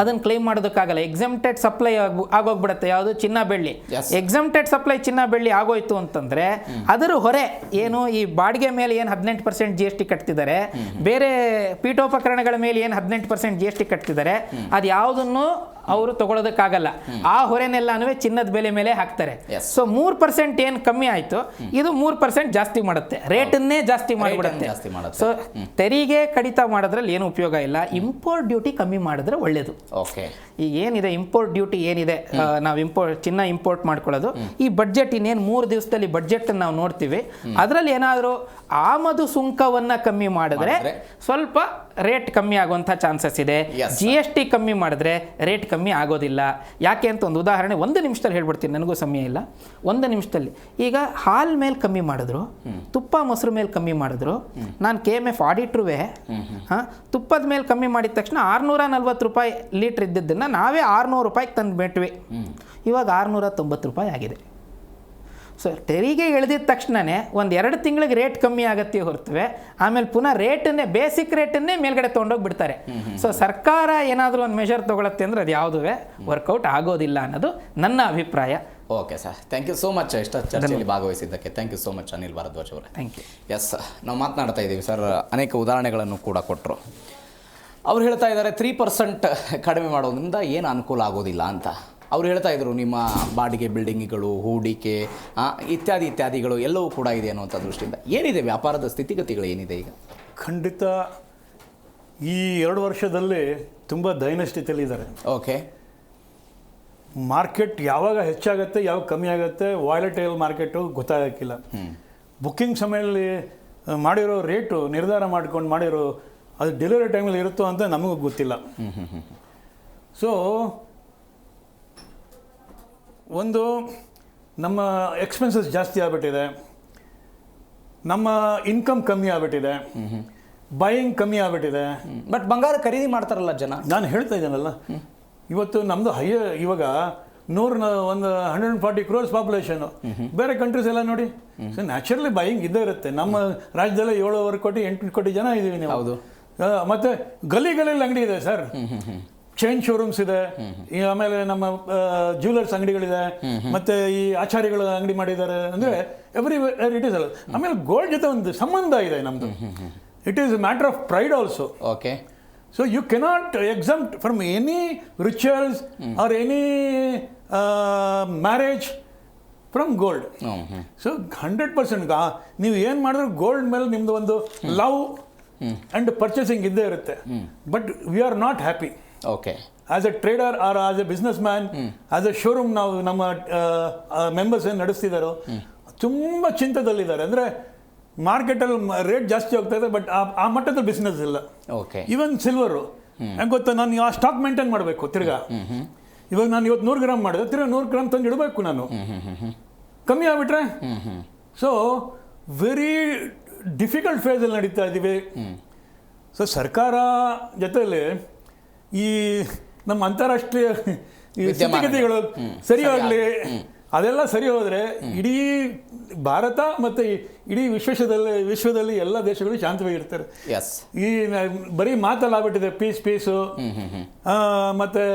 ಅದನ್ನು ಕ್ಲೈಮ್ ಮಾಡೋದಕ್ಕಾಗಲ್ಲ. ಎಕ್ಸೆಂಪ್ಟೆಡ್ ಸಪ್ಲೈ ಆಗೋಗ್ಬಿಡುತ್ತೆ. ಯಾವುದು? ಚಿನ್ನ ಬೆಳ್ಳಿ. ಎಕ್ಸೆಂಪ್ಟೆಡ್ ಸಪ್ಲೈ ಚಿನ್ನ ಬೆಳ್ಳಿ ಆಗೋಯ್ತು ಅಂತಂದರೆ ಅದರ ಹೊರೆ ಏನು? ಈ ಬಾಡಿಗೆ ಮೇಲೆ ಏನು 18% GST ಕಟ್ತಿದ್ದಾರೆ, ಬೇರೆ ಪೀಠೋಪಕರಣಗಳ ಮೇಲೆ ಏನು 18% GST ಕಟ್ತಿದ್ದಾರೆ, ಅದು ಯಾವುದನ್ನು ಅವರು ತಗೊಳ್ಳೋದಕ್ಕಾಗಲ್ಲ. ಆ ಹೊರೆನೆಲ್ಲಾನು ಚಿನ್ನದ ಬೆಲೆ ಮೇಲೆ ಹಾಕ್ತಾರೆ. ಸೊ 3% ಏನು ಕಮ್ಮಿ ಆಯಿತು, ಇದು 3% ಜಾಸ್ತಿ ಮಾಡುತ್ತೆ, ರೇಟನ್ನೇ ಜಾಸ್ತಿ ಮಾಡಿಬಿಡುತ್ತೆ. ಸೊ ತೆರಿಗೆ ಕಡಿತ ಮಾಡೋದ್ರಲ್ಲಿ ಏನು ಉಪಯೋಗ ಇಲ್ಲ. ಇಂಪೋರ್ಟ್ ಡ್ಯೂಟಿ ಕಮ್ಮಿ ಮಾಡಿದ್ರೆ ಒಳ್ಳೇದು. ಈಗ ಏನಿದೆ ಇಂಪೋರ್ಟ್ ಡ್ಯೂಟಿ ಏನಿದೆ, ನಾವು ಚಿನ್ನ ಇಂಪೋರ್ಟ್ ಮಾಡ್ಕೊಳ್ಳೋದು, ಈ ಬಡ್ಜೆಟ್ ಇನ್ನೇನು 3 ದಿವಸದಲ್ಲಿ ಬಡ್ಜೆಟ್ ನಾವು ನೋಡ್ತೀವಿ. ಅದರಲ್ಲಿ ಏನಾದರೂ ಆಮದು ಸುಂಕವನ್ನು ಕಮ್ಮಿ ಮಾಡಿದ್ರೆ ಸ್ವಲ್ಪ ರೇಟ್ ಕಮ್ಮಿ ಆಗುವಂಥ ಚಾನ್ಸಸ್ ಇದೆ. GST ಕಮ್ಮಿ ಮಾಡಿದ್ರೆ ರೇಟ್ ಕಮ್ಮಿ ಆಗೋದಿಲ್ಲ. ಯಾಕೆ ಅಂತ ಒಂದು ಉದಾಹರಣೆ 1 ನಿಮಿಷದಲ್ಲಿ ಹೇಳ್ಬಿಡ್ತೀನಿ, ನನಗೂ ಸಮಯ ಇಲ್ಲ. 1 ನಿಮಿಷದಲ್ಲಿ. ಈಗ ಹಾಲ್ ಮೇಲೆ ಕಮ್ಮಿ ಮಾಡಿದ್ರು, ತುಪ್ಪ ಮೊಸರು ಮೇಲೆ ಕಮ್ಮಿ ಮಾಡಿದ್ರು. ನಾನು KMF ಆಡಿಟ್ರುವೆ ತುಪ್ಪದ ಮೇಲೆ ಕಮ್ಮಿ ಮಾಡಿದ ತಕ್ಷಣ 640 ರೂಪಾಯಿ ಲೀಟ್ರ್ ಇದ್ದಿದ್ದನ್ನು ನಾವೇ 600 ರೂಪಾಯಿಗೆ ತಂದು ಬಿಟ್ವಿ. ಇವಾಗ 690 ರೂಪಾಯಿ ಆಗಿದೆ. ಸೊ ತೆರಿಗೆ ಇಳಿದಿದ ತಕ್ಷಣವೇ 1-2 ತಿಂಗಳಿಗೆ ರೇಟ್ ಕಮ್ಮಿ ಆಗತ್ತೆ ಹೊರತುವೆ ಆಮೇಲೆ ಪುನಃ ರೇಟನ್ನೇ, ಬೇಸಿಕ್ ರೇಟನ್ನೇ ಮೇಲ್ಗಡೆ ತೊಗೊಂಡೋಗಿ ಬಿಡ್ತಾರೆ. ಸೊ ಸರ್ಕಾರ ಏನಾದರೂ ಒಂದು ಮೆಷರ್ ತೊಗೊಳತ್ತೆ ಅಂದರೆ ಅದು ಯಾವುದೂ ವರ್ಕೌಟ್ ಆಗೋದಿಲ್ಲ ಅನ್ನೋದು ನನ್ನ ಅಭಿಪ್ರಾಯ. Okay sir, thank you so much ಇಷ್ಟ ಚರ್ಚೆಯಲ್ಲಿ ಭಾಗವಹಿಸಿದ್ದಕ್ಕೆ. Thank you so much Anil Bharadwaj ಅವರೇ. Thank you. ಎಸ್, ನಾವು ಮಾತನಾಡ್ತಾ ಇದ್ದೀವಿ ಸರ್, ಅನೇಕ ಉದಾಹರಣೆಗಳನ್ನು ಕೂಡ ಕೊಟ್ಟರು. ಅವ್ರು ಹೇಳ್ತಾ ಇದ್ದಾರೆ 3% ಕಡಿಮೆ ಮಾಡೋದ್ರಿಂದ ಏನು ಅನುಕೂಲ ಆಗೋದಿಲ್ಲ ಅಂತ. ಅವ್ರು ಹೇಳ್ತಾ ಇದ್ರು ನಿಮ್ಮ ಬಾಡಿಗೆ ಬಿಲ್ಡಿಂಗ್ಗಳು, ಹೂಡಿಕೆ ಇತ್ಯಾದಿಗಳು ಎಲ್ಲವೂ ಕೂಡ ಇದೆ ಅನ್ನುವಂಥ ದೃಷ್ಟಿಯಿಂದ ಏನಿದೆ ವ್ಯಾಪಾರದ ಸ್ಥಿತಿಗತಿಗಳು ಏನಿದೆ ಈಗ? ಖಂಡಿತ ಈ 2 ವರ್ಷದಲ್ಲಿ ತುಂಬ ದೈನಸ್ಥಿತಿಯಲ್ಲಿದ್ದಾರೆ. ಓಕೆ, ಮಾರ್ಕೆಟ್ ಯಾವಾಗ ಹೆಚ್ಚಾಗುತ್ತೆ ಯಾವಾಗ ಕಮ್ಮಿ ಆಗುತ್ತೆ ವಾಯ್ಲೆಟೈಲ್ ಮಾರ್ಕೆಟು ಗೊತ್ತಾಗಕ್ಕಿಲ್ಲ. ಬುಕ್ಕಿಂಗ್ ಸಮಯದಲ್ಲಿ ಮಾಡಿರೋ ರೇಟು ನಿರ್ಧಾರ ಮಾಡ್ಕೊಂಡು ಮಾಡಿರೋ ಅದು ಡೆಲಿವರಿ ಟೈಮಲ್ಲಿ ಇರುತ್ತೋ ಅಂತ ನಮಗೂ ಗೊತ್ತಿಲ್ಲ. ಸೊ ಒಂದು ನಮ್ಮ ಎಕ್ಸ್ಪೆನ್ಸಸ್ ಜಾಸ್ತಿ ಆಗ್ಬಿಟ್ಟಿದೆ, ನಮ್ಮ ಇನ್ಕಮ್ ಕಮ್ಮಿ ಆಗ್ಬಿಟ್ಟಿದೆ, ಬೈಯಿಂಗ್ ಕಮ್ಮಿ ಆಗ್ಬಿಟ್ಟಿದೆ. ಬಟ್ ಬಂಗಾರ ಖರೀದಿ ಮಾಡ್ತಾರಲ್ಲ ಜನ. ನಾನು ಹೇಳ್ತಾ ಇದ್ದೇನಲ್ಲ, ಇವತ್ತು ನಮ್ಮದು ಇವಾಗ 140 crores ಪಾಪ್ಯುಲೇಷನು. ಬೇರೆ ಕಂಟ್ರೀಸ್ ಎಲ್ಲ ನೋಡಿ, ಸೊ ನ್ಯಾಚುರಲಿ ಬೈಯಿಂಗ್ ಇದ್ದೇ ಇರುತ್ತೆ. ನಮ್ಮ ರಾಜ್ಯದಲ್ಲೇ 7.5 ಕೋಟಿ 8 ಕೋಟಿ ಜನ ಇದ್ದೀವಿ ನೀವು. ಹೌದು. ಮತ್ತೆ ಗಲ್ಲಿಯಲ್ಲಿ ಅಂಗಡಿ ಇದೆ ಸರ್, ಚೈನ್ ಶೋರೂಮ್ಸ್ ಇದೆ, ಆಮೇಲೆ ನಮ್ಮ ಜ್ಯುವೆಲರ್ಸ್ ಅಂಗಡಿಗಳಿದೆ, ಮತ್ತೆ ಈ ಆಚಾರ್ಯಗಳ ಅಂಗಡಿ ಮಾಡಿದ್ದಾರೆ. ಅಂದರೆ ಎವ್ರಿ ಇಟ್ ಈಸ್ ಅಲ್ಲ. ಆಮೇಲೆ ಗೋಲ್ಡ್ ಜೊತೆ ಒಂದು ಸಂಬಂಧ ಇದೆ ನಮ್ಮದು. It is A matter of pride also. Okay. So you cannot exempt from any rituals or any marriage from gold. So 100% ನೀವು ಏನು ಮಾಡಿದ್ರು ಗೋಲ್ಡ್ ಮೇಲೆ ನಿಮ್ಮದು ಒಂದು ಲವ್ ಆ್ಯಂಡ್ ಪರ್ಚೇಸಿಂಗ್ ಇದ್ದೇ ಇರುತ್ತೆ. But we are not happy. Okay. As a trader or as a businessman, as a showroom ನಾವು ನಮ್ಮ ಮೆಂಬರ್ಸ್ ಏನು ನಡೆಸ್ತಿದ್ದಾರೋ ತುಂಬ ಚಿಂತದಲ್ಲಿದ್ದಾರೆ. ಅಂದರೆ ಮಾರ್ಕೆಟಲ್ಲಿ ರೇಟ್ ಜಾಸ್ತಿ ಹೋಗ್ತಾ ಇದೆ, ಬಟ್ ಆ ಮಟ್ಟದಲ್ಲಿ ಬಿಸ್ನೆಸ್ ಇಲ್ಲ. ಓಕೆ. ಈವನ್ ಸಿಲ್ವರು ಹೆಂಗೆ ಗೊತ್ತಾ, ನಾನು ಆ ಸ್ಟಾಕ್ ಮೇಂಟೈನ್ ಮಾಡಬೇಕು. ತಿರ್ಗಾ ಇವಾಗ ನಾನು ಇವತ್ತು 100 ಗ್ರಾಮ್ ಮಾಡಿದೆ, ತಿರ್ಗಾ 100 ಗ್ರಾಮ್ ತಂದು ಇಡಬೇಕು ನಾನು. ಕಮ್ಮಿ ಆಗ್ಬಿಟ್ರೆ ಸೊ ವೆರಿ ಡಿಫಿಕಲ್ಟ್ ಫೇಸಲ್ಲಿ ನಡೀತಾ ಇದ್ದೀವಿ. ಸೊ ಸರ್ಕಾರ ಜೊತೆಯಲ್ಲಿ ಈ ನಮ್ಮ ಅಂತಾರಾಷ್ಟ್ರೀಯ ಈ ಸ್ಥಿತಿಗತಿಗಳು ಸರಿ ಹೋಗಲಿ, ಅದೆಲ್ಲ ಸರಿ ಹೋದರೆ ಇಡೀ ಭಾರತ ಮತ್ತು ಇಡೀ ವಿಶ್ವದಲ್ಲಿ ಎಲ್ಲ ದೇಶಗಳು ಶಾಂತವಾಗಿರ್ತಾರೆ. ಈ ಬರೀ ಮಾತಲ್ಲಿ ಆಗ್ಬಿಟ್ಟಿದೆ ಪೀಸು. ಮತ್ತು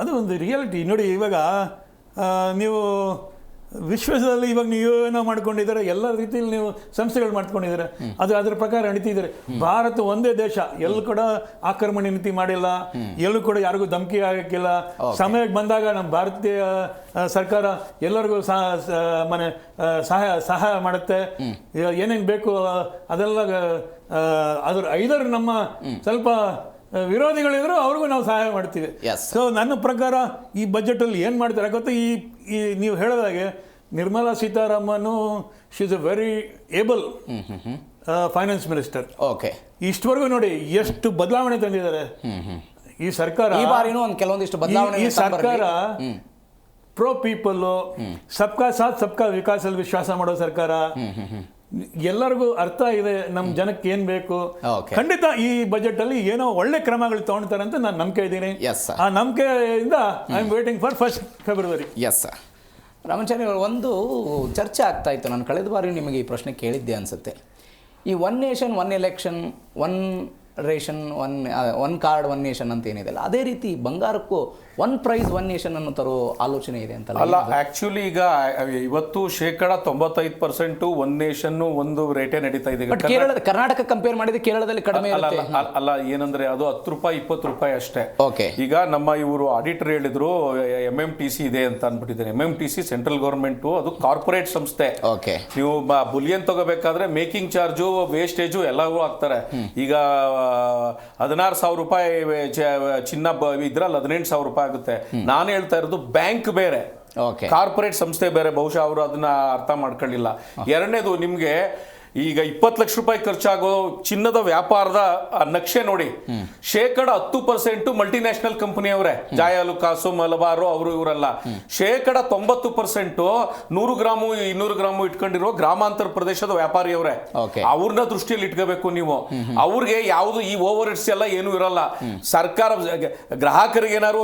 ಅದು ಒಂದು ರಿಯಾಲಿಟಿ ನೋಡಿ. ಇವಾಗ ನೀವು ವಿಶ್ವದಲ್ಲಿ ಇವಾಗ ನೀವು ಏನೋ ಮಾಡ್ಕೊಂಡಿದ್ದಾರೆ, ಎಲ್ಲ ರೀತಿಯಲ್ಲಿ ನೀವು ಸಂಸ್ಥೆಗಳು ಮಾಡ್ಕೊಂಡಿದ್ದಾರೆ, ಅದು ಅದರ ಪ್ರಕಾರ ನಡೀತಿದ್ದಾರೆ. ಭಾರತ ಒಂದೇ ದೇಶ, ಎಲ್ಲೂ ಕೂಡ ಆಕ್ರಮಣ ನೀತಿ ಮಾಡಿಲ್ಲ, ಎಲ್ಲೂ ಕೂಡ ಯಾರಿಗೂ ಧಮಕಿ ಹಾಕಿಲ್ಲ. ಸಮಯಕ್ಕೆ ಬಂದಾಗ ನಮ್ಮ ಭಾರತೀಯ ಸರ್ಕಾರ ಎಲ್ಲರಿಗೂ ಸಹಾಯ ಮಾಡುತ್ತೆ. ಏನೇನು ಬೇಕು ಅದೆಲ್ಲ ಐದರ್ ನಮ್ಮ ಸ್ವಲ್ಪ ವಿರೋಧಿಗಳಿದ್ರು ಅವ್ರಿಗೂ ನಾವು ಸಹಾಯ ಮಾಡ್ತೀವಿ. ಸೊ ನನ್ನ ಪ್ರಕಾರ ಈ ಬಜೆಟಲ್ಲಿ ಏನು ಮಾಡ್ತಾರೆ ಗೊತ್ತಾ, ಈ ನೀವು ಹೇಳಿದಾಗೆ Nirmala Sitharaman she is a very able finance minister. Okay. ಇಷ್ಟವರೆಗೂ ನೋಡಿ ಎಷ್ಟು ಬದಲಾವಣೆ ತಂದಿದ್ದಾರೆ ಈ ಸರ್ಕಾರ. ಈ ಬಾರಿನೂ ಒಂದು ಕೆಲವೊಂದಿಷ್ಟು ಬದಲಾವಣೆ. ಈ ಸರ್ಕಾರ ಪ್ರೋ ಪೀಪಲ್, ಸಬ್ಕಾ ಸಾಥ್ ಸಬ್ಕಾ ವಿಕಾಸಲ್ಲಿ ವಿಶ್ವಾಸ ಮಾಡೋ ಸರ್ಕಾರ. ಎಲ್ಲರಿಗೂ ಅರ್ಥ ಇದೆ ನಮ್ಮ ಜನಕ್ಕೆ ಏನ್ ಬೇಕು. ಖಂಡಿತ ಈ ಬಜೆಟ್ ಅಲ್ಲಿ ಏನೋ ಒಳ್ಳೆ ಕ್ರಮಗಳು ತಗೊಳ್ತಾರೆ ಅಂತ ನಾನು ನಂಬಿಕೆ ಇದ್ದೀನಿ. ಆ ನಂಬಿಕೆಯಿಂದ I am waiting for 1st February. Yes sir. Ramacharya ಅವರು, ಒಂದು ಚರ್ಚೆ ಆಗ್ತಾ ಇತ್ತು, ನಾನು ಕಳೆದ ಬಾರಿ ನಿಮಗೆ ಈ ಪ್ರಶ್ನೆ ಕೇಳಿದ್ದೆ ಅನಿಸುತ್ತೆ. ಈ 1 nation 1 election 1 ration 1 card 1 nation ಅಂತ ಏನಿದೆ ಅಲ್ಲ, ಅದೇ ರೀತಿ ಬಂಗಾರಕ್ಕೂ 1 ಪ್ರೈಸ್ 1 ನೇಷನ್ ಅನ್ನು ತರೋ ಆಲೋಚನೆ ಇದೆ ಅಂತ ಅಲ್ಲ. ಆಕ್ಚುಲಿ ಈಗ ಇವತ್ತು 95% 1 ನೇಷನ್ 1 ರೇಟೇ ನಡೀತಾ ಇದೆ. ಕರ್ನಾಟಕ ಕಂಪೇರ್ ಮಾಡಿದ್ರೆ ಕೇರಳದಲ್ಲಿ ಕಡಿಮೆ ಅಲ್ಲ. ಏನಂದ್ರೆ ಅದು 10 ರೂಪಾಯಿ 20 ರೂಪಾಯಿ ಅಷ್ಟೇ. ಓಕೆ. ಈಗ ನಮ್ಮ ಇವರು ಆಡಿಟರ್ ಹೇಳಿದ್ರು MMTC ಇದೆ ಅಂತ ಅಂದ್ಬಿಟ್ಟಿದ್ದಾರೆ. MMTC ಸೆಂಟ್ರಲ್ ಗೌರ್ಮೆಂಟ್, ಅದು ಕಾರ್ಪೊರೇಟ್ ಸಂಸ್ಥೆ. ಓಕೆ. ನೀವು ಬುಲಿಯನ್ ತಗೋಬೇಕಾದ್ರೆ ಮೇಕಿಂಗ್ ಚಾರ್ಜು ವೇಸ್ಟೇಜು ಎಲ್ಲವೂ ಹಾಕ್ತಾರೆ. ಈಗ 16,000 ರೂಪಾಯಿ ಚಿನ್ನ ಇದ್ರಲ್ಲಿ 18,000 ರೂಪಾಯಿ ಆಗುತ್ತೆ. ನಾನು ಹೇಳ್ತಾ ಇರೋದು ಬ್ಯಾಂಕ್ ಬೇರೆ, ಕಾರ್ಪೊರೇಟ್ ಸಂಸ್ಥೆ ಬೇರೆ. ಬಹುಶಃ ಅವರು ಅದನ್ನ ಅರ್ಥ ಮಾಡ್ಕೊಳ್ಳಿಲ್ಲ. ಎರಡನೇದು, ನಿಮ್ಗೆ ಈಗ 20 ಲಕ್ಷ ರೂಪಾಯಿ ಖರ್ಚಾಗೋ ಚಿನ್ನದ ವ್ಯಾಪಾರದ ನಕ್ಷೆ ನೋಡಿ, 10% ಮಲ್ಟಿನ್ಯಾಷನಲ್ ಕಂಪನಿಯವರೇ. ಜಾಯಲುಕಾಸು, ಮಲಬಾರು, ಅವರು ಇವರೆಲ್ಲ. 90% 100 ಗ್ರಾಮು 200 ಗ್ರಾಮು ಇಟ್ಕೊಂಡಿರೋ ಗ್ರಾಮಾಂತರ ಪ್ರದೇಶದ ವ್ಯಾಪಾರಿಯವರೇ. ಅವ್ರನ್ನ ದೃಷ್ಟಿಯಲ್ಲಿ ಇಟ್ಕೋಬೇಕು ನೀವು. ಅವ್ರಿಗೆ ಯಾವುದು ಈ ಓವರ್ ಹೆಡ್ಸ್ ಎಲ್ಲ ಏನು ಇರಲ್ಲ. ಸರ್ಕಾರ ಗ್ರಾಹಕರಿಗೆ ಏನಾದ್ರು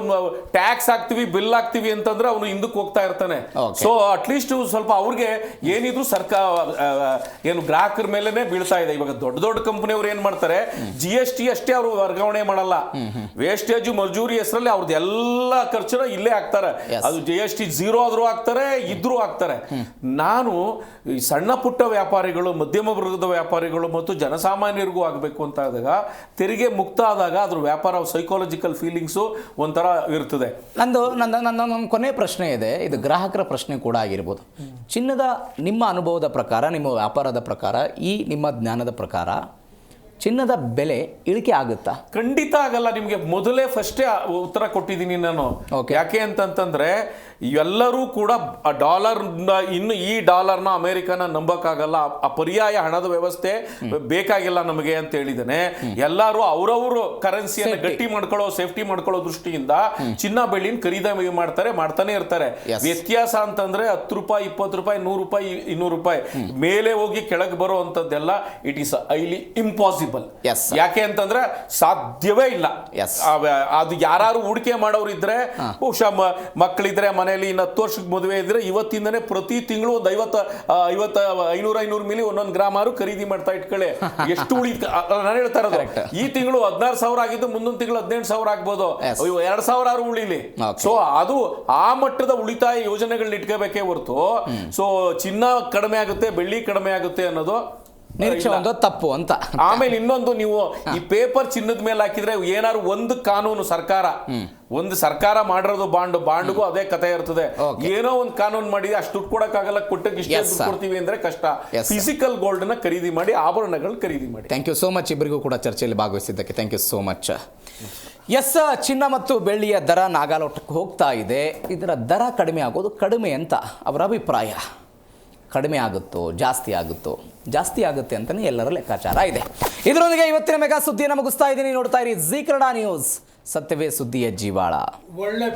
ಟ್ಯಾಕ್ಸ್ ಹಾಕ್ತಿವಿ, ಬಿಲ್ ಹಾಕ್ತಿವಿ ಅಂತಂದ್ರೆ ಅವನು ಹಿಂದಕ್ಕೆ ಹೋಗ್ತಾ ಇರ್ತಾನೆ. ಸೊ ಅಟ್ಲೀಸ್ಟ್ ಸ್ವಲ್ಪ ಅವ್ರಿಗೆ ಏನಿದ್ರು ಸರ್ಕಾರ ಏನು ಗ್ರಾಹಕರ ಮೇಲೆನೆ ಬೀಳ್ತಾ ಇದೆ. ಇವಾಗ ದೊಡ್ಡ ಕಂಪನಿಯವರು ಏನ್ ಮಾಡ್ತಾರೆ, GST ಅಷ್ಟೇ ಅವರು ವರ್ಗಾವಣೆ ಮಾಡಲ್ಲ. ವೇಸ್ಟೇಜ್ ಮಜೂರಿ ಹೆಸರಲ್ಲಿ ಅವ್ರದ್ದು ಎಲ್ಲ ಖರ್ಚನ್ನ ಇಲ್ಲೇ ಹಾಕ್ತಾರೆ. ಅದು GST 0 ಆದ್ರೂ ಹಾಕ್ತಾರೆ, ಇದ್ರೂ ಹಾಕ್ತಾರೆ. ನಾನು ಈ ಸಣ್ಣ ಪುಟ್ಟ ವ್ಯಾಪಾರಿಗಳು, ಮಧ್ಯಮ ವರ್ಗದ ವ್ಯಾಪಾರಿಗಳು ಮತ್ತು ಜನಸಾಮಾನ್ಯರಿಗೂ ಆಗಬೇಕು ಅಂತ ಆದಾಗ, ತೆರಿಗೆ ಮುಕ್ತ ಆದಾಗ ಅದ್ರ ವ್ಯಾಪಾರ ಸೈಕಾಲಜಿಕಲ್ ಫೀಲಿಂಗ್ಸು ಒಂಥರ ಇರ್ತದೆ. ನನ್ನ ಕೊನೆ ಪ್ರಶ್ನೆ ಇದೆ, ಇದು ಗ್ರಾಹಕರ ಪ್ರಶ್ನೆ ಕೂಡ ಆಗಿರ್ಬೋದು. ಚಿನ್ನದ ನಿಮ್ಮ ಅನುಭವದ ಪ್ರಕಾರ, ನಿಮ್ಮ ವ್ಯಾಪಾರದ ಪ್ರಕಾರ, ಈ ನಿಮ್ಮ ಜ್ಞಾನದ ಪ್ರಕಾರ ಚಿನ್ನದ ಬೆಲೆ ಇಳಿಕೆ ಆಗುತ್ತಾ? ಖಂಡಿತ ಆಗಲ್ಲ. ನಿಮಗೆ ಮೊದಲೇ ಫಸ್ಟೇ ಉತ್ತರ ಕೊಟ್ಟಿದ್ದೀನಿ ನಾನು. ಯಾಕೆ ಅಂತಂತಂದ್ರೆ ಎಲ್ಲರೂ ಕೂಡ ಡಾಲರ್ನ ಇನ್ನು ಈ ಡಾಲರ್ನ ಅಮೆರಿಕನ ನಂಬಕ್ಕಾಗಲ್ಲ, ಆ ಪರ್ಯಾಯ ಹಣದ ವ್ಯವಸ್ಥೆ ಬೇಕಾಗಿಲ್ಲ ನಮಗೆ ಅಂತ ಹೇಳಿದಾನೆ. ಎಲ್ಲರೂ ಅವರವರು ಕರೆನ್ಸಿಯನ್ನು ಗಟ್ಟಿ ಮಾಡ್ಕೊಳ್ಳೋ, ಸೇಫ್ಟಿ ಮಾಡ್ಕೊಳ್ಳೋ ದೃಷ್ಟಿಯಿಂದ ಚಿನ್ನ ಬೆಳ್ಳಿನ ಖರೀದಿ ಮಾಡ್ತಾನೆ ಇರ್ತಾರೆ. ವ್ಯತ್ಯಾಸ ಅಂತಂದ್ರೆ 10 ರೂಪಾಯಿ 20 ರೂಪಾಯಿ 100 ರೂಪಾಯಿ 200 ರೂಪಾಯಿ ಮೇಲೆ ಹೋಗಿ ಕೆಳಗೆ ಬರೋ ಅಂತದ್ದೆಲ್ಲ ಇಟ್ ಈಸ್ ಹೈಲಿ ಇಂಪಾಸಿಬಲ್. ಯಾಕೆ ಅಂತಂದ್ರೆ ಸಾಧ್ಯವೇ ಇಲ್ಲ. ಅದು ಯಾರು ಹೂಡಿಕೆ ಮಾಡೋರು ಇದ್ರೆ, ಬಹುಶಃ ಮಕ್ಕಳಿದ್ರೆ ಮನೆಯಲ್ಲಿ ಇನ್ನು 10 ವರ್ಷಕ್ಕೆ ಮದುವೆ ಇದ್ರೆ ಇವತ್ತಿಂದನೇ ಪ್ರತಿ ತಿಂಗಳು ಒಂದು 500 ಮಿಲಿ ಒಂದೊಂದು ಗ್ರಾಮಾರು ಖರೀದಿ ಮಾಡ್ತಾ ಇಟ್ಕೊಳ್ಳಿ. ಎಷ್ಟು ನಾನು ಹೇಳ್ತಾ ಇರೋದು, ಈ ತಿಂಗಳು 16,000 ಆಗಿದ್ದು ಮುಂದಿನ ತಿಂಗಳು 18,000 ಆಗ್ಬೋದು, 2,000 ಉಳಿಲಿ. ಸೊ ಅದು ಆ ಮಟ್ಟದ ಉಳಿತಾಯ ಯೋಜನೆಗಳನ್ನ ಇಟ್ಕೋಬೇಕೇ ಹೊರತು ಸೊ ಚಿನ್ನ ಕಡಿಮೆ ಆಗುತ್ತೆ ಬೆಳ್ಳಿ ಕಡಿಮೆ ಆಗುತ್ತೆ ಅನ್ನೋದು ನಿರೀಕ್ಷೆ ಒಂದು ತಪ್ಪು ಅಂತ. ಆಮೇಲೆ ಇನ್ನೊಂದು, ನೀವು ಈ ಪೇಪರ್ ಚಿನ್ನದ ಮೇಲೆ ಹಾಕಿದ್ರೆ ಏನಾದ್ರು ಒಂದು ಕಾನೂನು ಸರ್ಕಾರ ಮಾಡಿರೋದು ಬಾಂಡ್ಗೂ ಅದೇ ಕಥೆ ಇರ್ತದೆ. ಏನೋ ಒಂದು ಕಾನೂನು ಮಾಡಿದ್ರೆ ಅಷ್ಟು ದುಡ್ಡು ಕೊಡಕ್ಕಾಗಲ್ಲ, ಕೊಟ್ಟಕ್ಕೆ ಇಷ್ಟೇ ದುಡ್ಡು ಕೊಡ್ತೀವಿ ಅಂದ್ರೆ ಕಷ್ಟ. ಫಿಸಿಕಲ್ ಗೋಲ್ಡ್ ನ ಖರೀದಿ ಮಾಡಿ, ಆಭರಣಗಳು ಖರೀದಿ ಮಾಡಿ. ಥ್ಯಾಂಕ್ ಯು ಸೋ ಮಚ್ ಇಬ್ಬರಿಗೂ ಕೂಡ ಚರ್ಚೆಯಲ್ಲಿ ಭಾಗವಹಿಸಿದ್ದಕ್ಕೆ thank you so much. Yes, ಚಿನ್ನ ಮತ್ತು ಬೆಳ್ಳಿಯ ದರ ನಾಗಾಲೋಟಕ್ಕೆ ಹೋಗ್ತಾ ಇದೆ. ಇದರ ದರ ಕಡಿಮೆ ಆಗೋದು ಕಡಿಮೆ ಅಂತ ಅವರ ಅಭಿಪ್ರಾಯ. ಕಡಿಮೆ ಆಗುತ್ತೋ ಜಾಸ್ತಿ ಆಗುತ್ತೋ? ಜಾಸ್ತಿ ಆಗುತ್ತೆ ಅಂತಲೇ ಎಲ್ಲರ ಲೆಕ್ಕಾಚಾರ ಇದೆ. ಇದರೊಂದಿಗೆ ಇವತ್ತಿನ ಮೆಗಾ ಸುದ್ದಿಯನ್ನು ಮುಗಿಸ್ತಾ ಇದ್ದೀನಿ. ನೋಡ್ತಾ ಇರಿ ಜೀ ಕನ್ನಡ ನ್ಯೂಸ್, ಸತ್ಯವೇ ಸುದ್ದಿಯ ಜೀವಾಳ. ಒಳ್ಳೆ